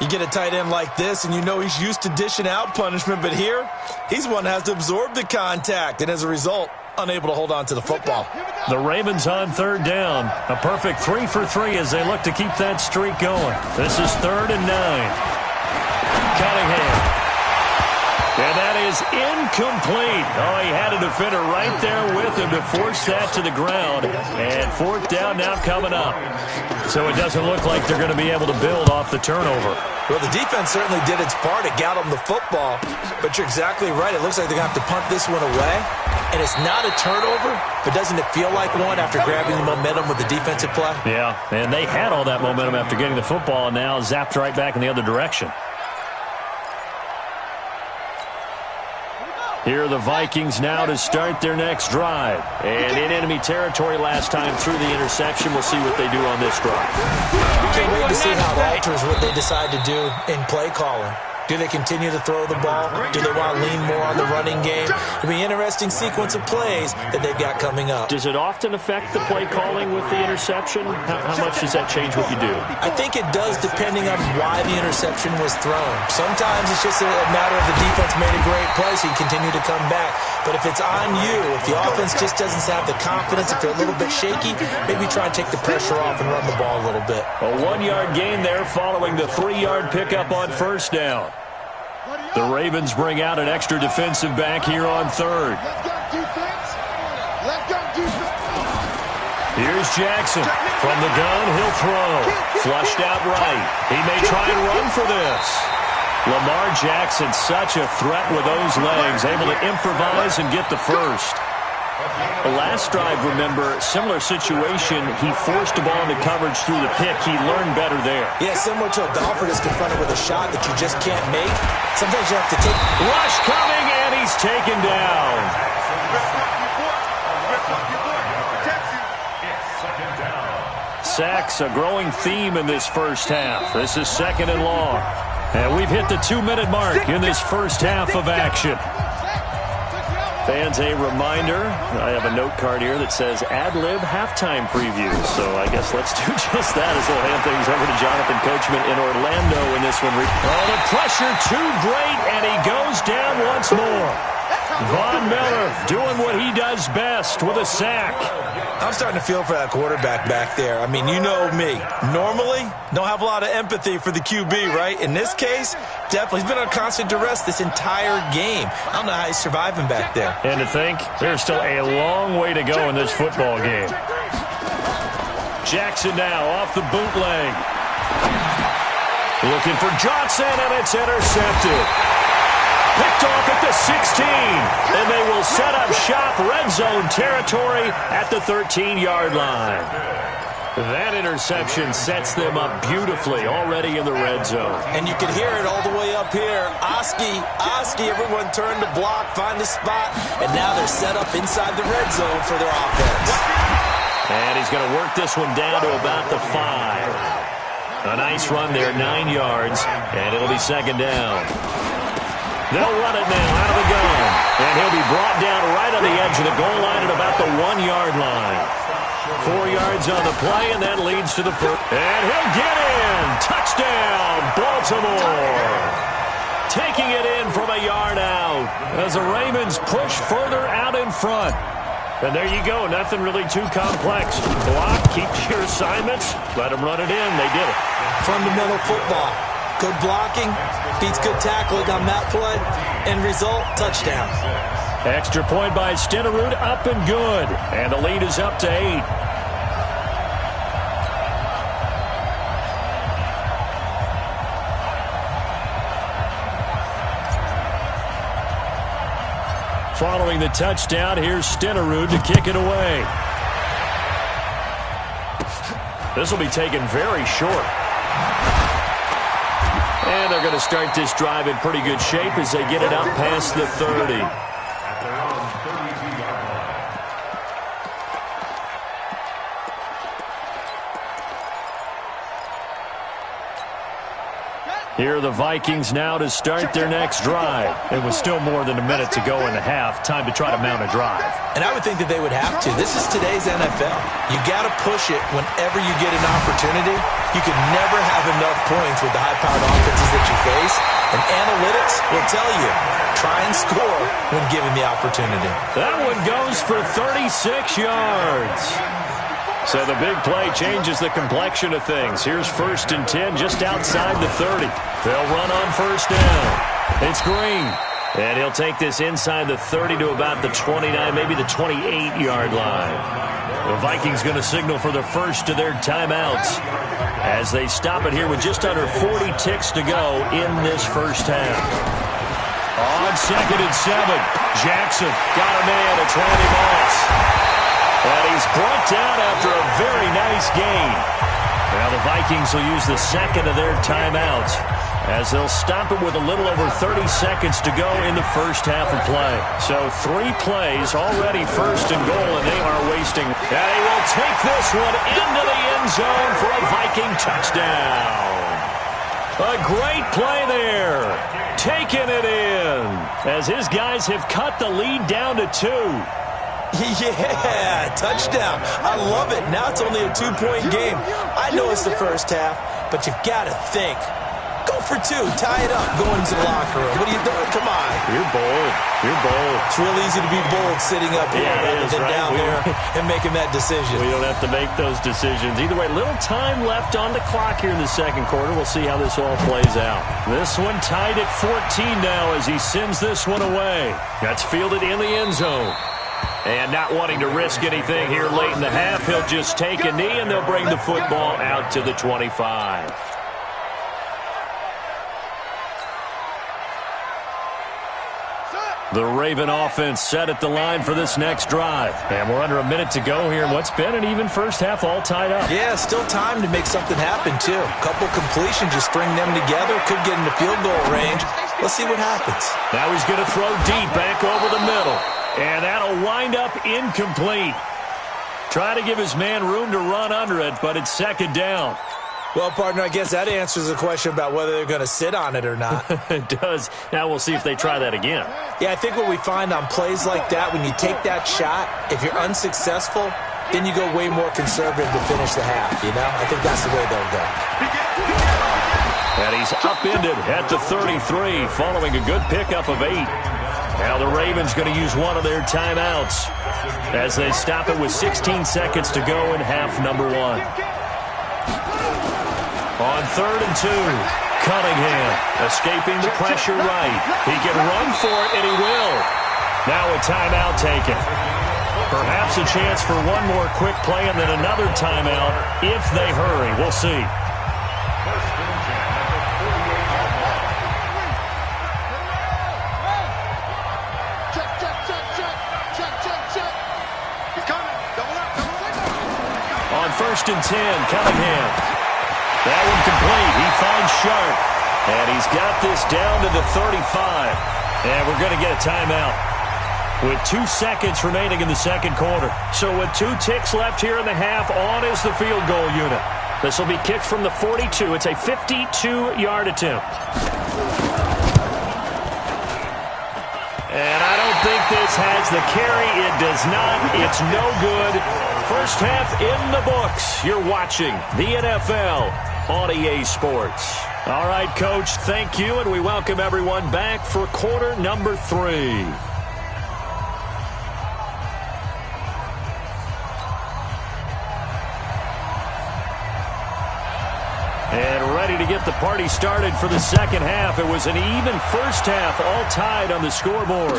Speaker 8: You get a tight end like this, and you know he's used to dishing out punishment, but here, he's one that has to absorb the contact, and as a result, unable to hold on to the football.
Speaker 7: The Ravens on 3rd down. A perfect 3 for 3 as they look to keep that streak going. This is 3rd and 9. Cunningham. And that is incomplete. Oh, he had a defender right there with him to force that to the ground. And 4th down now coming up. So it doesn't look like they're going to be able to build off the turnover.
Speaker 8: Well, the defense certainly did its part. It got them the football. But you're exactly right. It looks like they're going to have to punt this one away. And it's not a turnover, but doesn't it feel like one after grabbing the momentum with the defensive play?
Speaker 7: Yeah, and they had all that momentum after getting the football and now zapped right back in the other direction. Here are the Vikings now to start their next drive. And in enemy territory last time through the interception. We'll see what they do on this drive.
Speaker 8: We can't wait to see how it alters what they decide to do in play calling. Do they continue to throw the ball? Do they want to lean more on the running game? It'll be an interesting sequence of plays that they've got coming up.
Speaker 7: Does it often affect the play calling with the interception? How much does that change what you do?
Speaker 8: I think it does depending on why the interception was thrown. Sometimes it's just a matter of the defense made a great play, so you continue to come back. But if it's on you, if the offense just doesn't have the confidence, if they're a little bit shaky, maybe try and take the pressure off and run the ball a little bit.
Speaker 7: A 1-yard gain there following the 3-yard pickup on first down. The Ravens bring out an extra defensive back here on 3rd. Here's Jackson. From the gun, he'll throw. Flushed out right. He may try and run for this. Lamar Jackson, such a threat with those legs, able to improvise and get the first. The last drive, remember, similar situation. He forced the ball into coverage through the pick. He learned better there.
Speaker 8: Yeah, similar to a golfer that's confronted with a shot that you just can't make. Sometimes you have to take...
Speaker 7: Rush coming, and he's taken down. Sacks, a growing theme in this first half. This is 2nd and long. And we've hit the 2-minute mark in this first half of action. Fans, a reminder, I have a note card here that says ad-lib halftime preview. So I guess let's do just that as we'll hand things over to Jonathan Coachman in Orlando in this one. Oh, the pressure too great, and he goes down once more. Von Miller doing what he does best with a sack.
Speaker 8: I'm starting to feel for that quarterback back there. I mean, you know me. Normally, don't have a lot of empathy for the QB, right? In this case, definitely. He's been on constant duress this entire game. I don't know how he's surviving back there.
Speaker 7: And to think, there's still a long way to go in this football game. Jackson now off the bootleg. Looking for Johnson, and it's intercepted. Picked off at the 16, and they will set up shop red zone territory at the 13-yard line. That interception sets them up beautifully already in the red zone.
Speaker 8: And you can hear it all the way up here. Oski, everyone turned to block, find the spot, and now they're set up inside the red zone for their offense.
Speaker 7: And he's going to work this one down to about the 5. A nice run there, 9 yards, and it'll be 2nd down. They'll run it now out of the gun. And he'll be brought down right on the edge of the goal line at about the 1-yard line. 4 yards on the play, and that leads to the first. And he'll get in. Touchdown, Baltimore. Taking it in from a yard out as the Ravens push further out in front. And there you go. Nothing really too complex. Block, keep your assignments, let them run it in. They did it.
Speaker 8: Fundamental football. Good blocking beats good tackling on that play. End result, touchdown.
Speaker 7: Extra point by Stenerud, up and good. And the lead is up to 8. Following the touchdown, here's Stenerud to kick it away. This will be taken very short. And they're going to start this drive in pretty good shape as they get it up past the 30. Here are the Vikings now to start their next drive. It was still more than a minute to go in the half. Time to try to mount a drive.
Speaker 8: And I would think that they would have to. This is today's NFL. You got to push it whenever you get an opportunity. You can never have enough points with the high-powered offenses that you face. And analytics will tell you, try and score when given the opportunity.
Speaker 7: That one goes for 36 yards. So the big play changes the complexion of things. Here's 1st and 10 just outside the 30. They'll run on 1st down. It's Green. And he'll take this inside the 30 to about the 29, maybe the 28-yard line. The Vikings going to signal for the first of their timeouts as they stop it here with just under 40 ticks to go in this first half. On 2nd and 7, Jackson got a man. It's Randy Moss. And he's brought down after a very nice gain. Now the Vikings will use the second of their timeouts as they'll stop it with a little over 30 seconds to go in the first half of play. So 3 plays already 1st and goal, and they are wasting. And he will take this one into the end zone for a Viking touchdown. A great play there. Taking it in as his guys have cut the lead down to 2.
Speaker 8: Yeah, touchdown. I love it. Now it's only a 2-point game. I know it's the first half, but you've got to think. Go for 2. Tie it up. Go into the locker room. What are you doing? Come on.
Speaker 7: You're bold. You're bold.
Speaker 8: It's real easy to be bold sitting up here rather than down there and making that decision.
Speaker 7: We don't have to make those decisions. Either way, little time left on the clock here in the second quarter. We'll see how this all plays out. This one tied at 14 now as he sends this one away. That's fielded in the end zone. And not wanting to risk anything here late in the half, he'll just take a knee and they'll bring the football out to the 25. The Raven offense set at the line for this next drive. And we're under a minute to go here in what's been an even first half, all tied up.
Speaker 8: Yeah, still time to make something happen, too. A couple completions, just string them together. Could get into field goal range. Let's see what happens.
Speaker 7: Now he's going to throw deep back over the middle. And that'll wind up incomplete. Try to give his man room to run under it, but it's 2nd down.
Speaker 8: Well, partner, I guess that answers the question about whether they're going to sit on it or not.
Speaker 7: It does. Now we'll see if they try that again.
Speaker 8: Yeah, I think what we find on plays like that, when you take that shot, if you're unsuccessful, then you go way more conservative to finish the half, you know? I think that's the way they'll go.
Speaker 7: And he's upended at the 33 following a good pickup of 8. Now the Ravens going to use one of their timeouts as they stop it with 16 seconds to go in half number 1. On 3rd and 2, Cunningham escaping the pressure right. He can run for it, and he will. Now a timeout taken. Perhaps a chance for one more quick play and then another timeout if they hurry. We'll see. On 1st and 10, Cunningham. That one complete. He finds Sharp. And he's got this down to the 35. And we're going to get a timeout with 2 seconds remaining in the second quarter. So with 2 ticks left here in the half, on is the field goal unit. This will be kicked from the 42. It's a 52-yard attempt. And I don't think this has the carry. It does not. It's no good. First half in the books. You're watching the NFL on EA Sports. All right, Coach, thank you, and we welcome everyone back for quarter number 3. And ready to get the party started for the second half. It was an even first half, all tied on the scoreboard.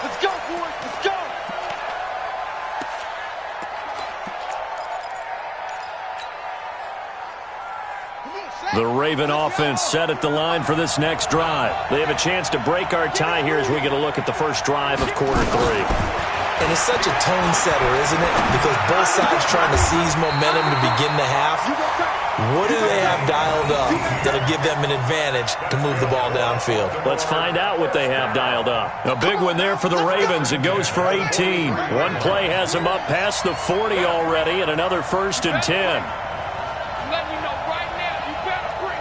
Speaker 9: Let's go, boys. Let's go.
Speaker 7: The Raven offense set at the line for this next drive. They have a chance to break our tie here as we get a look at the first drive of quarter 3.
Speaker 8: And it's such a tone setter, isn't it? Because both sides trying to seize momentum to begin the half. What do they have dialed up that'll give them an advantage to move the ball downfield?
Speaker 7: Let's find out what they have dialed up. A big one there for the Ravens. It goes for 18. One play has them up past the 40 already, and another 1st and 10.
Speaker 10: I'm letting you know right now, you better bring.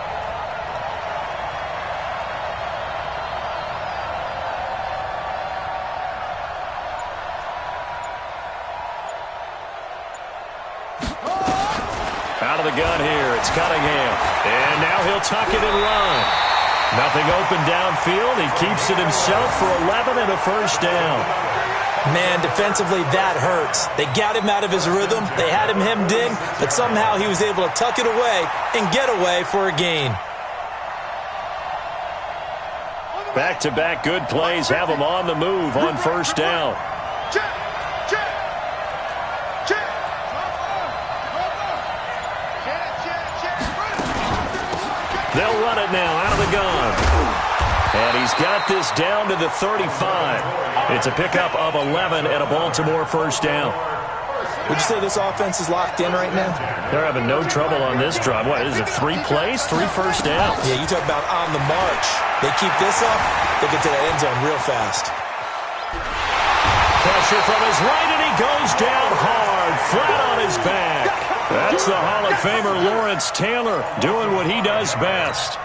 Speaker 7: Out of the gun here, it's Cunningham. And now he'll tuck it and run. Nothing open downfield. He keeps it himself for 11 and a first down.
Speaker 8: Man, defensively, that hurts. They got him out of his rhythm. They had him hemmed in, but somehow he was able to tuck it away and get away for a gain.
Speaker 7: Back-to-back good plays have him on the move on first down. They'll run it now out of the gun. And he's got this down to the 35. It's a pickup of 11 and a Baltimore first down.
Speaker 8: Would you say this offense is locked in right now?
Speaker 7: They're having no trouble on this drive. What is it, 3 plays, 3 first downs?
Speaker 8: Yeah, you talk about on the march. They keep this up, they get to that end zone real fast.
Speaker 7: Pressure from his right, and he goes down hard, flat on his back. That's the Hall of Famer Lawrence Taylor doing what he does best.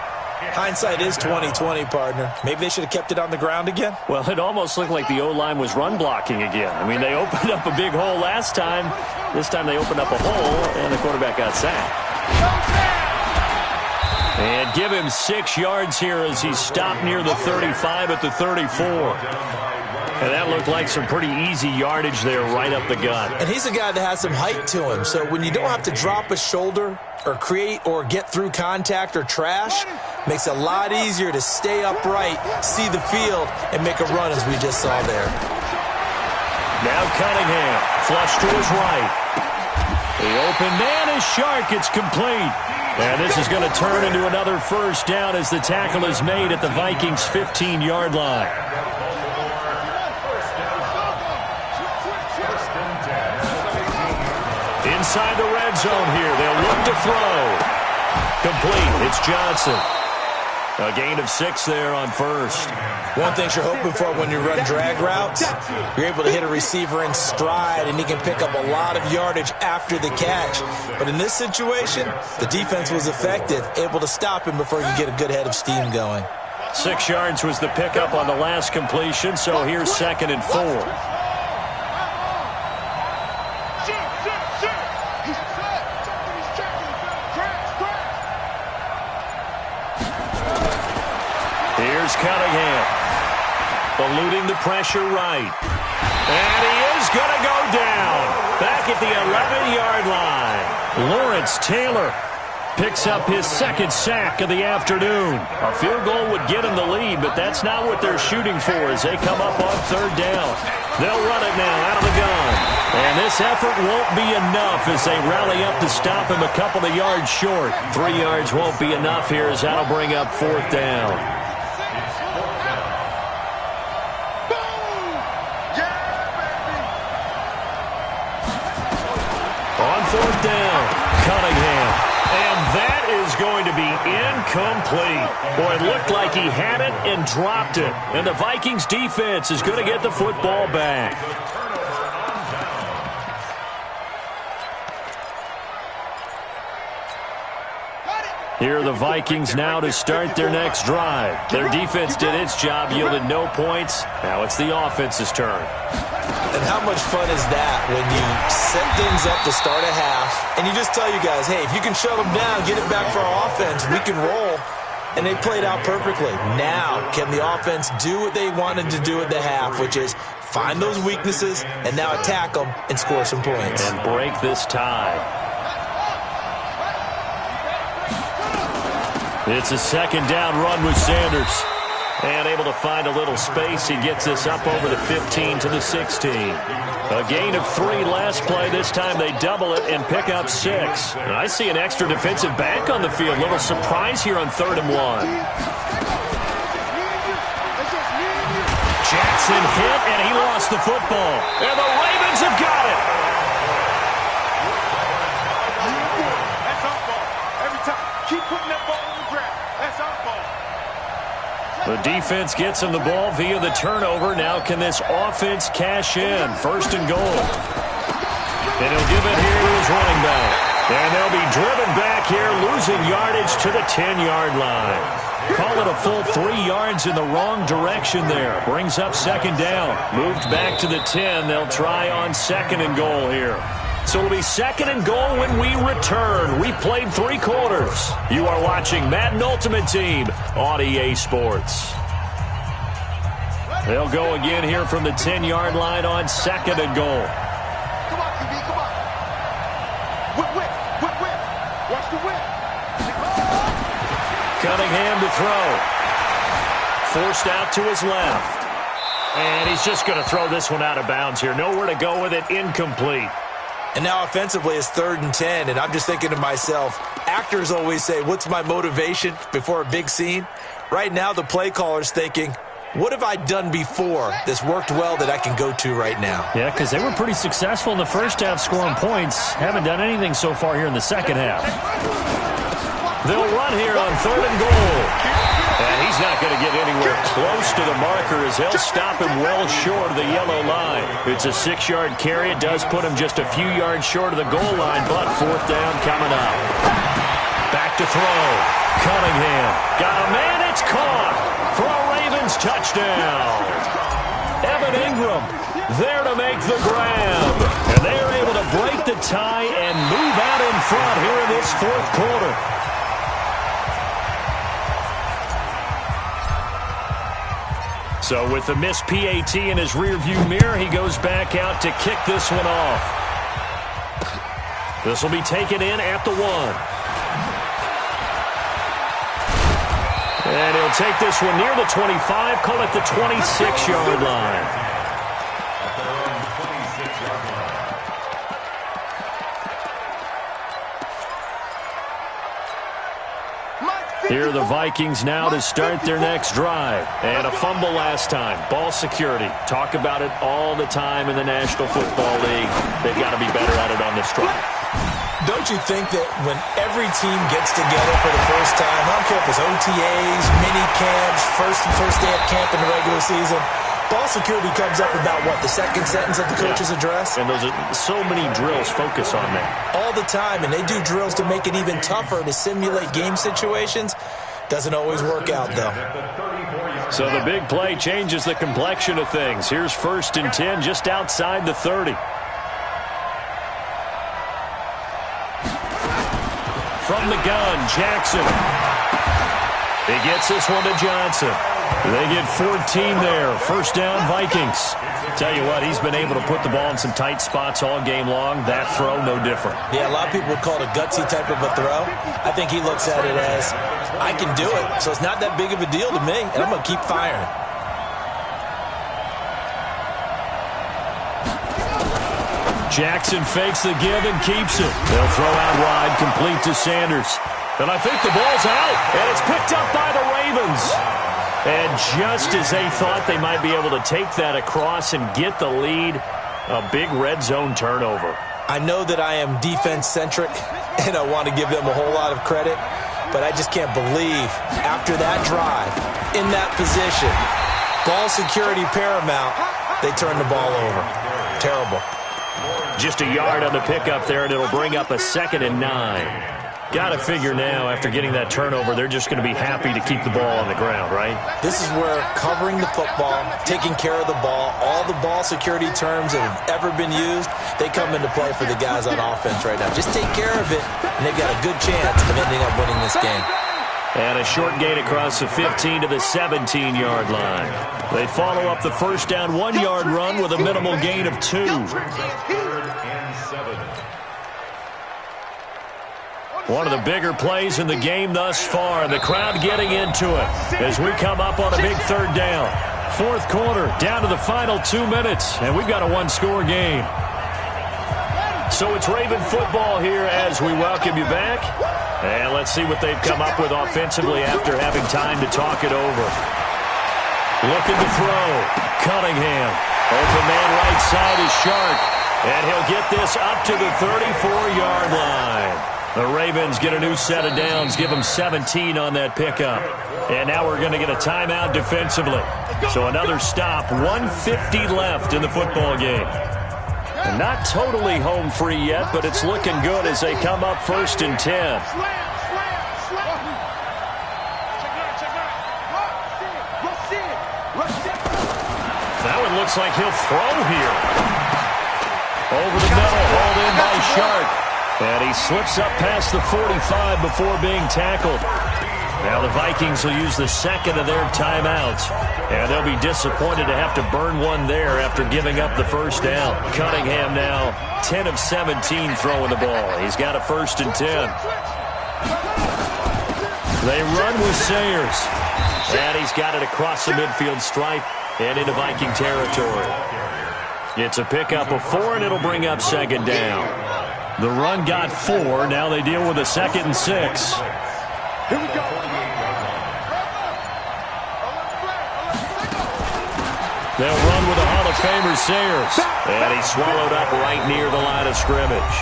Speaker 8: Hindsight is 20/20, partner. Maybe they should have kept it on the ground again.
Speaker 7: Well, it almost looked like the O-line was run blocking again. I mean, they opened up a big hole last time. This time they opened up a hole, and the quarterback got sacked. And give him 6 yards here as he stopped near the 35 at the 34. And that looked like some pretty easy yardage there right up the gut.
Speaker 8: And he's a guy that has some height to him, so when you don't have to drop a shoulder or create or get through contact or trash, makes it a lot easier to stay upright, see the field, and make a run as we just saw there.
Speaker 7: Now Cunningham, flush to his right. The open man is Shark. It's complete. And this is going to turn into another first down as the tackle is made at the Vikings' 15-yard line. Inside the red zone here. They'll look to throw. Complete. It's Johnson. A gain of 6 there on first.
Speaker 8: One thing you're hoping for when you run drag routes, you're able to hit a receiver in stride, and he can pick up a lot of yardage after the catch. But in this situation, the defense was effective, able to stop him before he could get a good head of steam going.
Speaker 7: 6 yards was the pickup on the last completion, so here's 2nd and 4. Here's Cunningham, eluding the pressure right. And he is going to go down, back at the 11-yard line. Lawrence Taylor picks up his 2nd sack of the afternoon. A field goal would get him the lead, but that's not what they're shooting for as they come up on 3rd down. They'll run it now out of the gun. And this effort won't be enough as they rally up to stop him a couple of yards short. 3 yards won't be enough here as that'll bring up 4th down. On 4th down, Cunningham. And that is going to be incomplete. Boy, it looked like he had it and dropped it. And the Vikings defense is going to get the football back. Here are the Vikings now to start their next drive. Their defense did its job, yielded no points. Now it's the offense's turn.
Speaker 8: And how much fun is that when you set things up to start a half and you just tell you guys, hey, if you can shut them down, get it back for our offense, we can roll. And they played out perfectly. Now, can the offense do what they wanted to do at the half, which is find those weaknesses and now attack them and score some points.
Speaker 7: And break this tie. It's a second down run with Sanders. And able to find a little space. He gets this up over the 15 to the 16. A gain of 3 last play. This time they double it and pick up 6. And I see an extra defensive back on the field. Little surprise here on 3rd and 1. Jackson hit, and he lost the football. And the Ravens have got it.
Speaker 9: That's our ball. Every time. Keep putting that ball on the ground. That's our ball.
Speaker 7: The defense gets him the ball via the turnover. Now can this offense cash in? 1st and goal. And he'll give it here to his running back. And they'll be driven back here, losing yardage to the 10-yard line. Call it a full 3 yards in the wrong direction there. Brings up 2nd down. Moved back to the 10. They'll try on 2nd and goal here. So it'll be 2nd and goal when we return. We played 3 quarters. You are watching Madden Ultimate Team on EA Sports. They'll go again here from the 10-yard line on 2nd and goal.
Speaker 9: Come on, QB, come on. Whip. Watch the whip.
Speaker 7: Cunningham to throw. Forced out to his left. And he's just going to throw this one out of bounds here. Nowhere to go with it. Incomplete.
Speaker 8: And now offensively it's 3rd and 10, and I'm just thinking to myself, actors always say, what's my motivation before a big scene? Right now the play caller's thinking, what have I done before that's worked well that I can go to right now?
Speaker 7: Yeah, because they were pretty successful in the first half scoring points. Haven't done anything so far here in the second half. They'll run here on 3rd and goal. And he's not going to get anywhere close to the marker as he'll stop him well short of the yellow line. It's a 6-yard carry. It does put him just a few yards short of the goal line, but 4th down coming up. Back to throw. Cunningham. Got a man. It's caught for a Ravens touchdown. Evan Ingram there to make the grab. And they are able to break the tie and move out in front here in this 4th quarter. So with the missed PAT in his rearview mirror, he goes back out to kick this one off. This will be taken in at the 1. And he'll take this one near the 25, call it the 26-yard line. Here are the Vikings now to start their next drive. And a fumble last time. Ball security. Talk about it all the time in the National Football League. They've got to be better at it on this drive.
Speaker 8: Don't you think that when every team gets together for the first time, I don't care if it's OTAs, mini camps, first day of camp in the regular season, ball security comes up about, what, the second sentence of the coach's address?
Speaker 7: And those are so many drills focus on that.
Speaker 8: All the time, and they do drills to make it even tougher to simulate game situations. Doesn't always work out, though.
Speaker 7: So the big play changes the complexion of things. Here's 1st and 10 just outside the 30. From the gun, Jackson. He gets this one to Johnson. They get 14 there. 1st down, Vikings. Tell you what, he's been able to put the ball in some tight spots all game long. That throw, no different.
Speaker 8: Yeah, a lot of people would call it a gutsy type of a throw. I think he looks at it as, I can do it, so it's not that big of a deal to me, and I'm going to keep firing.
Speaker 7: Jackson fakes the give and keeps it. They'll throw out wide, complete to Sanders. And I think the ball's out, and it's picked up by the Ravens. And just as they thought they might be able to take that across and get the lead, a big red zone turnover.
Speaker 8: I know that I am defense-centric, and I want to give them a whole lot of credit, but I just can't believe after that drive, in that position, ball security paramount, they turn the ball over. Terrible.
Speaker 7: Just a yard on the pickup there, and it'll bring up a 2nd and 9. Got to figure now, after getting that turnover, they're just going to be happy to keep the ball on the ground, right?
Speaker 8: This is where covering the football, taking care of the ball, all the ball security terms that have ever been used, they come into play for the guys on offense right now. Just take care of it, and they've got a good chance of ending up winning this game.
Speaker 7: And a short gain across the 15 to the 17-yard line. They follow up the first down 1-yard run with a minimal gain of 2.
Speaker 11: 3rd and 7.
Speaker 7: One of the bigger plays in the game thus far, and the crowd getting into it as we come up on a big 3rd down. 4th quarter, down to the final 2 minutes, and we've got a 1-score game. So it's Raven football here as we welcome you back. And let's see what they've come up with offensively after having time to talk it over. Looking to throw. Cunningham. Open man right side is Shark. And he'll get this up to the 34-yard line. The Ravens get a new set of downs, give them 17 on that pickup. And now we're going to get a timeout defensively. So another stop, 150 left in the football game. And not totally home free yet, but it's looking good as they come up 1st and 10. That one looks like he'll throw here. Over the middle, hauled in by Shark. And he slips up past the 45 before being tackled. Now the Vikings will use the second of their timeouts. And they'll be disappointed to have to burn one there after giving up the first down. Cunningham now 10 of 17 throwing the ball. He's got a 1st and 10. They run with Sayers. And he's got it across the midfield stripe and into Viking territory. It's a pickup of 4, and it'll bring up 2nd down. The run got 4. Now they deal with a 2nd and 6.
Speaker 3: Here we go.
Speaker 7: They'll run with a Hall of Famer, Sayers. And he's swallowed up right near the line of scrimmage.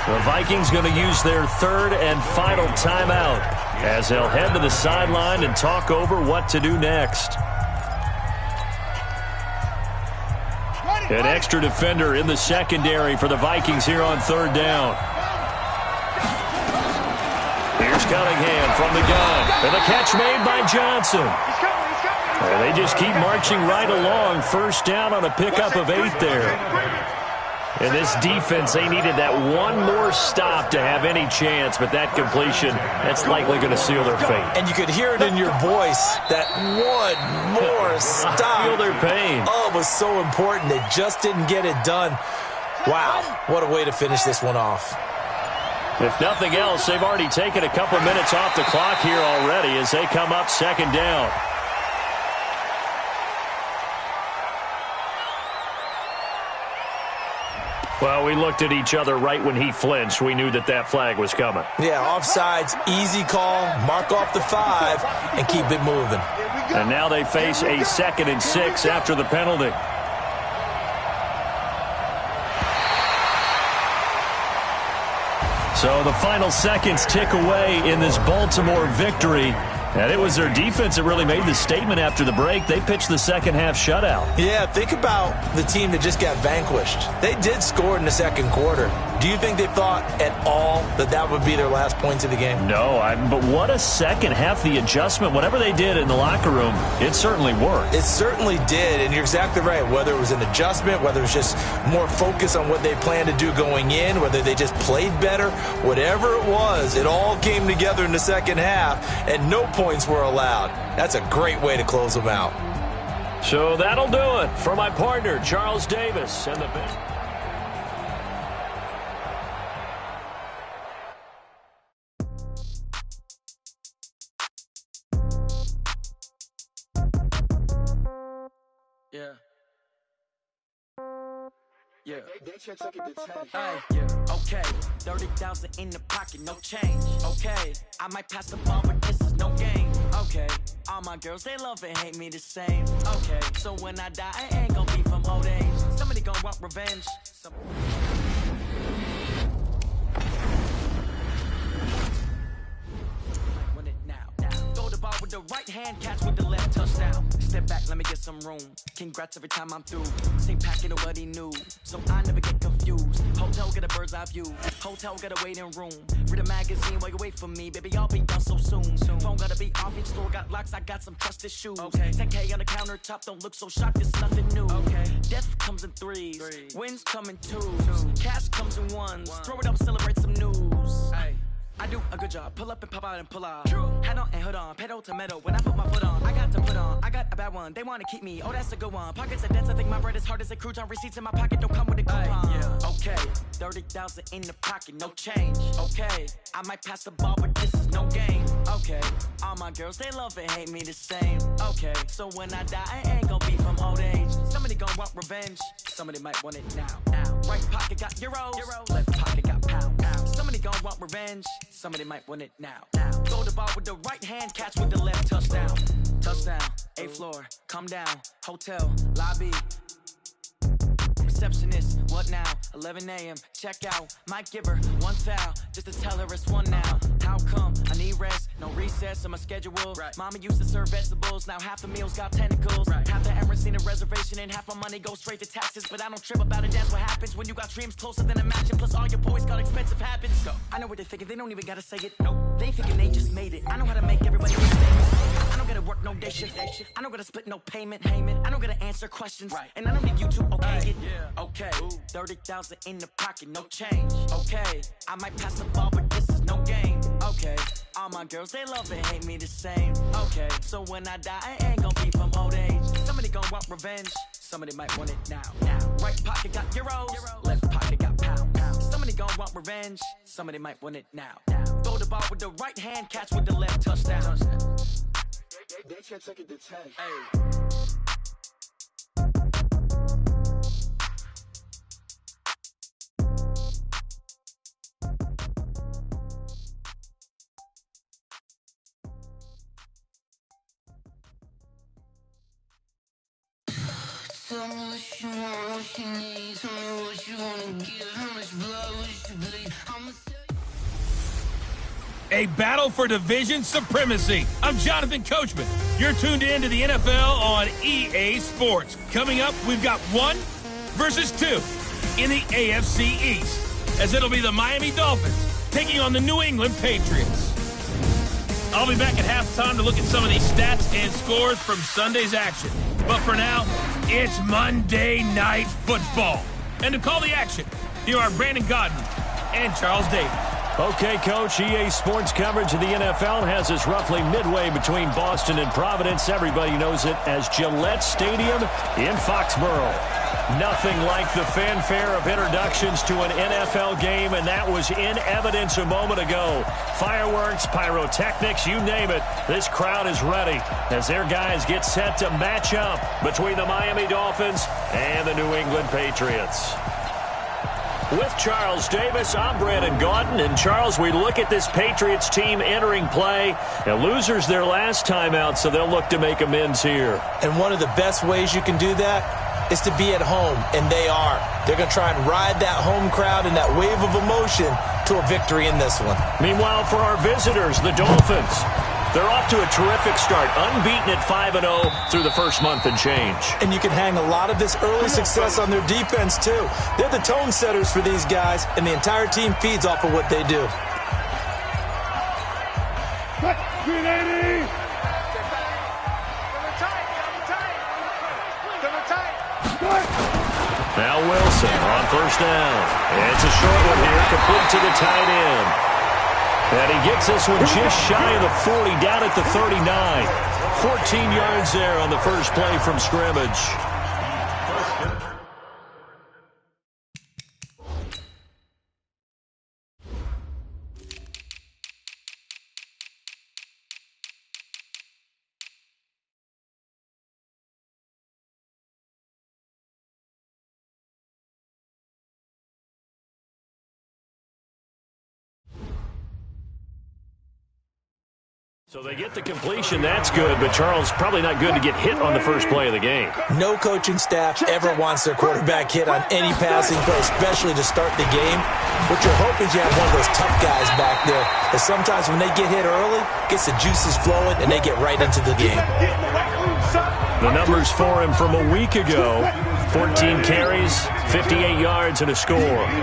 Speaker 7: The Vikings going to use their 3rd and final timeout as they'll head to the sideline and talk over what to do next. An extra defender in the secondary for the Vikings here on 3rd down. Here's Cunningham from the gun. And the catch made by Johnson. And they just keep marching right along. 1st down on a pickup of 8 there. And this defense, they needed that one more stop to have any chance, but that completion, that's likely going to seal their fate.
Speaker 8: And you could hear it in your voice, that one more stop.
Speaker 7: I feel their pain.
Speaker 8: Oh, it was so important. They just didn't get it done. Wow, what a way to finish this one off.
Speaker 7: If nothing else, they've already taken a couple minutes off the clock here already as they come up 2nd down. Well, we looked at each other right when he flinched. We knew that that flag was coming.
Speaker 8: Yeah, offsides, easy call, mark off the 5, and keep it moving.
Speaker 7: And now they face a 2nd and 6 after the penalty. So the final seconds tick away in this Baltimore victory. And it was their defense that really made the statement after the break. They pitched the second half shutout.
Speaker 8: Yeah, think about the team that just got vanquished. They did score in the second quarter. Do you think they thought at all that that would be their last points of the game?
Speaker 7: No, but what a second half. The adjustment, whatever they did in the locker room, it certainly worked.
Speaker 8: It certainly did, and you're exactly right. Whether it was an adjustment, whether it was just more focus on what they planned to do going in, whether they just played better, whatever it was, it all came together in the second half, and no points were allowed. That's a great way to close them out.
Speaker 7: So that'll do it for my partner, Charles Davis, and the big...
Speaker 12: Yeah. Yeah. Okay. 30,000 in the pocket, no change. Okay. I might pass the ball, but this is no game. Okay. All my girls, they love and hate me the same. Okay. So when I die, I ain't gonna be from old age. Somebody gonna want revenge. Win it now. Throw the ball with the right right hand, catch with the left touchdown. Step back, let me get some room. Congrats every time I'm through. Same packet, nobody knew, so I never get confused. Hotel, get a bird's eye view. Hotel, get a waiting room. Read a magazine while you wait for me, baby, I'll be done so soon. Phone gotta be off, each store got locks, I got some trusted shoes. Okay. 10K on the countertop, don't look so shocked, it's nothing new. Okay. Death comes in threes, wins come in twos, cash comes in ones. Throw it up, celebrate some news. Ay. I do a good job, pull up and pop out and pull out. Hat on and hood on, pedal to metal. When I put my foot on, I got to put on. I got a bad one, they wanna keep me. Oh, that's a good one. Pockets are dense, I think my bread is hard as a crouton. Receipts in my pocket don't come with a coupon. Yeah. Okay, 30,000 in the pocket, no change. Okay, I might pass the ball, but this is no game. Okay, all my girls, they love and hate me the same. Okay, so when I die, I ain't gon' be from old age. Somebody gon' want revenge, somebody might want it now. Right pocket got euros, left pocket got pounds. Somebody gon' want revenge, somebody might want it now. Throw the ball with the right hand, catch with the left touchdown. Touchdown, 8th floor, come down, hotel, lobby. Receptionist, what now? 11 a.m., check out. Might give her one foul, just to tell her it's one now. How come? I need rest, no recess on my schedule. Right. Mama used to serve vegetables, now half the meals got tentacles. Right. Half the errands need a reservation and half my money goes straight to taxes. But I don't trip about it, that's what happens when you got dreams closer than a mansion. Plus all your boys got expensive habits. Go. I know what they're thinking, they don't even gotta say it. Nope. They thinking they just made it. I know how to make everybody I don't gotta work no day shift. I don't gotta split no payment. I don't gotta answer questions. Right. And I don't need you to okay it. Yeah. Okay. 30,000 in the pocket, no change. Okay. I might pass the ball, but this is no game. Okay. All my girls, they love and hate me the same. Okay. So when I die, I ain't gon' be from old age. Somebody gon' want revenge. Somebody might want it now. Right pocket got euros. Left pocket got pounds. Somebody gon' want revenge. Somebody might want it now. Throw the ball with the right hand, catch with the left touchdown. They can't take it to 10. Hey.
Speaker 6: Tell me what you want, what you need. Tell me what you wanna give. How much blood would you bleed? I'ma tell you.
Speaker 13: A battle for division supremacy. I'm Jonathan Coachman. You're tuned in to the NFL on EA Sports. Coming up, we've got 1 versus 2 in the AFC East, as it'll be the Miami Dolphins taking on the New England Patriots. I'll be back at halftime to look at some of these stats and scores from Sunday's action. But for now, it's Monday Night Football. And to call the action, here are Brandon Godden and Charles Davis.
Speaker 7: Okay, Coach, EA Sports coverage of the NFL has us roughly midway between Boston and Providence. Everybody knows it as Gillette Stadium in Foxborough. Nothing like the fanfare of introductions to an NFL game, and that was in evidence a moment ago. Fireworks, pyrotechnics, you name it. This crowd is ready as their guys get set to match up between the Miami Dolphins and the New England Patriots. With Charles Davis, I'm Brandon Gaudin. And Charles, we look at this Patriots team entering play. And losers their last time out, so they'll look to make amends here.
Speaker 8: And one of the best ways you can do that is to be at home, and they are. They're going to try and ride that home crowd and that wave of emotion to a victory in this one.
Speaker 7: Meanwhile, for our visitors, the Dolphins, they're off to a terrific start, unbeaten at 5-0 through the first month and change.
Speaker 8: And you can hang a lot of this early success on their defense, too. They're the tone setters for these guys, and the entire team feeds off of what they do.
Speaker 7: Now Wilson on first down. It's a short one here, complete to the tight end. And he gets this one just shy of the 40, down at the 39. 14 yards there on the first play from scrimmage. So they get the completion, that's good, but Charles, probably not good to get hit on the first play of the game.
Speaker 8: No coaching staff ever wants their quarterback hit on any passing play, especially to start the game. What you're hoping is you have one of those tough guys back there, because sometimes when they get hit early, gets the juices flowing, and they get right into the game.
Speaker 7: The numbers for him from a week ago, 14 carries, 58 yards, and a score.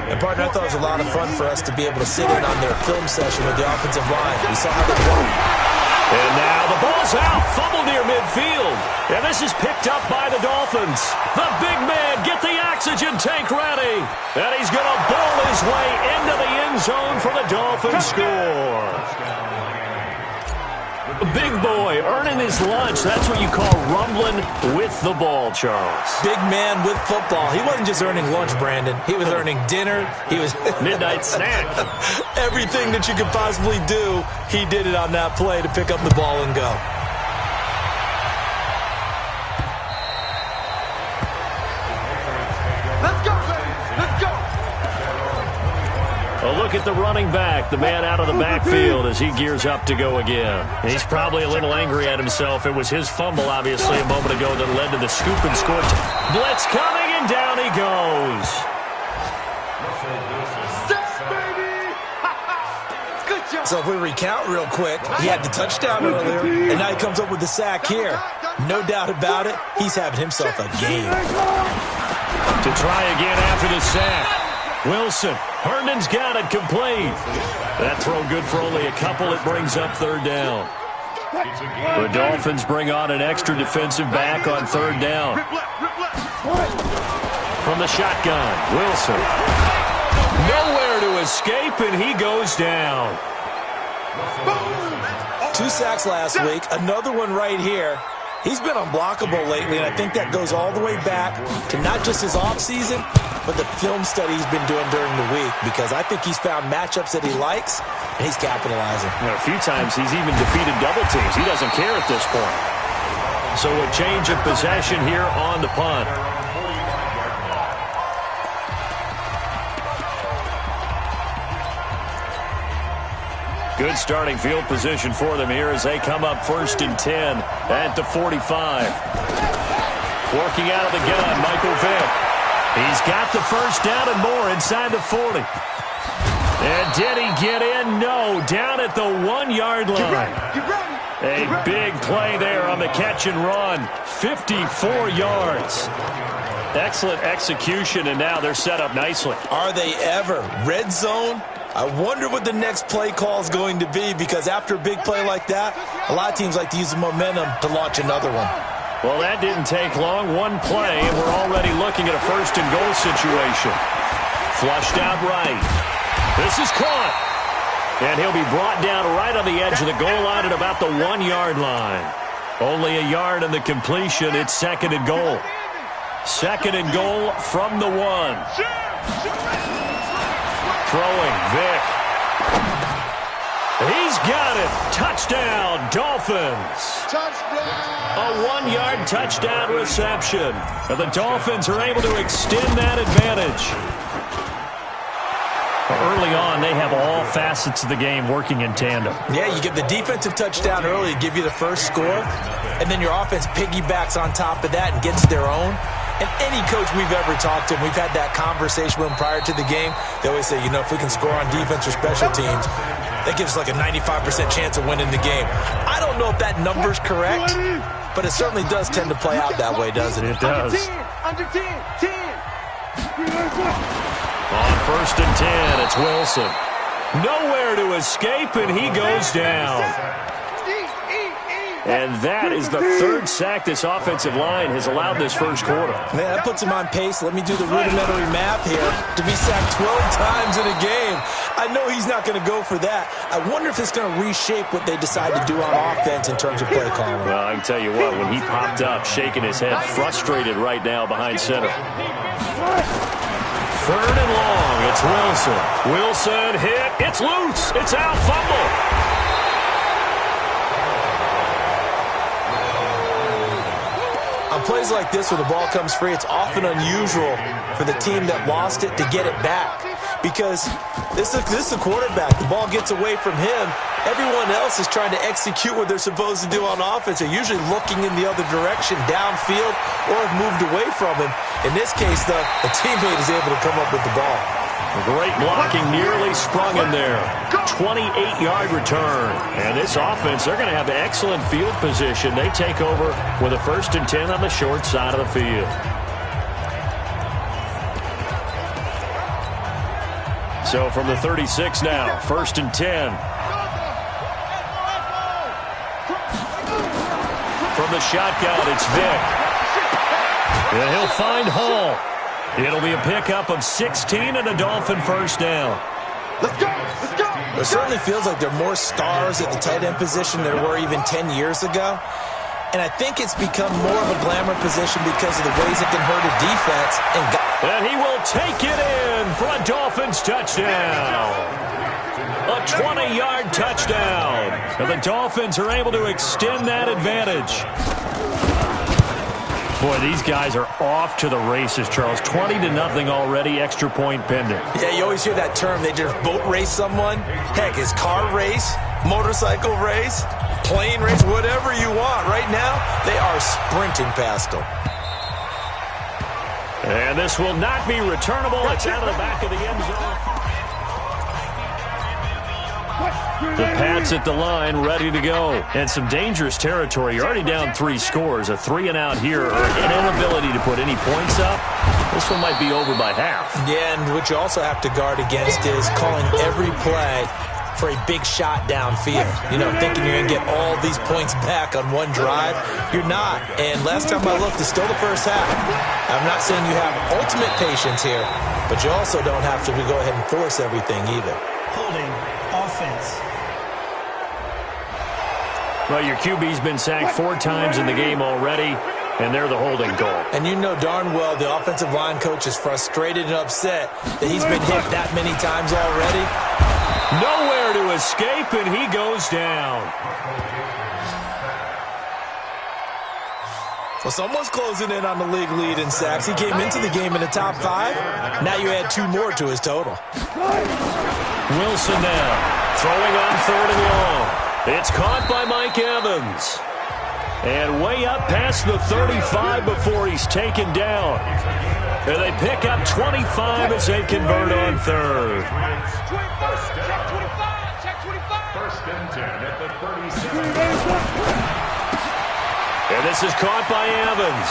Speaker 8: And, partner, I thought it was a lot of fun for us to be able to sit in on their film session with the offensive line. We saw how they played.
Speaker 7: And now the ball's out, fumble near midfield. And this is picked up by the Dolphins. The big man, get the oxygen tank ready. And he's going to bowl his way into the end zone for the Dolphins score. Big boy earning his lunch. That's what you call rumbling with the ball, Charles.
Speaker 8: Big man with football. He wasn't just earning lunch, Brandon. He was earning dinner. He was
Speaker 7: midnight snack.
Speaker 8: Everything that you could possibly do, he did it on that play to pick up the ball and go.
Speaker 9: Let's go, baby. Let's go.
Speaker 7: A look at the running back, the man out of the backfield as he gears up to go again. He's probably a little angry at himself. It was his fumble, obviously, a moment ago that led to the scoop and score. Blitz coming, and down he goes.
Speaker 8: So if we recount real quick, he had the touchdown earlier, and now he comes up with the sack here. No doubt about it, he's having himself a game.
Speaker 7: To try again after the sack. Wilson, Herndon's got it complete. That throw good for only a couple. It brings up third down. The Dolphins bring on an extra defensive back on third down. From the shotgun, Wilson. Nowhere to escape, and he goes down.
Speaker 8: 2 sacks last week, another one right here. He's been unblockable lately, and I think that goes all the way back to not just his offseason, but the film study he's been doing during the week, because I think he's found matchups that he likes, and he's capitalizing.
Speaker 7: A few times he's even defeated double teams. He doesn't care at this point. So a change of possession here on the punt. Good starting field position for them here as they come up 1st and 10 at the 45. Working out of the gun, Michael Vick. He's got the first down and more inside the 40. And did he get in? No, down at the 1-yard line. A big play there on the catch and run. 54 yards. Excellent execution, and now they're set up nicely.
Speaker 8: Are they ever? Red zone? I wonder what the next play call is going to be, because after a big play like that, a lot of teams like to use the momentum to launch another one.
Speaker 7: Well, that didn't take long. One play, and we're already looking at a 1st and goal situation. Flushed out right. This is caught. And he'll be brought down right on the edge of the goal line at about the 1-yard line. Only a yard in the completion. It's 2nd and goal. 2nd and goal from the 1. Throwing, Vick. He's got it. Touchdown, Dolphins. A 1-yard touchdown reception. And the Dolphins are able to extend that advantage. Early on, they have all facets of the game working in tandem.
Speaker 8: Yeah, you get the defensive touchdown early to give you the first score, and then your offense piggybacks on top of that and gets their own. And any coach we've ever talked to, and we've had that conversation with them prior to the game, they always say, you know, if we can score on defense or special teams, that gives us like a 95% chance of winning the game. I don't know if that number's correct, but it certainly does tend to play out that way, doesn't it?
Speaker 7: It does.
Speaker 9: Under 10.
Speaker 7: On 1st and 10, it's Wilson. Nowhere to escape, and he goes down. And that is the 3rd sack this offensive line has allowed this first quarter.
Speaker 8: Man, that puts him on pace. Let me do the rudimentary math here. To be sacked 12 times in a game. I know he's not going to go for that. I wonder if it's going to reshape what they decide to do on offense in terms of play calling.
Speaker 7: Well, I can tell you what, when he popped up, shaking his head, frustrated right now behind center. 3rd and long, it's Wilson. Wilson hit, it's loose, it's out, fumble.
Speaker 8: On plays like this where the ball comes free, it's often unusual for the team that lost it to get it back. because this is a quarterback. The ball gets away from him. Everyone else is trying to execute what they're supposed to do on offense. They're usually looking in the other direction, downfield, or have moved away from him. In this case, though, a teammate is able to come up with the ball.
Speaker 7: Great blocking, nearly sprung in there. 28-yard return. And this offense, they're going to have excellent field position. They take over with a 1st and 10 on the short side of the field. So from the 36 now, 1st and 10. From the shotgun, it's Vick. And he'll find Hall. It'll be a pickup of 16 and a Dolphin 1st down.
Speaker 9: Let's go! Let's go!
Speaker 8: It certainly feels like there are more stars at the tight end position than there were even 10 years ago. And I think it's become more of a glamour position because of the ways it can hurt a defense.
Speaker 7: And he will take it in for a Dolphins touchdown. A 20-yard touchdown. And the Dolphins are able to extend that advantage. Boy, these guys are off to the races, Charles. 20-0 already, extra point pending.
Speaker 8: Yeah, you always hear that term. They just boat race someone. Heck, it's car race, motorcycle race, plane race, whatever you want. Right now, they are sprinting past them.
Speaker 7: And this will not be returnable. It's out of the back of the end zone. The Pats at the line, ready to go. And some dangerous territory. You're already down 3 scores. A 3-and-out here, or an inability to put any points up. This one might be over by half.
Speaker 8: Yeah, and what you also have to guard against is calling every play for a big shot downfield. You know, thinking you're going to get all these points back on one drive. You're not. And last time I looked, it's still the first half. I'm not saying you have ultimate patience here, but you also don't have to go ahead and force everything either.
Speaker 2: Holding offense.
Speaker 7: Well, your QB's been sacked 4 times in the game already, and they're the holding call.
Speaker 8: And you know darn well the offensive line coach is frustrated and upset that he's been hit that many times already.
Speaker 7: Nowhere to escape, and he goes down.
Speaker 8: Well, someone's closing in on the league lead in sacks. He came into the game in the top 5. Now you add 2 more to his total.
Speaker 7: Wilson now, throwing on 3rd and long. It's caught by Mike Evans. And way up past the 35 before he's taken down. And they pick up 25 as they convert on 3rd.
Speaker 11: First and 10 at the 37.
Speaker 7: And this is caught by Evans.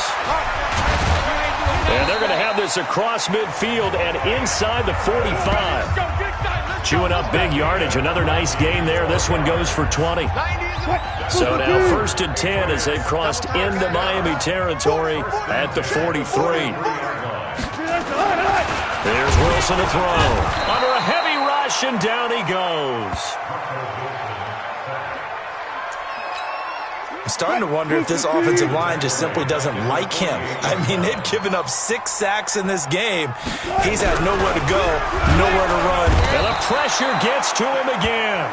Speaker 7: And they're going to have this across midfield and inside the 45. Chewing up big yardage. Another nice gain there. This one goes for 20. So now 1st and 10 as they've crossed into Miami territory at the 43. There's Wilson to throw. Under a heavy rush, and down he goes.
Speaker 8: I'm starting to wonder if this offensive line just simply doesn't like him. I mean, they've given up 6 sacks in this game. He's had nowhere to go, nowhere to run.
Speaker 7: And the pressure gets to him again.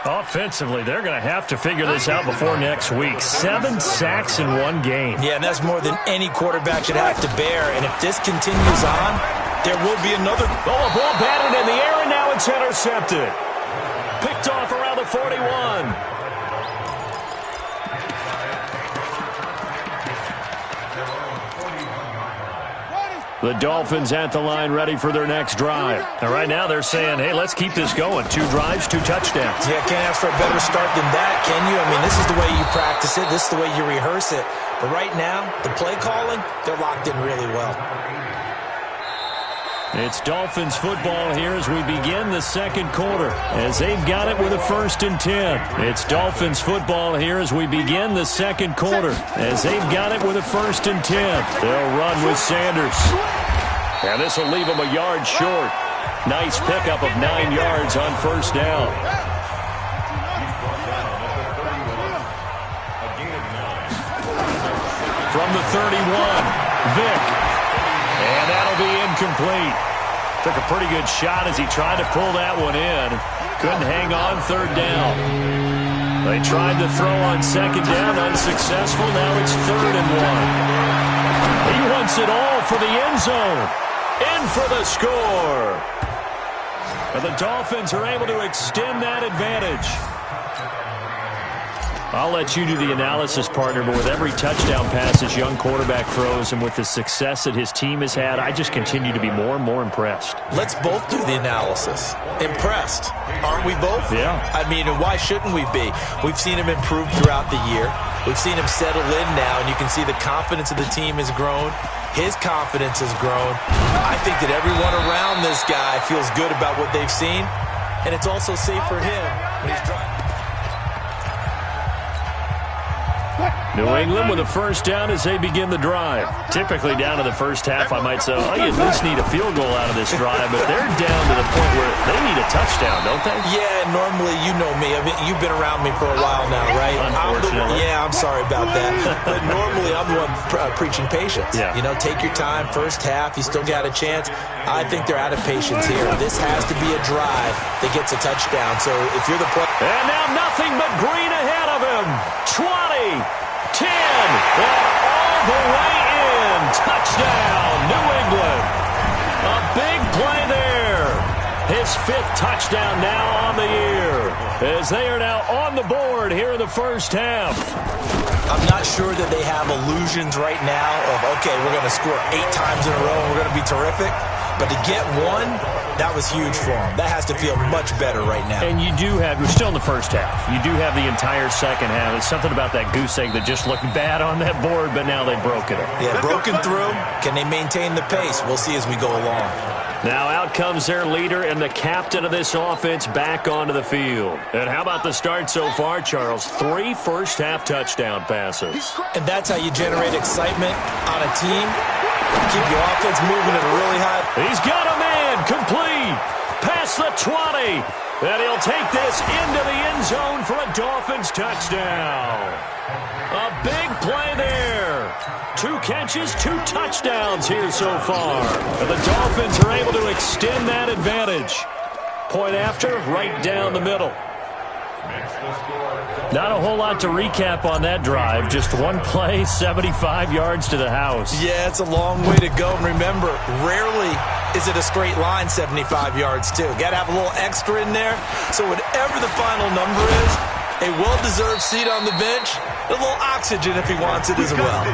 Speaker 7: Offensively, they're going to have to figure this out before next week. 7 sacks in one game.
Speaker 8: Yeah, and that's more than any quarterback should have to bear. And if this continues on, there will be another.
Speaker 7: Oh, a ball batted in the air, and now it's intercepted. Picked off around the 41. The Dolphins at the line ready for their next drive. And right now they're saying, hey, let's keep this going. 2 drives, 2 touchdowns.
Speaker 8: Yeah, can't ask for a better start than that, can you? I mean, this is the way you practice it. This is the way you rehearse it. But right now, the play calling, they're locked in really well.
Speaker 7: It's Dolphins football here as we begin the second quarter, as they've got it with a 1st and 10. It's Dolphins football here as we begin the second quarter, as they've got it with a 1st and 10. They'll run with Sanders. And this will leave them a yard short. Nice pickup of 9 yards on 1st down. From the 31, Vick. And that'll be incomplete. Took a pretty good shot as he tried to pull that one in. Couldn't hang on 3rd down. They tried to throw on 2nd down, unsuccessful. Now it's 3rd and 1. He Fronts it all for the end zone. In for the score. And the Dolphins are able to extend that advantage. I'll let you do the analysis, partner, but with every touchdown pass his young quarterback throws and with the success that his team has had, I just continue to be more and more impressed.
Speaker 8: Let's both do the analysis. Impressed. Aren't we both?
Speaker 7: Yeah.
Speaker 8: I mean, and why shouldn't we be? We've seen him improve throughout the year. We've seen him settle in now, and you can see the confidence of the team has grown. His confidence has grown. I think that everyone around this guy feels good about what they've seen, and it's also safe for him when he's driving.
Speaker 7: New England with a first down as they begin the drive. Typically down to the first half, I might say, oh, you at least need a field goal out of this drive, but they're down to the point where they need a touchdown, don't they?
Speaker 8: Yeah, normally, you know me. I mean, you've been around me for a while now, right?
Speaker 7: Unfortunately.
Speaker 8: I'm sorry about that. But normally, I'm the one preaching patience.
Speaker 7: Yeah.
Speaker 8: You know, take your time. First half, you still got a chance. I think they're out of patience here. This has to be a drive that gets a touchdown. So if you're the player...
Speaker 7: And now nothing but green ahead of him. 20. 10, and all the way in. Touchdown, New England. A big play there. His 5th touchdown now on the year, as they are now on the board here in the first half.
Speaker 8: I'm not sure that they have illusions right now of, okay, we're going to score 8 times in a row and we're going to be terrific. But to get one, that was huge for them. That has to feel much better right now.
Speaker 7: And you do have, we're still in the first half. You do have the entire second half. It's something about that goose egg that just looked bad on that board, but now they've broken it.
Speaker 8: Yeah, broken through. Can they maintain the pace? We'll see as we go along.
Speaker 7: Now out comes their leader and the captain of this offense back onto the field. And how about the start so far, Charles? 3 first-half touchdown passes.
Speaker 8: And that's how you generate excitement on a team. Keep your offense moving at a really high...
Speaker 7: He's got a man, complete, past the 20, and he'll take this into the end zone for a Dolphins touchdown. A big play there. 2 catches, 2 touchdowns here so far. And the Dolphins are able to extend that advantage. Point after, right down the middle. Not a whole lot to recap on that drive. Just one play, 75 yards to the house.
Speaker 8: Yeah, it's a long way to go. And remember, rarely is it a straight line 75 yards, too. Got to have a little extra in there. So whatever the final number is, a well-deserved seat on the bench, a little oxygen if he wants it as well.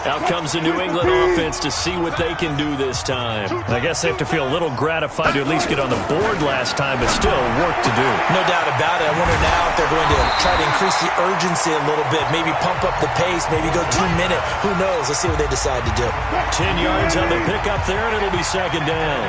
Speaker 7: Out comes the New England offense to see what they can do this time. I guess they have to feel a little gratified to at least get on the board last time, but still work to do.
Speaker 8: No doubt about it. I wonder now if they're going to try to increase the urgency a little bit, maybe pump up the pace, maybe go 2-minute. Who knows? Let's see what they decide to do.
Speaker 7: 10 yards on the pickup there, and it'll be second down.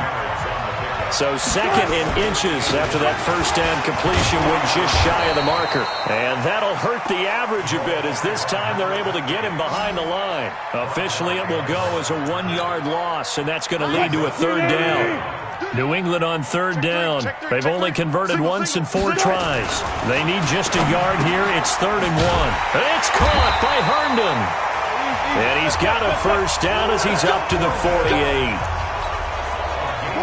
Speaker 7: So second in inches after that first down completion went just shy of the marker. And that'll hurt the average a bit as this time they're able to get him behind the line. Officially it will go as a 1-yard loss, and that's going to lead to a third down. New England on third down. They've only converted once in 4 tries. They need just a yard here. It's 3rd and 1. It's caught by Herndon. And he's got a first down as he's up to the 48.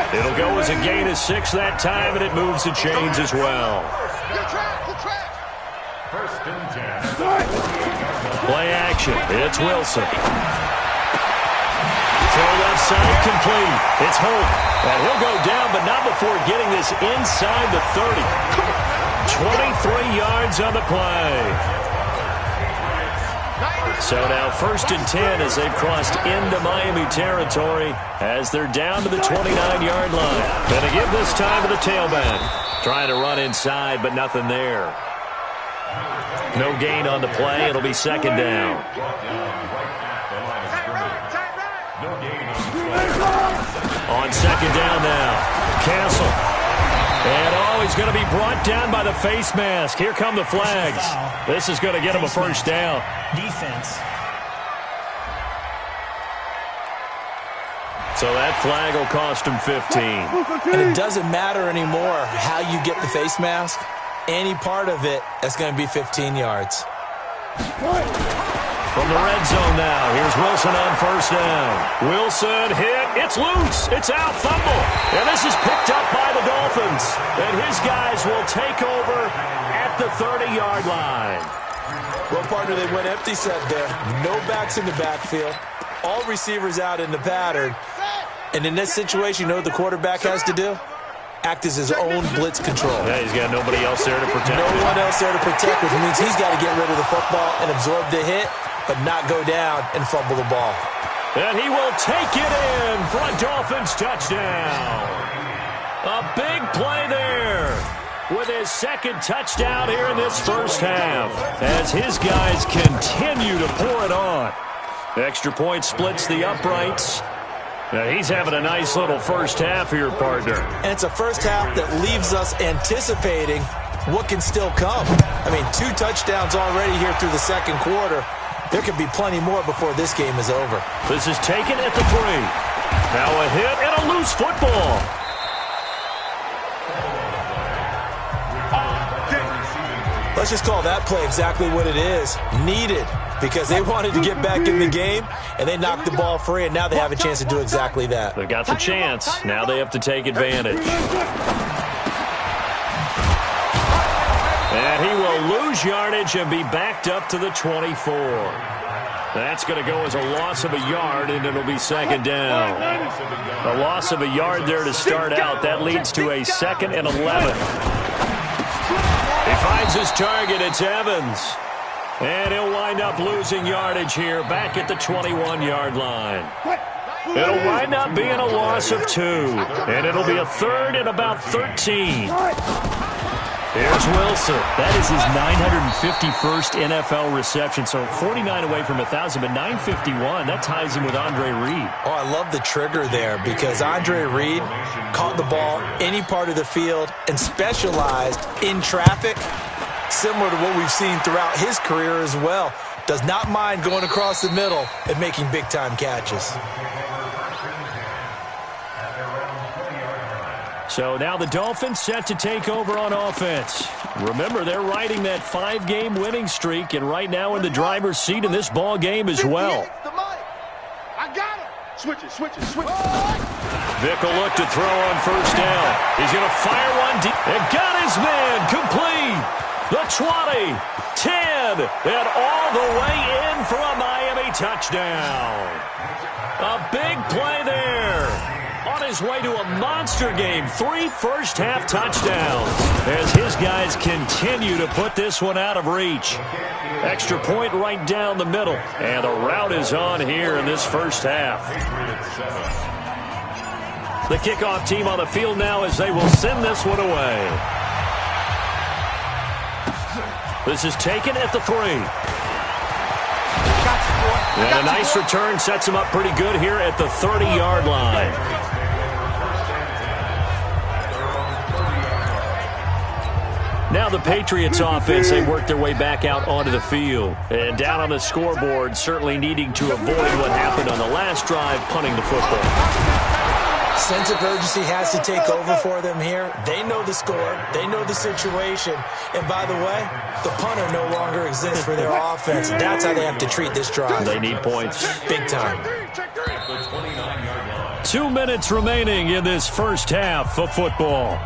Speaker 7: It'll go as a gain of 6 that time, and it moves the chains as well.
Speaker 11: First and 10.
Speaker 7: Play action. It's Wilson. Throw left side, complete. It's Hope. And he'll go down, but not before getting this inside the 30. 23 yards on the play. So now 1st and 10 as they've crossed into Miami territory as they're down to the 29-yard line. Going to give this time to the tailback. Trying to run inside, but nothing there. No gain on the play. It'll be second down. On second down now. Castle. And he's going to be brought down by the face mask. Here come the flags. This is going to get him a first down.
Speaker 14: Defense.
Speaker 7: So that flag will cost him 15.
Speaker 8: And it doesn't matter anymore how you get the face mask. Any part of it is going to be 15 yards.
Speaker 7: From the red zone now, here's Wilson on first down. Wilson hit. It's loose. It's out. Fumble. And this is picked up by the Dolphins. And his guys will take over at the 30-yard line.
Speaker 8: Well, partner, they went empty set there. No backs in the backfield. All receivers out in the pattern. And in this situation, you know what the quarterback has to do? Act as his own blitz control.
Speaker 7: Yeah, he's got nobody else there to protect.
Speaker 8: No one else there to protect, which means he's got to get rid of the football and absorb the hit, but not go down and fumble the ball.
Speaker 7: And he will take it in for a Dolphins touchdown. A big play there with his second touchdown here in this first half as his guys continue to pour it on. Extra point splits the uprights. Now he's having a nice little first half here, partner.
Speaker 8: And it's a first half that leaves us anticipating what can still come. I mean, 2 touchdowns already here through the second quarter. There could be plenty more before this game is over.
Speaker 7: This is taken at the 3. Now a hit and a loose football.
Speaker 8: Let's just call that play exactly what it is. Needed. Because they wanted to get back in the game, and they knocked the ball free, and now they have a chance to do exactly that.
Speaker 7: They've got the chance. Now they have to take advantage. And he will lose yardage and be backed up to the 24. That's going to go as a loss of a yard, and it'll be second down. A loss of a yard there to start out. That leads to a 2nd and 11. He finds his target. It's Evans. And he'll wind up losing yardage here back at the 21-yard line. It'll wind up being a loss of 2. And it'll be a 3rd and about 13. Here's Wilson. That is his 951st NFL reception. So 49 away from 1,000, but 951. That ties him with Andre Reed.
Speaker 8: Oh, I love the trigger there because Andre Reed caught the ball any part of the field and specialized in traffic, similar to what we've seen throughout his career as well. Does not mind going across the middle and making big-time catches.
Speaker 7: So now the Dolphins set to take over on offense. Remember, they're riding that 5-game winning streak, and right now in the driver's seat in this ball game as well.
Speaker 9: I got him. Switch it.
Speaker 7: Vick will look to throw on first down. He's going to fire one deep. And got his man complete. The 20, 10, and all the way in for a Miami touchdown. A big play there. On his way to a monster game, 3 first-half touchdowns as his guys continue to put this one out of reach. Extra point right down the middle, and the route is on here in this first half. The kickoff team on the field now as they will send this one away. This is taken at the 3. And a nice return sets him up pretty good here at the 30-yard line. Now the Patriots offense, they work their way back out onto the field. And down on the scoreboard, certainly needing to avoid what happened on the last drive, punting the football.
Speaker 8: Sense of urgency has to take over for them here. They know the score. They know the situation. And by the way, the punter no longer exists for their offense. That's how they have to treat this drive.
Speaker 7: They need points.
Speaker 8: Big time.
Speaker 7: 2 minutes remaining in this first half of football.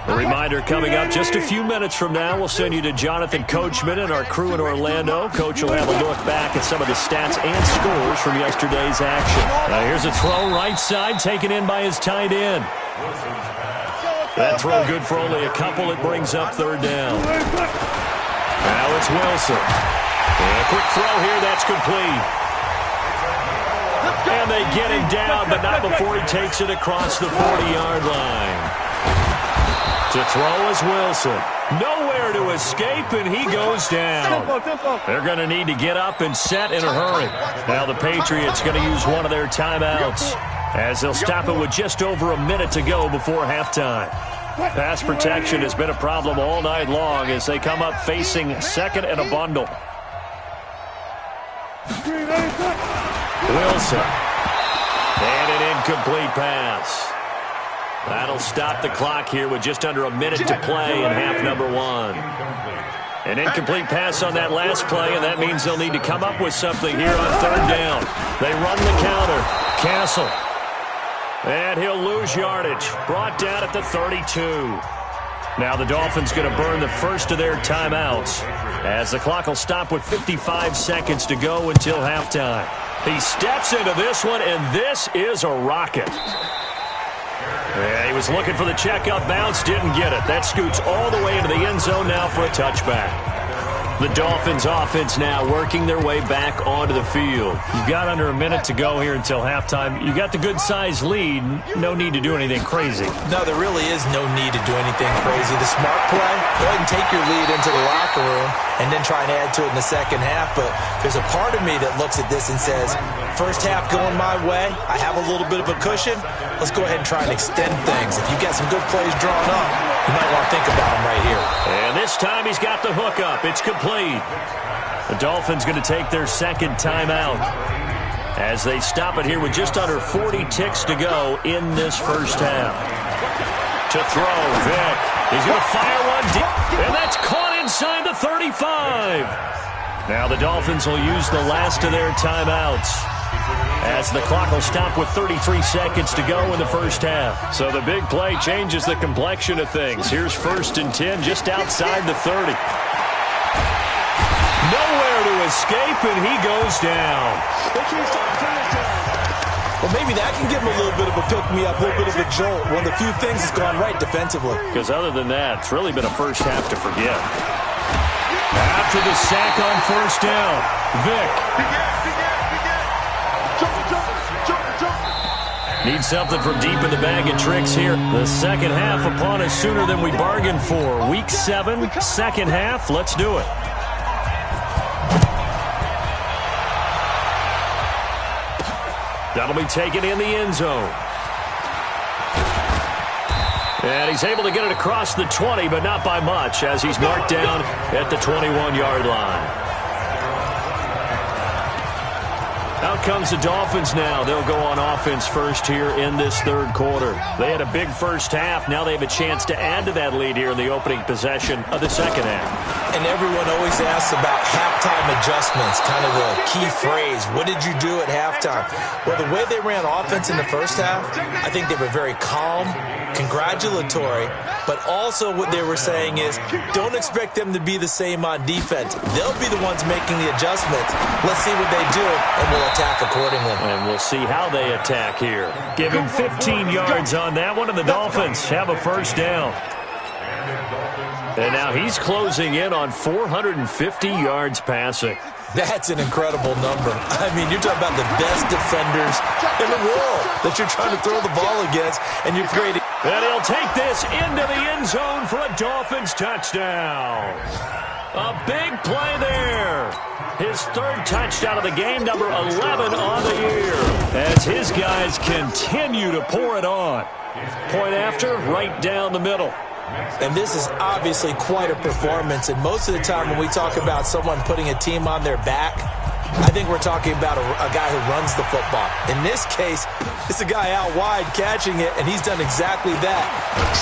Speaker 7: A reminder coming up just a few minutes from now. We'll send you to Jonathan Coachman and our crew in Orlando. Coach will have a look back at some of the stats and scores from yesterday's action. Here's a throw right side taken in by his tight end. That throw good for only a couple. It brings up 3rd down. Now it's Wilson. And a quick throw here. That's complete. And they get him down, but not before he takes it across the 40-yard line. To throw is Wilson. Nowhere to escape, and he goes down. They're going to need to get up and set in a hurry. Now the Patriots going to use one of their timeouts as they'll stop it with just over a minute to go before halftime. Pass protection has been a problem all night long as they come up facing 2nd and a bundle. Wilson. And an incomplete pass. That'll stop the clock here with just under a minute to play in half number 1. An incomplete pass on that last play, and that means they'll need to come up with something here on third down. They run the counter. Castle. And he'll lose yardage. Brought down at the 32. Now the Dolphins going to burn the first of their timeouts as the clock will stop with 55 seconds to go until halftime. He steps into this one, and this is a rocket. Yeah, he was looking for the checkup bounce, didn't get it. That scoots all the way into the end zone now for a touchback. The Dolphins offense now working their way back onto the field. You've got under a minute to go here until halftime. You got the good-sized lead. No need to do anything crazy.
Speaker 8: No, there really is no need to do anything crazy. The smart play, go ahead and take your lead into the locker room and then try and add to it in the second half. But there's a part of me that looks at this and says, first half going my way, I have a little bit of a cushion. Let's go ahead and try and extend things. If you've got some good plays drawn up, you might want to think about them right here.
Speaker 7: And this time he's got the hook up. It's complete. The Dolphins going to take their second timeout as they stop it here with just under 40 ticks to go in this first half. To throw, Vic. He's going to fire one deep, and that's caught inside the 35. Now the Dolphins will use the last of their timeouts as the clock will stop with 33 seconds to go in the first half. So the big play changes the complexion of things. Here's 1st and 10 just outside the 30. Nowhere to escape, and he goes down.
Speaker 8: Well, maybe that can give him a little bit of a pick-me-up, a little bit of a jolt. One of the few things that's gone right defensively.
Speaker 7: Because other than that, it's really been a first half to forget. After the sack on first down, Vic. Need something from deep in the bag of tricks here. The second half upon us sooner than we bargained for. Week 7, second half. Let's do it. That'll be taken in the end zone. And he's able to get it across the 20, but not by much, as he's marked down at the 21-yard line. Out comes the Dolphins now. They'll go on offense first here in this third quarter. They had a big first half. Now they have a chance to add to that lead here in the opening possession of the second half.
Speaker 8: And everyone always asks about halftime adjustments, kind of the key phrase. What did you do at halftime? Well, the way they ran offense in the first half, I think they were very calm, congratulatory, but also what they were saying is don't expect them to be the same on defense. They'll be the ones making the adjustments. Let's see what they do, and we'll attack accordingly.
Speaker 7: And we'll see how they attack here. Give him 15 yards on that one, and the Dolphins have a first down. And now he's closing in on 450 yards passing.
Speaker 8: That's an incredible number. I mean, you're talking about the best defenders in the world that you're trying to throw the ball against, and you're creating.
Speaker 7: And he'll take this into the end zone for a Dolphins touchdown. A big play there. His third touchdown of the game, number 11 on the year, as his guys continue to pour it on. Point after, right down the middle.
Speaker 8: And this is obviously quite a performance. And most of the time when we talk about someone putting a team on their back, I think we're talking about a guy who runs the football. In this case, it's a guy out wide catching it, and he's done exactly that,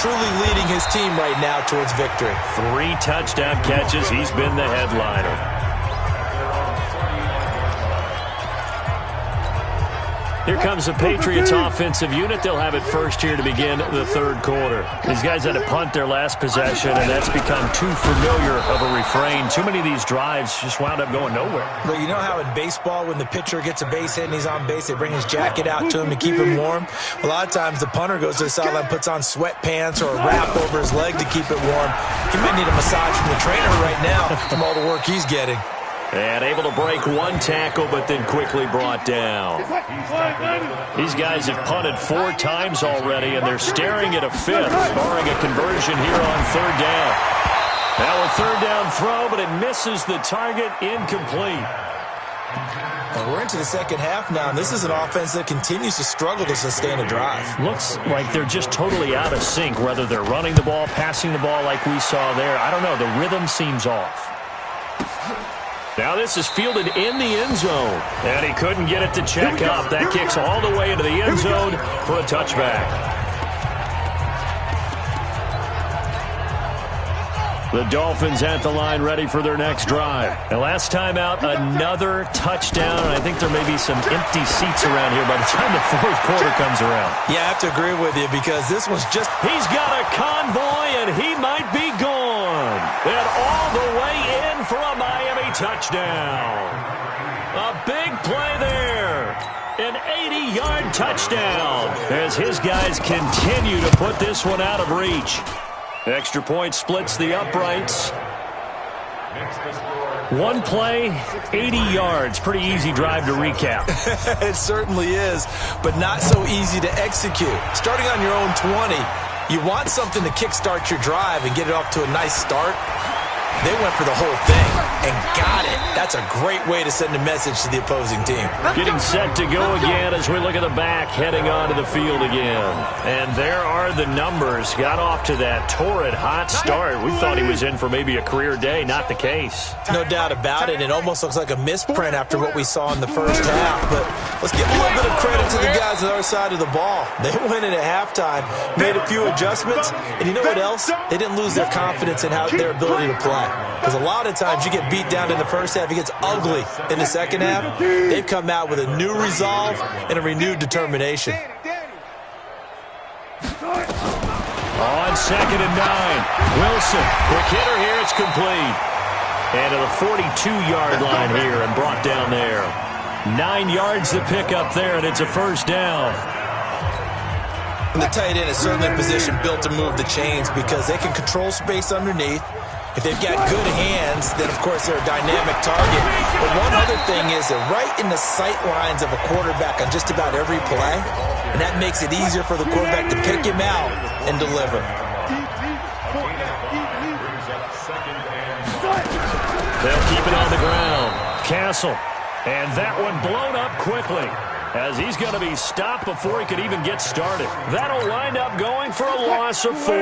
Speaker 8: truly leading his team right now towards victory.
Speaker 7: 3 touchdown catches. He's been the headliner. Here comes the Patriots offensive unit. They'll have it first here to begin the third quarter. These guys had to punt their last possession, and that's become too familiar of a refrain. Too many of these drives just wound up going nowhere.
Speaker 8: Well, you know how in baseball when the pitcher gets a base hit and he's on base, they bring his jacket out to him to keep him warm? A lot of times the punter goes to the sideline, puts on sweatpants or a wrap over his leg to keep it warm. He might need a massage from the trainer right now from all the work he's getting.
Speaker 7: And able to break one tackle, but then quickly brought down. These guys have punted 4 times already, and they're staring at a 5th, barring a conversion here on third down. Now a third down throw, but it misses the target, incomplete.
Speaker 8: And we're into the second half now, and this is an offense that continues to struggle to sustain a drive.
Speaker 7: Looks like they're just totally out of sync, whether they're running the ball, passing the ball like we saw there. I don't know, the rhythm seems off. Now this is fielded in the end zone, and he couldn't get it to check up. That kicks all the way into the end zone for a touchback. The Dolphins at the line ready for their next drive. And last time out, another touchdown. And I think there may be some empty seats around here by the time the fourth quarter comes around.
Speaker 8: Yeah, I have to agree with you because this one's just...
Speaker 7: He's got a convoy, and he might be gone. And all the way in for a Miami touchdown. A big play there. An 80-yard touchdown as his guys continue to put this one out of reach. Extra point splits the uprights. One play, 80 yards. Pretty easy drive to recap.
Speaker 8: It certainly is, but not so easy to execute. Starting on your own 20, you want something to kickstart your drive and get it off to a nice start. They went for the whole thing and got it. That's a great way to send a message to the opposing team.
Speaker 7: Getting set to go again as we look at the back, heading onto the field again. And there are the numbers. Got off to that torrid hot start. We thought he was in for maybe a career day. Not the case.
Speaker 8: No doubt about it. It almost looks like a misprint after what we saw in the first half. But let's give a little bit of credit to the guys on the other side of the ball. They went in at halftime, made a few adjustments, and you know what else? They didn't lose their confidence in their ability to play. Because a lot of times you get beat down in the first half, it gets ugly in the second half. They've come out with a new resolve and a renewed determination.
Speaker 7: On 2nd and 9, Wilson, quick hitter here, it's complete. And to the 42-yard line here and brought down there. 9 yards to pick up there, and it's a first down.
Speaker 8: And the tight end is certainly a position built to move the chains because they can control space underneath. If they've got good hands, then, of course, they're a dynamic target. But one other thing is they're right in the sight lines of a quarterback on just about every play, and that makes it easier for the quarterback to pick him out and deliver.
Speaker 7: They'll keep it on the ground. Castle. And that one blown up quickly as he's going to be stopped before he could even get started. That'll wind up going for a loss of 4.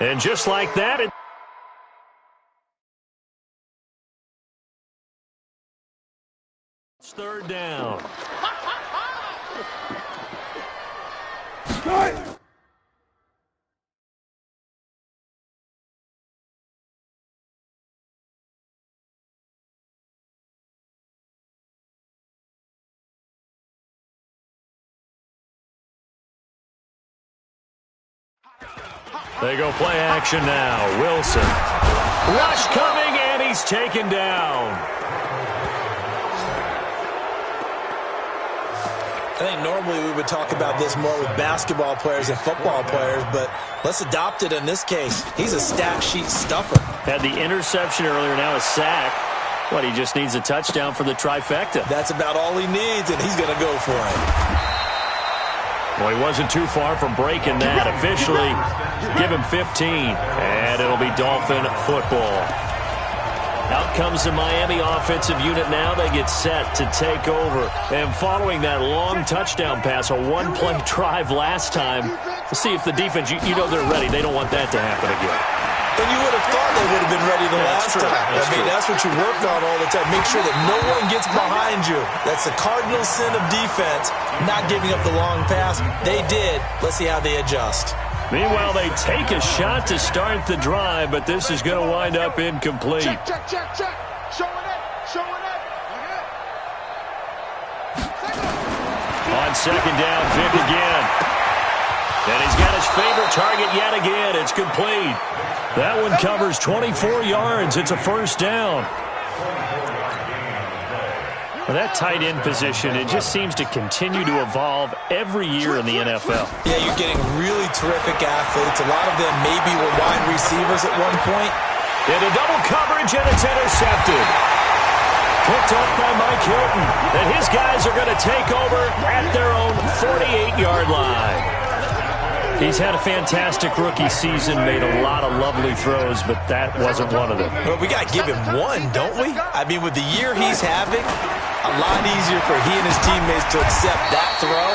Speaker 7: And just like that, it's third down. They go play action now. Wilson. Rush coming, and he's taken down.
Speaker 8: I think normally we would talk about this more with basketball players and football players, but let's adopt it in this case. He's a stat sheet stuffer.
Speaker 7: Had the interception earlier, now a sack. What, he just needs a touchdown for the trifecta.
Speaker 8: That's about all he needs, and he's going to go for it.
Speaker 7: Well, he wasn't too far from breaking that. Officially, give him 15, and it'll be Dolphin football. Out comes the Miami offensive unit now. They get set to take over. And following that long touchdown pass, a one-play drive last time, we'll see if the defense, you know they're ready. They don't want that to happen again.
Speaker 8: And you would have thought they would have been ready the last time. That's what you work on all the time. Make sure that no one gets behind you. That's the cardinal sin of defense, not giving up the long pass. They did. Let's see how they adjust.
Speaker 7: Meanwhile, they take a shot to start the drive, but this is going to wind up incomplete.
Speaker 9: Check. Showing it.
Speaker 7: On 2nd down, Vic again. And he's got his favorite target yet again. It's complete. That one covers 24 yards. It's a first down. Well, that tight end position, it just seems to continue to evolve every year in the NFL.
Speaker 8: Yeah, you're getting really terrific athletes. A lot of them maybe were wide receivers at one point.
Speaker 7: Into double coverage, and it's intercepted. Picked up by Mike Hilton. And his guys are going to take over at their own 48-yard line. He's had a fantastic rookie season, made a lot of lovely throws, but that wasn't one of them.
Speaker 8: Well, we got to give him one, don't we? I mean, with the year he's having, a lot easier for he and his teammates to accept that throw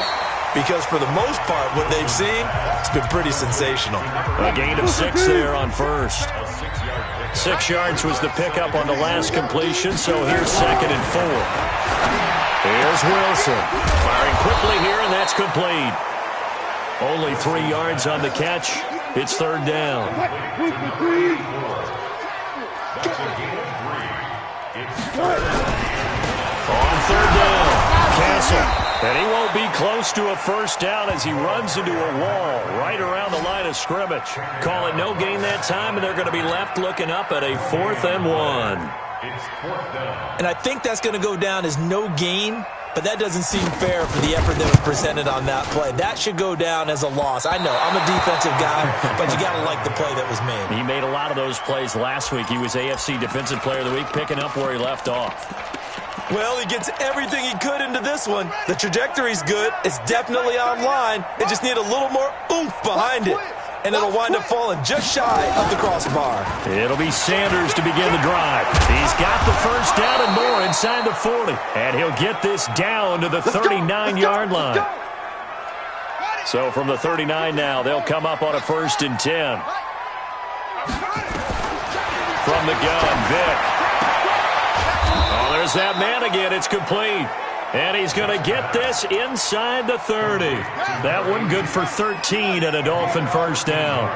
Speaker 8: because for the most part, what they've seen, it's been pretty sensational.
Speaker 7: A gain of 6 there on first. 6 yards was the pickup on the last completion, so here's 2nd and 4. Here's Wilson. Firing quickly here, and that's complete. Only 3 yards on the catch. It's third down.
Speaker 11: That's a gain of 3. It's
Speaker 7: On third down, Castle. And he won't be close to a first down as he runs into a wall right around the line of scrimmage. Call it no gain that time, and they're going to be left looking up at a 4th and 1.
Speaker 11: It's 4th down.
Speaker 8: And I think that's going to go down as no gain, but that doesn't seem fair for the effort that was presented on that play. That should go down as a loss. I know, I'm a defensive guy, but you got to like the play that was made.
Speaker 7: He made a lot of those plays last week. He was AFC Defensive Player of the Week, picking up where he left off.
Speaker 8: Well, he gets everything he could into this one. The trajectory's good. It's definitely online. It just need a little more oomph behind it. And it'll wind up falling just shy of the crossbar.
Speaker 7: It'll be Sanders to begin the drive. He's got the first down and more inside the 40. And he'll get this down to the 39-yard line. So from the 39 now, they'll come up on a 1st and 10. From the gun, Vic. Oh, there's that man again. It's complete. And he's going to get this inside the 30. That one good for 13 and a Dolphin first down.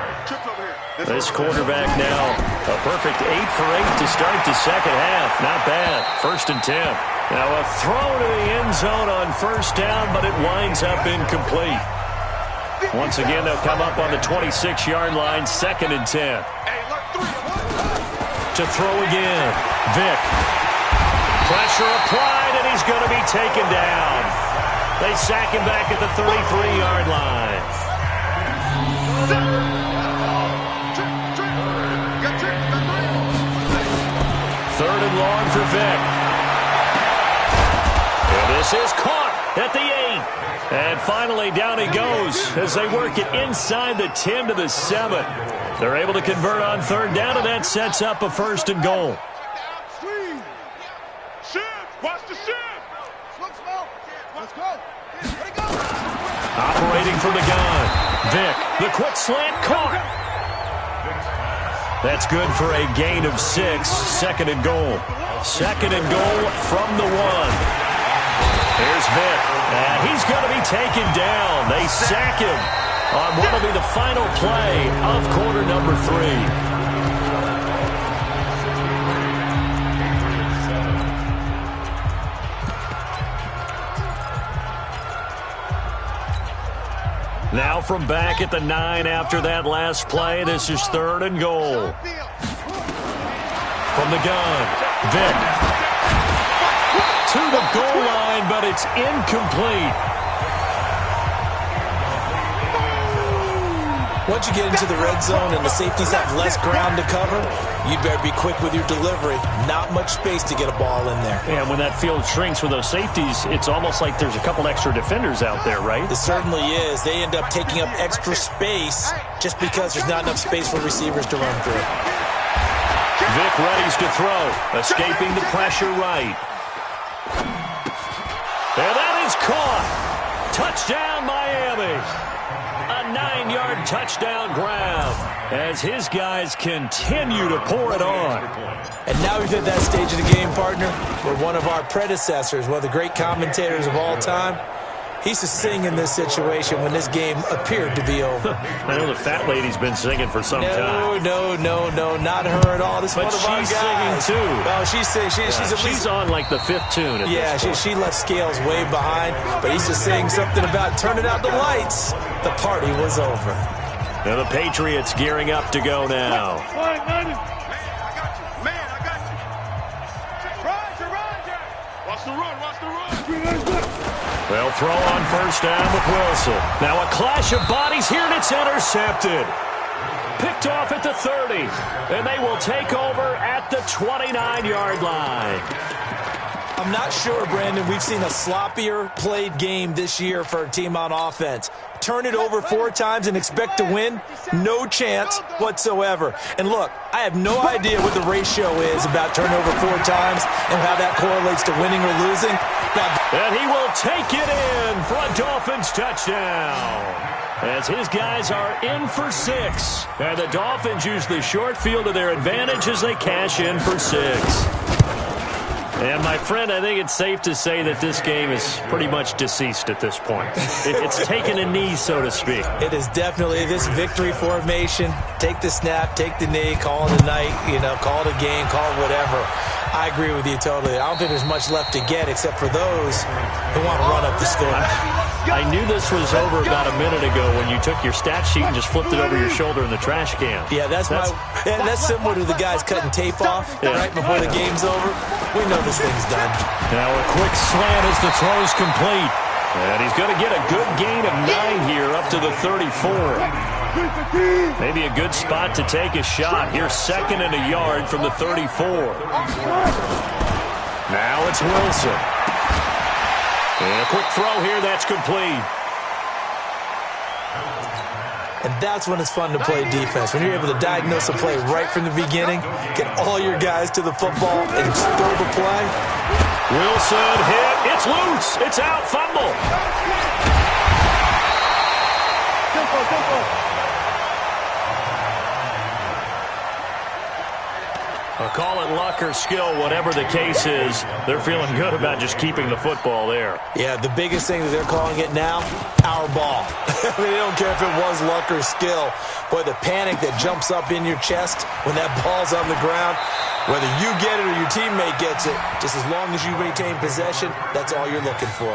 Speaker 7: This quarterback now, a perfect 8 for 8 to start the second half. Not bad. 1st and 10. Now a throw to the end zone on first down, but it winds up incomplete. Once again, they'll come up on the 26-yard line, 2nd and 10. To throw again, Vic. Pressure applied, and he's going to be taken down. They sack him back at the 33-yard line. 3rd and long for Vic. And this is caught at the 8. And finally, down he goes as they work it inside the 10 to the 7. They're able to convert on 3rd down, and that sets up a 1st and goal. Operating from the gun. Vic, the quick slant caught. That's good for a gain of 6. 2nd and goal. 2nd and goal from the 1. Here's Vic. And he's going to be taken down. They sack him on what will be the final play of quarter number 3. Now from back at the 9 after that last play, this is 3rd and goal. From the gun, Vic. To the goal line, but it's incomplete.
Speaker 8: Once you get into the red zone and the safeties have less ground to cover, you better be quick with your delivery. Not much space to get a ball in there.
Speaker 7: And when that field shrinks with those safeties, it's almost like there's a couple extra defenders out there, right?
Speaker 8: It certainly is. They end up taking up extra space just because there's not enough space for receivers to run through.
Speaker 7: Vic readies to throw, escaping the pressure right. And that is caught. Touchdown, Miami. A 9-yard touchdown grab as his guys continue to pour it on.
Speaker 8: And now we've hit that stage of the game, partner, where one of our predecessors, one of the great commentators of all time, he used to sing in this situation when this game appeared to be over.
Speaker 7: I know the fat lady's been singing for some time.
Speaker 8: No, not her at all. This is
Speaker 7: but
Speaker 8: one of our guys.
Speaker 7: She's singing too.
Speaker 8: No, she's singing.
Speaker 7: She's on like the 5th tune.
Speaker 8: She left Scales way behind, but he used to sing something about turning out the lights. The party was over.
Speaker 7: Now the Patriots gearing up to go now. They'll throw on first down with Wilson. Now a clash of bodies here, and it's intercepted. Picked off at the 30, and they will take over at the 29-yard line.
Speaker 8: I'm not sure, Brandon, we've seen a sloppier played game this year for a team on offense. Turn it over 4 times and expect to win? No chance whatsoever. And look, I have no idea what the ratio is about turnover 4 times and how that correlates to winning or losing.
Speaker 7: And he will take it in for a Dolphins touchdown. As his guys are in for 6. And the Dolphins use the short field to their advantage as they cash in for 6. And, my friend, I think it's safe to say that this game is pretty much deceased at this point. It's taken a knee, so to speak.
Speaker 8: It is definitely this victory formation. Take the snap, take the knee, call it a night, call it a game, call it whatever. I agree with you totally. I don't think there's much left to get except for those who want to run up the score.
Speaker 7: I knew this was over about a minute ago when you took your stat sheet and just flipped it over your shoulder in the trash can.
Speaker 8: Yeah, that's similar to the guys cutting tape off right before the game's over. We know this thing's done.
Speaker 7: Now a quick slant as the throw's complete. And he's going to get a good gain of 9 here up to the 34. Maybe a good spot to take a shot. Here's 2nd and a yard from the 34. Now it's Wilson. And a quick throw here, that's complete.
Speaker 8: And that's when it's fun to play defense. When you're able to diagnose a play right from the beginning, get all your guys to the football, and throw the play.
Speaker 7: Wilson hit. It's loose. It's out. Fumble. I'll call it luck or skill, whatever the case is. They're feeling good about just keeping the football there.
Speaker 8: Yeah, the biggest thing that they're calling it now, our ball. They don't care if it was luck or skill. Boy, the panic that jumps up in your chest when that ball's on the ground, whether you get it or your teammate gets it, just as long as you maintain possession, that's all you're looking for.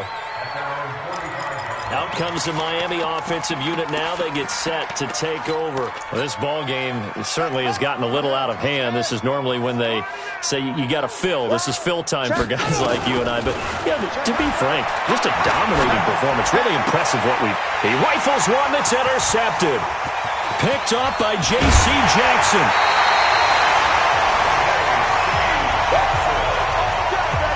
Speaker 7: Out comes the Miami offensive unit now. They get set to take over. Well, this ball game certainly has gotten a little out of hand. This is normally when they say you got to fill. This is fill time for guys like you and I. But, yeah, to be frank, just a dominating performance. Really impressive what he rifles one that's intercepted. Picked up by J.C. Jackson.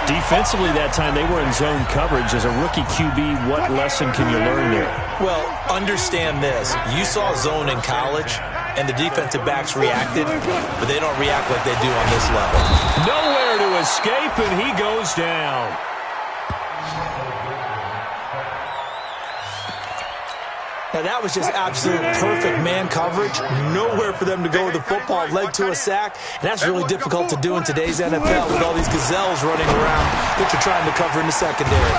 Speaker 7: Defensively that time, they were in zone coverage. As a rookie QB, what lesson can you learn there?
Speaker 8: Well, understand this. You saw zone in college, and the defensive backs reacted, but they don't react like they do on this level.
Speaker 7: Nowhere to escape, and he goes down.
Speaker 8: Now, that was just absolute perfect man coverage. Nowhere for them to go with the football. Led to a sack. And that's really difficult to do in today's NFL with all these gazelles running around that you're trying to cover in the secondary.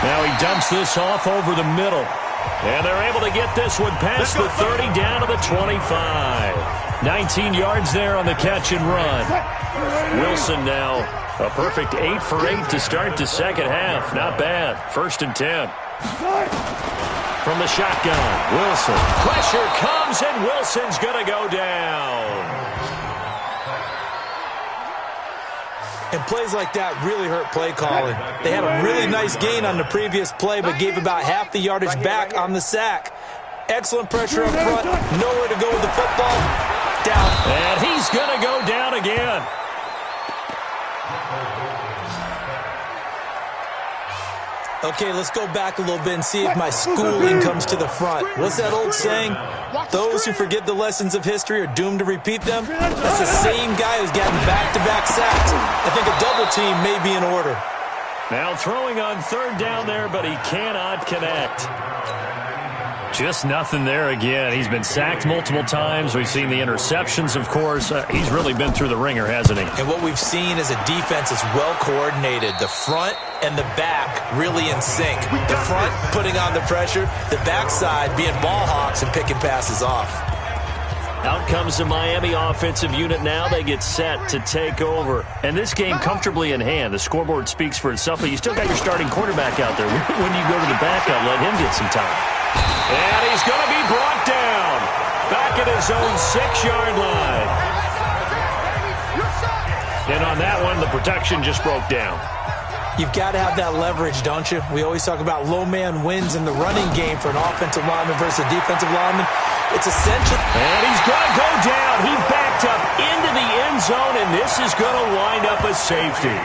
Speaker 7: Now he dumps this off over the middle. And they're able to get this one past the 30 down to the 25. 19 yards there on the catch and run. Wilson now a perfect 8 for 8 to start the second half. Not bad. 1st and 10. From the shotgun, Wilson. Pressure comes, and Wilson's going to go down.
Speaker 8: And plays like that really hurt play calling. They had a really nice gain on the previous play, but gave about half the yardage back on the sack. Excellent pressure up front. Nowhere to go with the football. Down.
Speaker 7: And he's going to go down again.
Speaker 8: Okay, let's go back a little bit and see if my schooling comes to the front. What's that old saying? Those who forget the lessons of history are doomed to repeat them. That's the same guy who's gotten back-to-back sacks. I think a double team may be in order.
Speaker 7: Now throwing on 3rd down there, but he cannot connect. Just nothing there again. He's been sacked multiple times. We've seen the interceptions, of course. He's really been through the ringer, hasn't he?
Speaker 8: And what we've seen is a defense that's well coordinated. The front and the back really in sync. The front putting on the pressure, the backside being ball hawks and picking passes off.
Speaker 7: Out comes the Miami offensive unit now. They get set to take over. And this game comfortably in hand. The scoreboard speaks for itself, but you still got your starting quarterback out there. When you go to the backup, let him get some time. And he's going to be brought down. Back at his own 6-yard line. And on that one, the protection just broke down.
Speaker 8: You've got to have that leverage, don't you? We always talk about low man wins in the running game for an offensive lineman versus a defensive lineman. It's essential.
Speaker 7: And he's going to go down. He backed up into the end zone, and this is going to wind up a safety.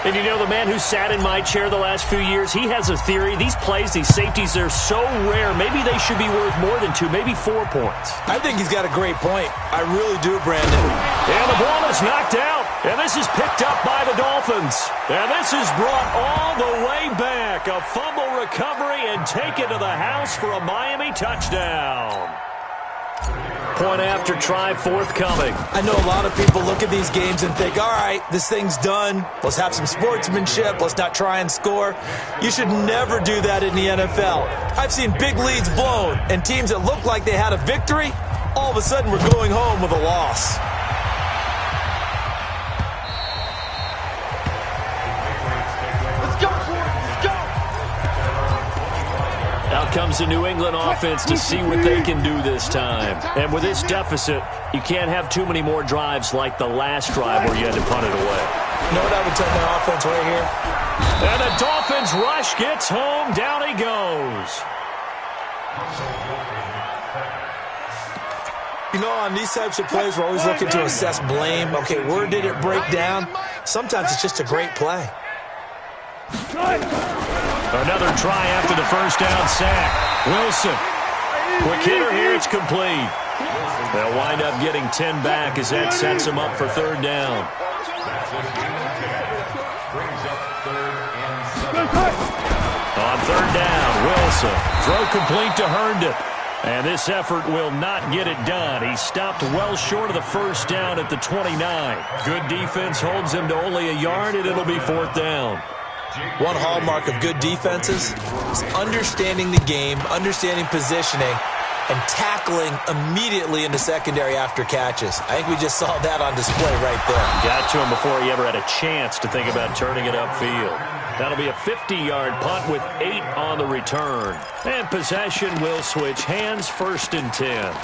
Speaker 7: And you know, the man who sat in my chair the last few years, he has a theory. These plays, these safeties, they're so rare. Maybe they should be worth more than 2, maybe 4 points.
Speaker 8: I think he's got a great point. I really do, Brandon.
Speaker 7: And the ball is knocked out. And this is picked up by the Dolphins. And this is brought all the way back. A fumble recovery and taken to the house for a Miami touchdown. point after try forthcoming.
Speaker 8: I know a lot of people look at these games and think, all right, this thing's done. Let's have some sportsmanship. Let's not try and score. You should never do that in the NFL. I've seen big leads blown and teams that looked like they had a victory, all of a sudden we're going home with a loss.
Speaker 7: Out comes the New England offense to see what they can do this time. And with this deficit, you can't have too many more drives like the last drive where you had to punt it away.
Speaker 8: You know what I would tell my offense right here?
Speaker 7: And the Dolphins rush gets home. Down he goes.
Speaker 8: You know, on these types of plays, we're always looking to assess blame. Okay, where did it break down? Sometimes it's just a great play.
Speaker 7: Another try after the first down sack. Wilson. Quick hitter here. It's complete. They'll wind up getting 10 back as that sets them up for third down. On third down, Wilson. Throw complete to Herndon. And this effort will not get it done. He stopped well short of the first down at the 29. Good defense holds him to only a yard, and it'll be fourth down.
Speaker 8: One hallmark of good defenses is understanding the game, understanding positioning, and tackling immediately in the secondary after catches. I think we just saw that on display right there.
Speaker 7: Got to him before he ever had a chance to think about turning it upfield. That'll be a 50-yard punt with 8 on the return. And possession will switch hands, first and 10.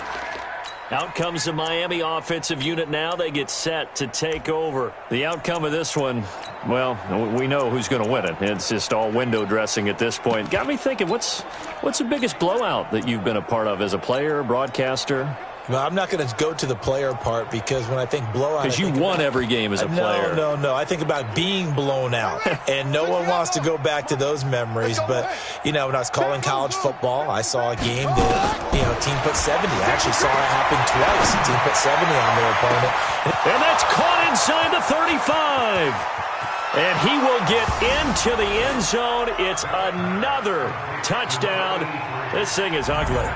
Speaker 7: Out comes the Miami offensive unit now. They get set to take over. The outcome of this one, well, we know who's going to win it. It's just all window dressing at this point. Got me thinking, what's the biggest blowout that you've been a part of as a player, broadcaster?
Speaker 8: Well, I'm not going to go to the player part because when I think blowout...
Speaker 7: Because you won every game as a player.
Speaker 8: No. I think about being blown out. And no one wants to go back to those memories. But, you know, when I was calling college football, I saw a game that, you know, team put 70. I actually saw it happen twice. A team put 70 on their opponent.
Speaker 7: And that's caught inside the 35. And he will get into the end zone. It's another touchdown. This thing is ugly.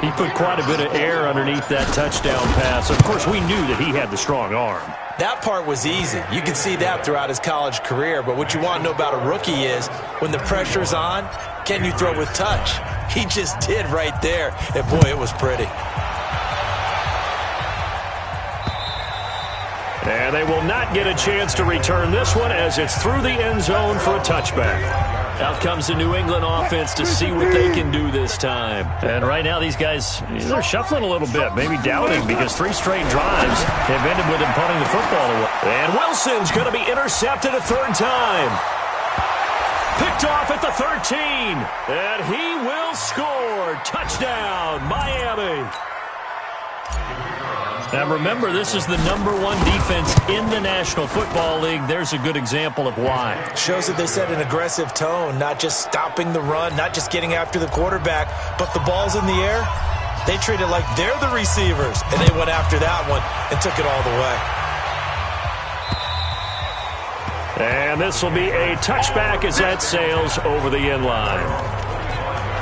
Speaker 7: He put quite a bit of air underneath that touchdown pass. Of course, we knew that he had the strong arm.
Speaker 8: That part was easy. You can see that throughout his college career. But what you want to know about a rookie is when the pressure's on, can you throw with touch? He just did right there. And, boy, it was pretty.
Speaker 7: And they will not get a chance to return this one as it's through the end zone for a touchback. Out comes the New England offense to see what they can do this time. And right now these guys, they're shuffling a little bit, maybe doubting because 3 straight drives have ended with them punting the football away. And Wilson's going to be intercepted a third time. Picked off at the 13. And he will score. Touchdown, Miami. Now remember, this is the #1 defense in the National Football League. There's a good example of why.
Speaker 8: Shows that they set an aggressive tone, not just stopping the run, not just getting after the quarterback, but the ball's in the air. They treat it like they're the receivers, and they went after that one and took it all the way.
Speaker 7: And this will be a touchback as that sails over the end line.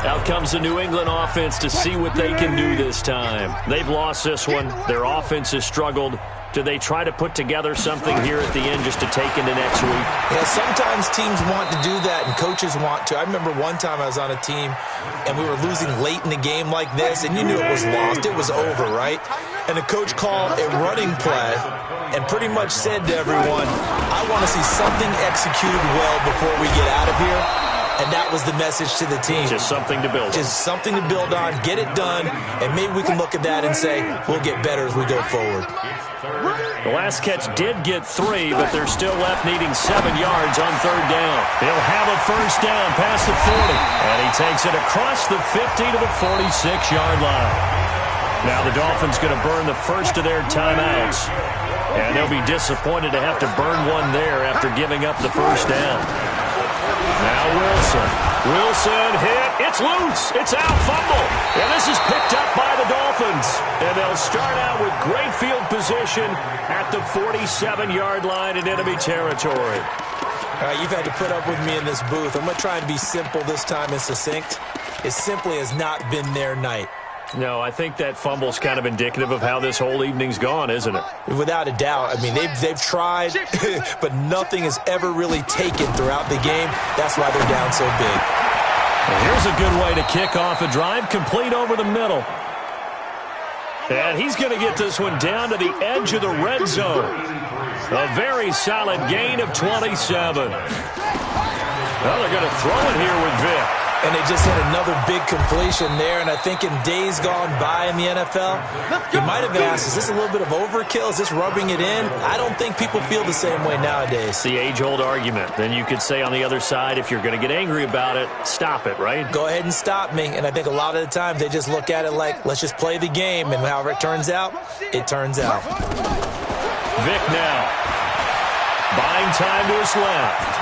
Speaker 7: Out comes the New England offense to see what they can do this time. They've lost this one. Their offense has struggled. Do they try to put together something here at the end just to take into next week?
Speaker 8: Yeah, sometimes teams want to do that and coaches want to. I remember one time I was on a team and we were losing late in the game like this and you knew it was lost. It was over, right? And the coach called a running play and pretty much said to everyone, I want to see something executed well before we get out of here. And that was the message to the team.
Speaker 7: Just something to build on.
Speaker 8: Just something to build on, get it done, and maybe we can look at that and say, we'll get better as we go forward.
Speaker 7: The last catch did get 3, but they're still left needing 7 yards on third down. He'll have a first down past the 40, and he takes it across the 50 to the 46-yard line. Now the Dolphins going to burn the first of their timeouts, and they'll be disappointed to have to burn one there after giving up the first down. Now Wilson hit. It's loose. It's out. Fumble. And this is picked up by the Dolphins. And they'll start out with great field position at the 47-yard line in enemy territory.
Speaker 8: All right, you've had to put up with me in this booth. I'm going to try and be simple this time and succinct. It simply has not been their night.
Speaker 7: No, I think that fumble's kind of indicative of how this whole evening's gone, isn't it?
Speaker 8: Without a doubt. I mean, they've tried, but nothing has ever really taken throughout the game. That's why they're down so big.
Speaker 7: And here's a good way to kick off a drive, complete over the middle. And he's going to get this one down to the edge of the red zone. A very solid gain of 27. Well, they're going to throw it here with Vic.
Speaker 8: And they just hit another big completion there. And I think in days gone by in the NFL, you might have asked, is this a little bit of overkill? Is this rubbing it in? I don't think people feel the same way nowadays.
Speaker 7: The age-old argument. Then you could say on the other side, if you're going to get angry about it, stop it, right?
Speaker 8: Go ahead and stop me. And I think a lot of the time they just look at it like, let's just play the game. And however it turns out, it turns out.
Speaker 7: Vic now. Buying time to his left.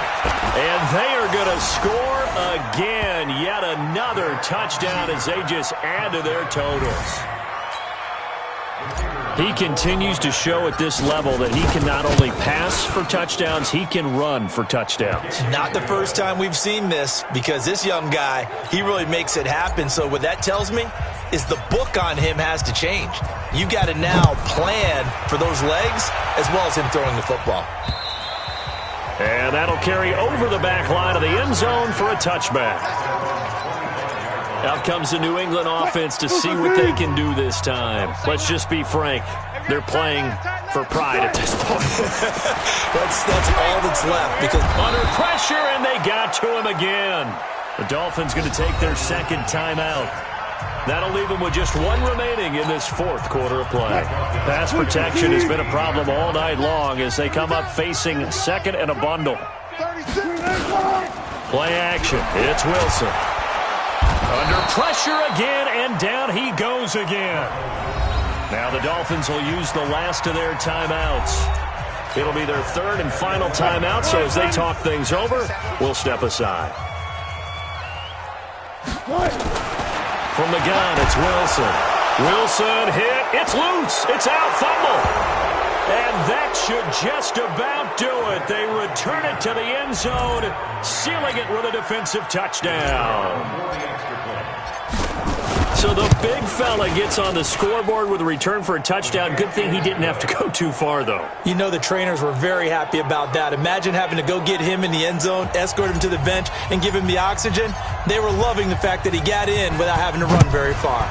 Speaker 7: And they are going to score again. Yet another touchdown as they just add to their totals. He continues to show at this level that he can not only pass for touchdowns, he can run for touchdowns.
Speaker 8: Not the first time we've seen this, because this young guy, he really makes it happen. So what that tells me is the book on him has to change. You got to now plan for those legs as well as him throwing the football.
Speaker 7: And that'll carry over the back line of the end zone for a touchback. Out comes the New England offense to see what they can do this time. Let's just be frank. They're playing for pride at this point.
Speaker 8: that's all that's left. Because
Speaker 7: under pressure, and they got to him again. The Dolphins going to take their second timeout. That'll leave them with just one remaining in this fourth quarter of play. Pass protection has been a problem all night long as they come up facing second and a bundle. Play action. It's Wilson. Under pressure again, and down he goes again. Now the Dolphins will use the last of their timeouts. It'll be their third and final timeout, so as they talk things over, we'll step aside. From the gun, it's Wilson. Wilson hit. It's loose. It's out. Fumble. And that should just about do it. They return it to the end zone, sealing it with a defensive touchdown. So the big fella gets on the scoreboard with a return for a touchdown. Good thing he didn't have to go too far, though.
Speaker 8: You know the trainers were very happy about that. Imagine having to go get him in the end zone, escort him to the bench, and give him the oxygen. They were loving the fact that he got in without having to run very far.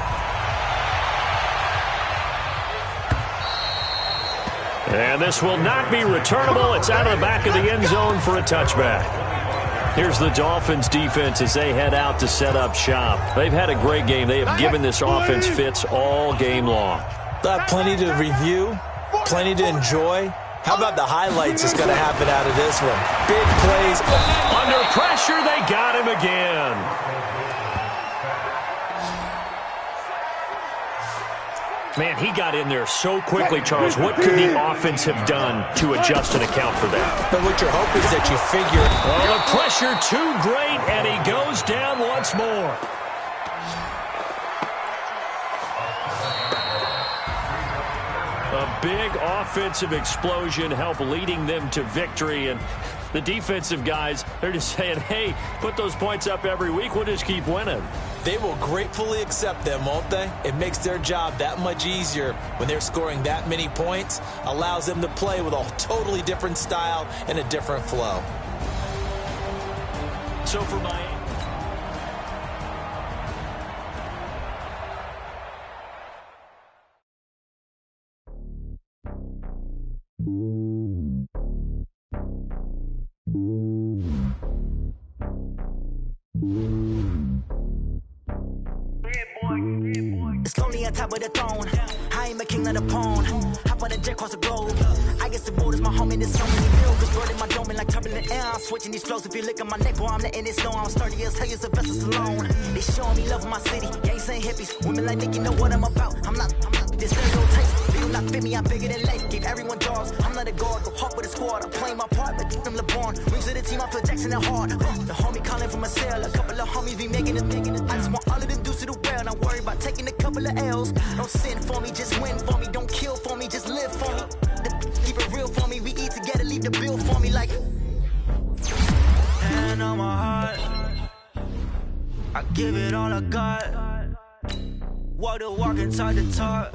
Speaker 7: And this will not be returnable. It's out of the back of the end zone for a touchback. Here's the Dolphins defense as they head out to set up shop. They've had a great game. They have given this offense fits all game long.
Speaker 8: They'll have plenty to review, plenty to enjoy. How about the highlights that's going to happen out of this one? Big plays.
Speaker 7: Under pressure, they got him again. Man, he got in there so quickly, Charles. What could the offense have done to adjust and account for that?
Speaker 8: But what you're hoping is that you figure...
Speaker 7: Oh, the pressure too great, and he goes down once more. A big offensive explosion helped leading them to victory, and the defensive guys, they're just saying, hey, put those points up every week, we'll just keep winning.
Speaker 8: They will gratefully accept them, won't they? It makes their job that much easier when they're scoring that many points, allows them to play with a totally different style and a different flow.
Speaker 7: So for Miami.
Speaker 12: It's lonely on top of the throne. I ain't a king of the pawn. Hop on a jet across the globe. I guess the world is my home and it's so many bills. Bird in my dome and like turbulent air. I'm switching these flows. If you look at my neck, boy, I'm letting it snow. I'm sturdy as hell as a vessel alone. They showing me love in my city. Gangs ain't hippies. Women like Nick, you know what I'm about. I'm not this stereotype. They do not fit me. I'm bigger than life. Give everyone jobs. I'm not a guard. Go hard with a squad. I'm playing my part, but them LeBron. Rings to the team. I feel Jackson and hard. The homie calling from a cell. A couple of homies be making it. I just want all of them dudes to do well. Not worry about taking a couple of L's. Don't sin for me, just win for me. Don't kill for me, just live for me. Keep it real for me. We eat together, leave the bill for me like. Hand on my heart, I give it all I got. Walk the walk inside the talk.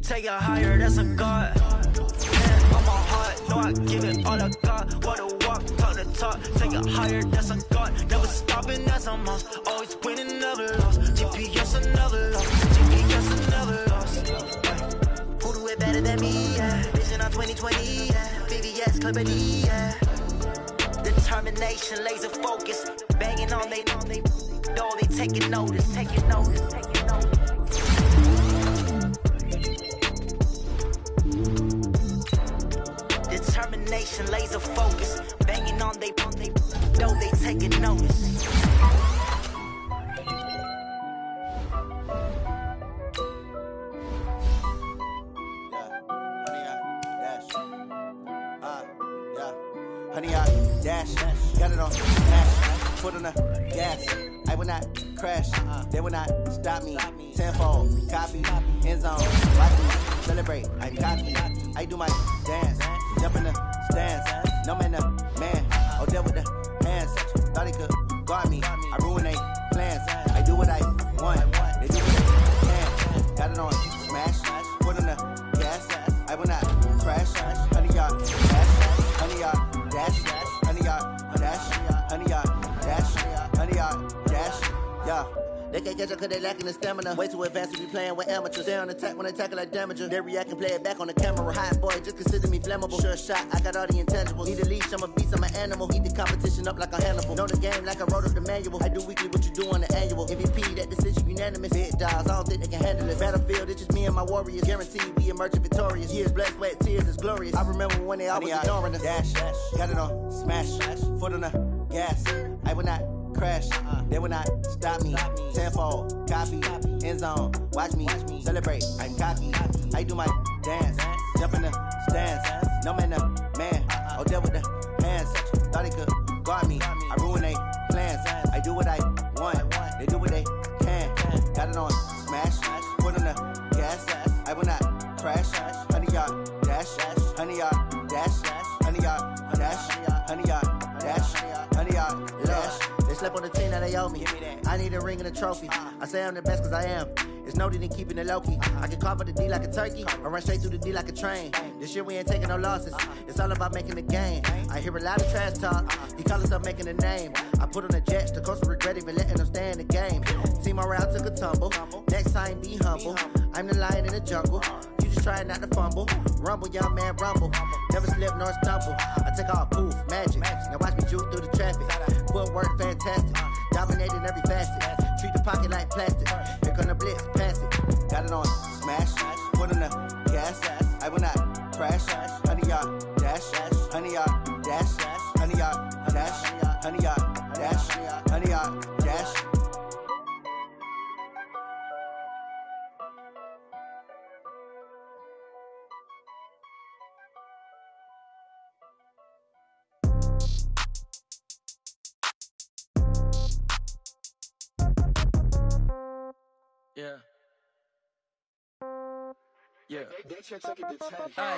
Speaker 12: Take it higher, that's a god. Hand on my heart, know I give it all I got. Walk the walk, talk the talk. Take it higher, that's a god. Never stopping, that's a must. Always winning, never lost. GPS, I never lost. GPS, I never lost. Who do it better than me? Yeah. Vision on 2020. Yeah. VVS, Clippity. Yeah. Determination, laser focus. Banging on they know they taking notice. Taking notice. Taking notice. Determination, laser focus. Banging on they know they taking notice.
Speaker 2: Honey, I dash, got it on smash, foot on the gas. I will not crash, they will not stop me. Tenfold, copy, end zone, watch me celebrate. I'm cocky, I do my dance, jump in the stands. No man, man, oh there with the hands. Thought he could guard me, I ruin they plans. I do what I want, they do what they can. Got it on smash, foot on the gas. I will not crash, honey, y'all dash, honey, y'all. Dash, honey, y'all, dash, honey, y'all, dash, honey, y'all, dash, yeah. They can't catch up cause they lacking the stamina. Way too advanced to be playing with amateurs. Stay on attack when they tackle like damager. They react and play it back on the camera. Hot boy, just consider me flammable. Sure shot, I got all the intangibles. Need a leash, I'm a beast, I'm an animal. Eat the competition up like a Hannibal. Know the game like I wrote up the manual. I do weekly what you do on the annual. MVP, that decision unanimous. Big dogs, I don't think they can handle it. Battlefield, it's just me and my warriors. Guaranteed we emerge victorious. Years, blood, sweat, tears, it's glorious. I remember when they always ignoring us. Dash, got it on smash, foot on the gas. I will not crash, they will not stop me. Tenfold, copy, end zone, watch me celebrate. I'm cocky, I do my dance, jump in the stands. No man, man, oh there with the hands. Thought he could guard me, I ruin they plans. I do what I want, they do what they can. Got it on smash, foot on the gas. I will not crash, honey y'all dash, honey y'all dash, honey y'all dash, honey y'all dash, honey y'all dash. They slept on the team that they owe me. I need a ring and a trophy. I say I'm the best cause I am. It's no need in keeping it low-key. I can carve up the D like a turkey or run straight through the D like a train. This year we ain't taking no losses. It's all about making the game. I hear a lot of trash talk. He call himself making a name. I put on the Jets. The coach will regret even letting them stay in the game. Team morale took a tumble. Next time be humble. I'm the lion in the jungle. You just try not to fumble. Rumble, young man, rumble. Never slip nor stumble. I take off, poof, magic. Now watch me juke through the traffic. Footwork fantastic. Dominating every facet. Treat the pocket like plastic. Here come the blitz, pass it. Got it on smash. Foot on the gas. I will not crash. Honey, y'all dash. Honey, y'all dash. Honey, y'all dash. Honey, y'all dash. Honey, y'all dash.
Speaker 12: Yeah. Yeah.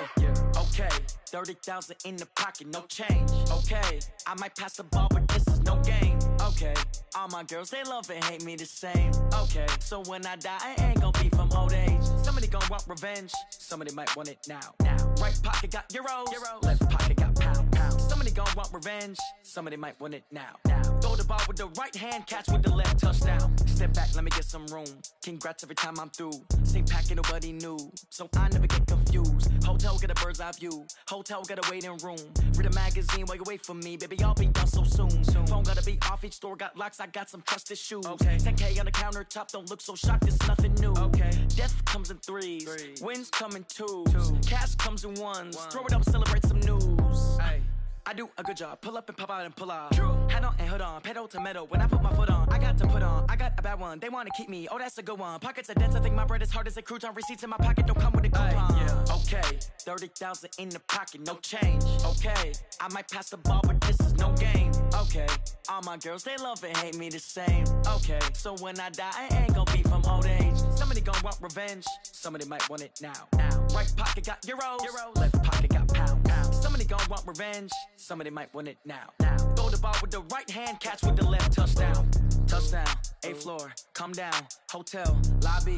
Speaker 12: Yeah. Okay. 30,000 in the pocket, no change. Okay. I might pass the ball, but this is no game. Okay. All my girls, they love and hate me the same. Okay. So when I die, I ain't gonna be from old age. Somebody gonna want revenge. Somebody might want it now. Right pocket got euros. Left pocket got pounds. Somebody gonna want revenge. Somebody might want it now. Throw the ball with the right hand, catch with the left, touchdown. Step back, let me get some room. Congrats every time I'm through. Same packet, nobody knew, so I never get confused. Hotel get a bird's eye view. Hotel get a waiting room. Read a magazine while you wait for me, baby. I'll be done so soon. Phone gotta be off, each store got locks. I got some trusted shoes. Okay. 10K on the countertop, don't look so shocked. It's nothing new. Okay. Death comes in threes. Wins come in twos. Cash comes in ones. Throw it up, celebrate some news. Ay. I do a good job. Pull up and pop out and pull out. Head on and hood on. Pedal to metal. When I put my foot on, I got to put on. I got a bad one. They want to keep me. Oh, that's a good one. Pockets are dense. I think my bread is hard as a crouton. Receipts in my pocket don't come with a coupon. Yeah. Okay. 30,000 in the pocket. No change. Okay. I might pass the ball, but this is no game. Okay. All my girls, they love and hate me the same. Okay. So when I die, I ain't gonna be from old age. Somebody gonna want revenge. Somebody might want it now. Right pocket got euros. Left pocket got pounds. Somebody Somebody gon' want revenge. Somebody might want it now. Throw the ball with the right hand, catch with the left. Touchdown. Touchdown. 8th floor. Come down. Hotel. Lobby.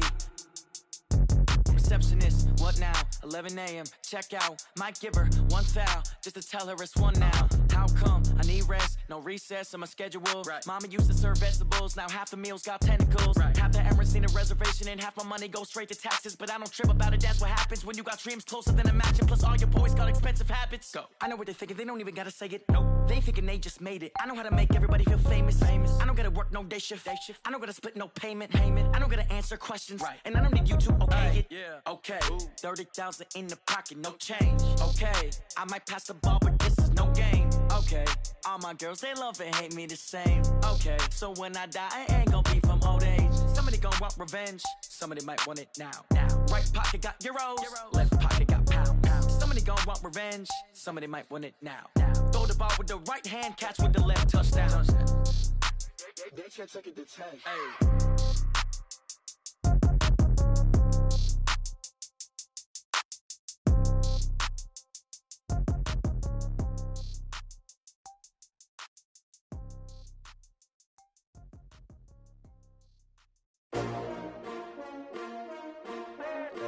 Speaker 12: Receptionist, what now? 11 a.m. Check out. Might give her one foul just to tell her it's one now. How come? I need rest, no recess in my schedule. Right. Mama used to serve vegetables, now half the meals got tentacles. Right. Half the Emirates need a reservation and half my money goes straight to taxes. But I don't trip about it, that's what happens when you got dreams closer than a match. And plus all your boys got expensive habits. Go. I know what they're thinking, they don't even gotta say it. Nope. They thinking they just made it. I know how to make everybody feel famous. I don't gotta work no day shift. I don't gotta split no payment. I don't gotta answer questions. Right. And I don't need you to okay it. Yeah. Okay. 30,000 in the pocket, no change. Okay. I might pass the ball, but this is no game. Okay. All my girls, they love and hate me the same. Okay. So when I die, I ain't gon' be from old age. Somebody gon' want revenge. Somebody might want it now. Right pocket got euros. Left pocket got pounds. Somebody gon' want revenge. Somebody might want it now. Throw the ball with the right hand, catch with the left. Touchdown.
Speaker 14: They can't take it to 10.
Speaker 12: Hey.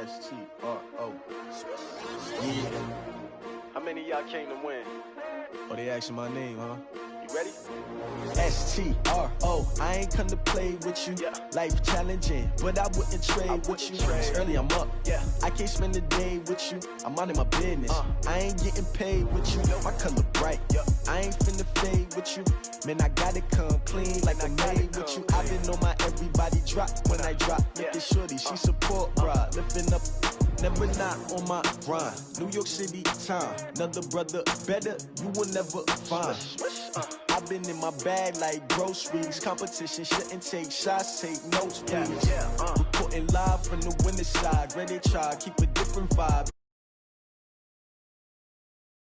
Speaker 14: S-T-R-O. Yeah.
Speaker 9: How many of y'all came to win?
Speaker 14: Oh, they asking my name, huh?
Speaker 9: You ready?
Speaker 14: S-T-R-O. I ain't come to play with you. Yeah. Life challenging, but I wouldn't trade with you. It's early, I'm up. Yeah. I can't spend the day with you. I'm minding my business. I ain't getting paid with you. My color bright. Yeah. I ain't finna fade with you. Man, I gotta come clean like I made with you. I've been on my everybody drop when I drop. Look at shorty, she support ride. Lifting up, never not on my grind. New York City time, another brother better, you will never find. I've been in my bag like groceries. Competition shouldn't take shots, take notes, please. Reporting live from the winter side. Ready to try, keep a different vibe.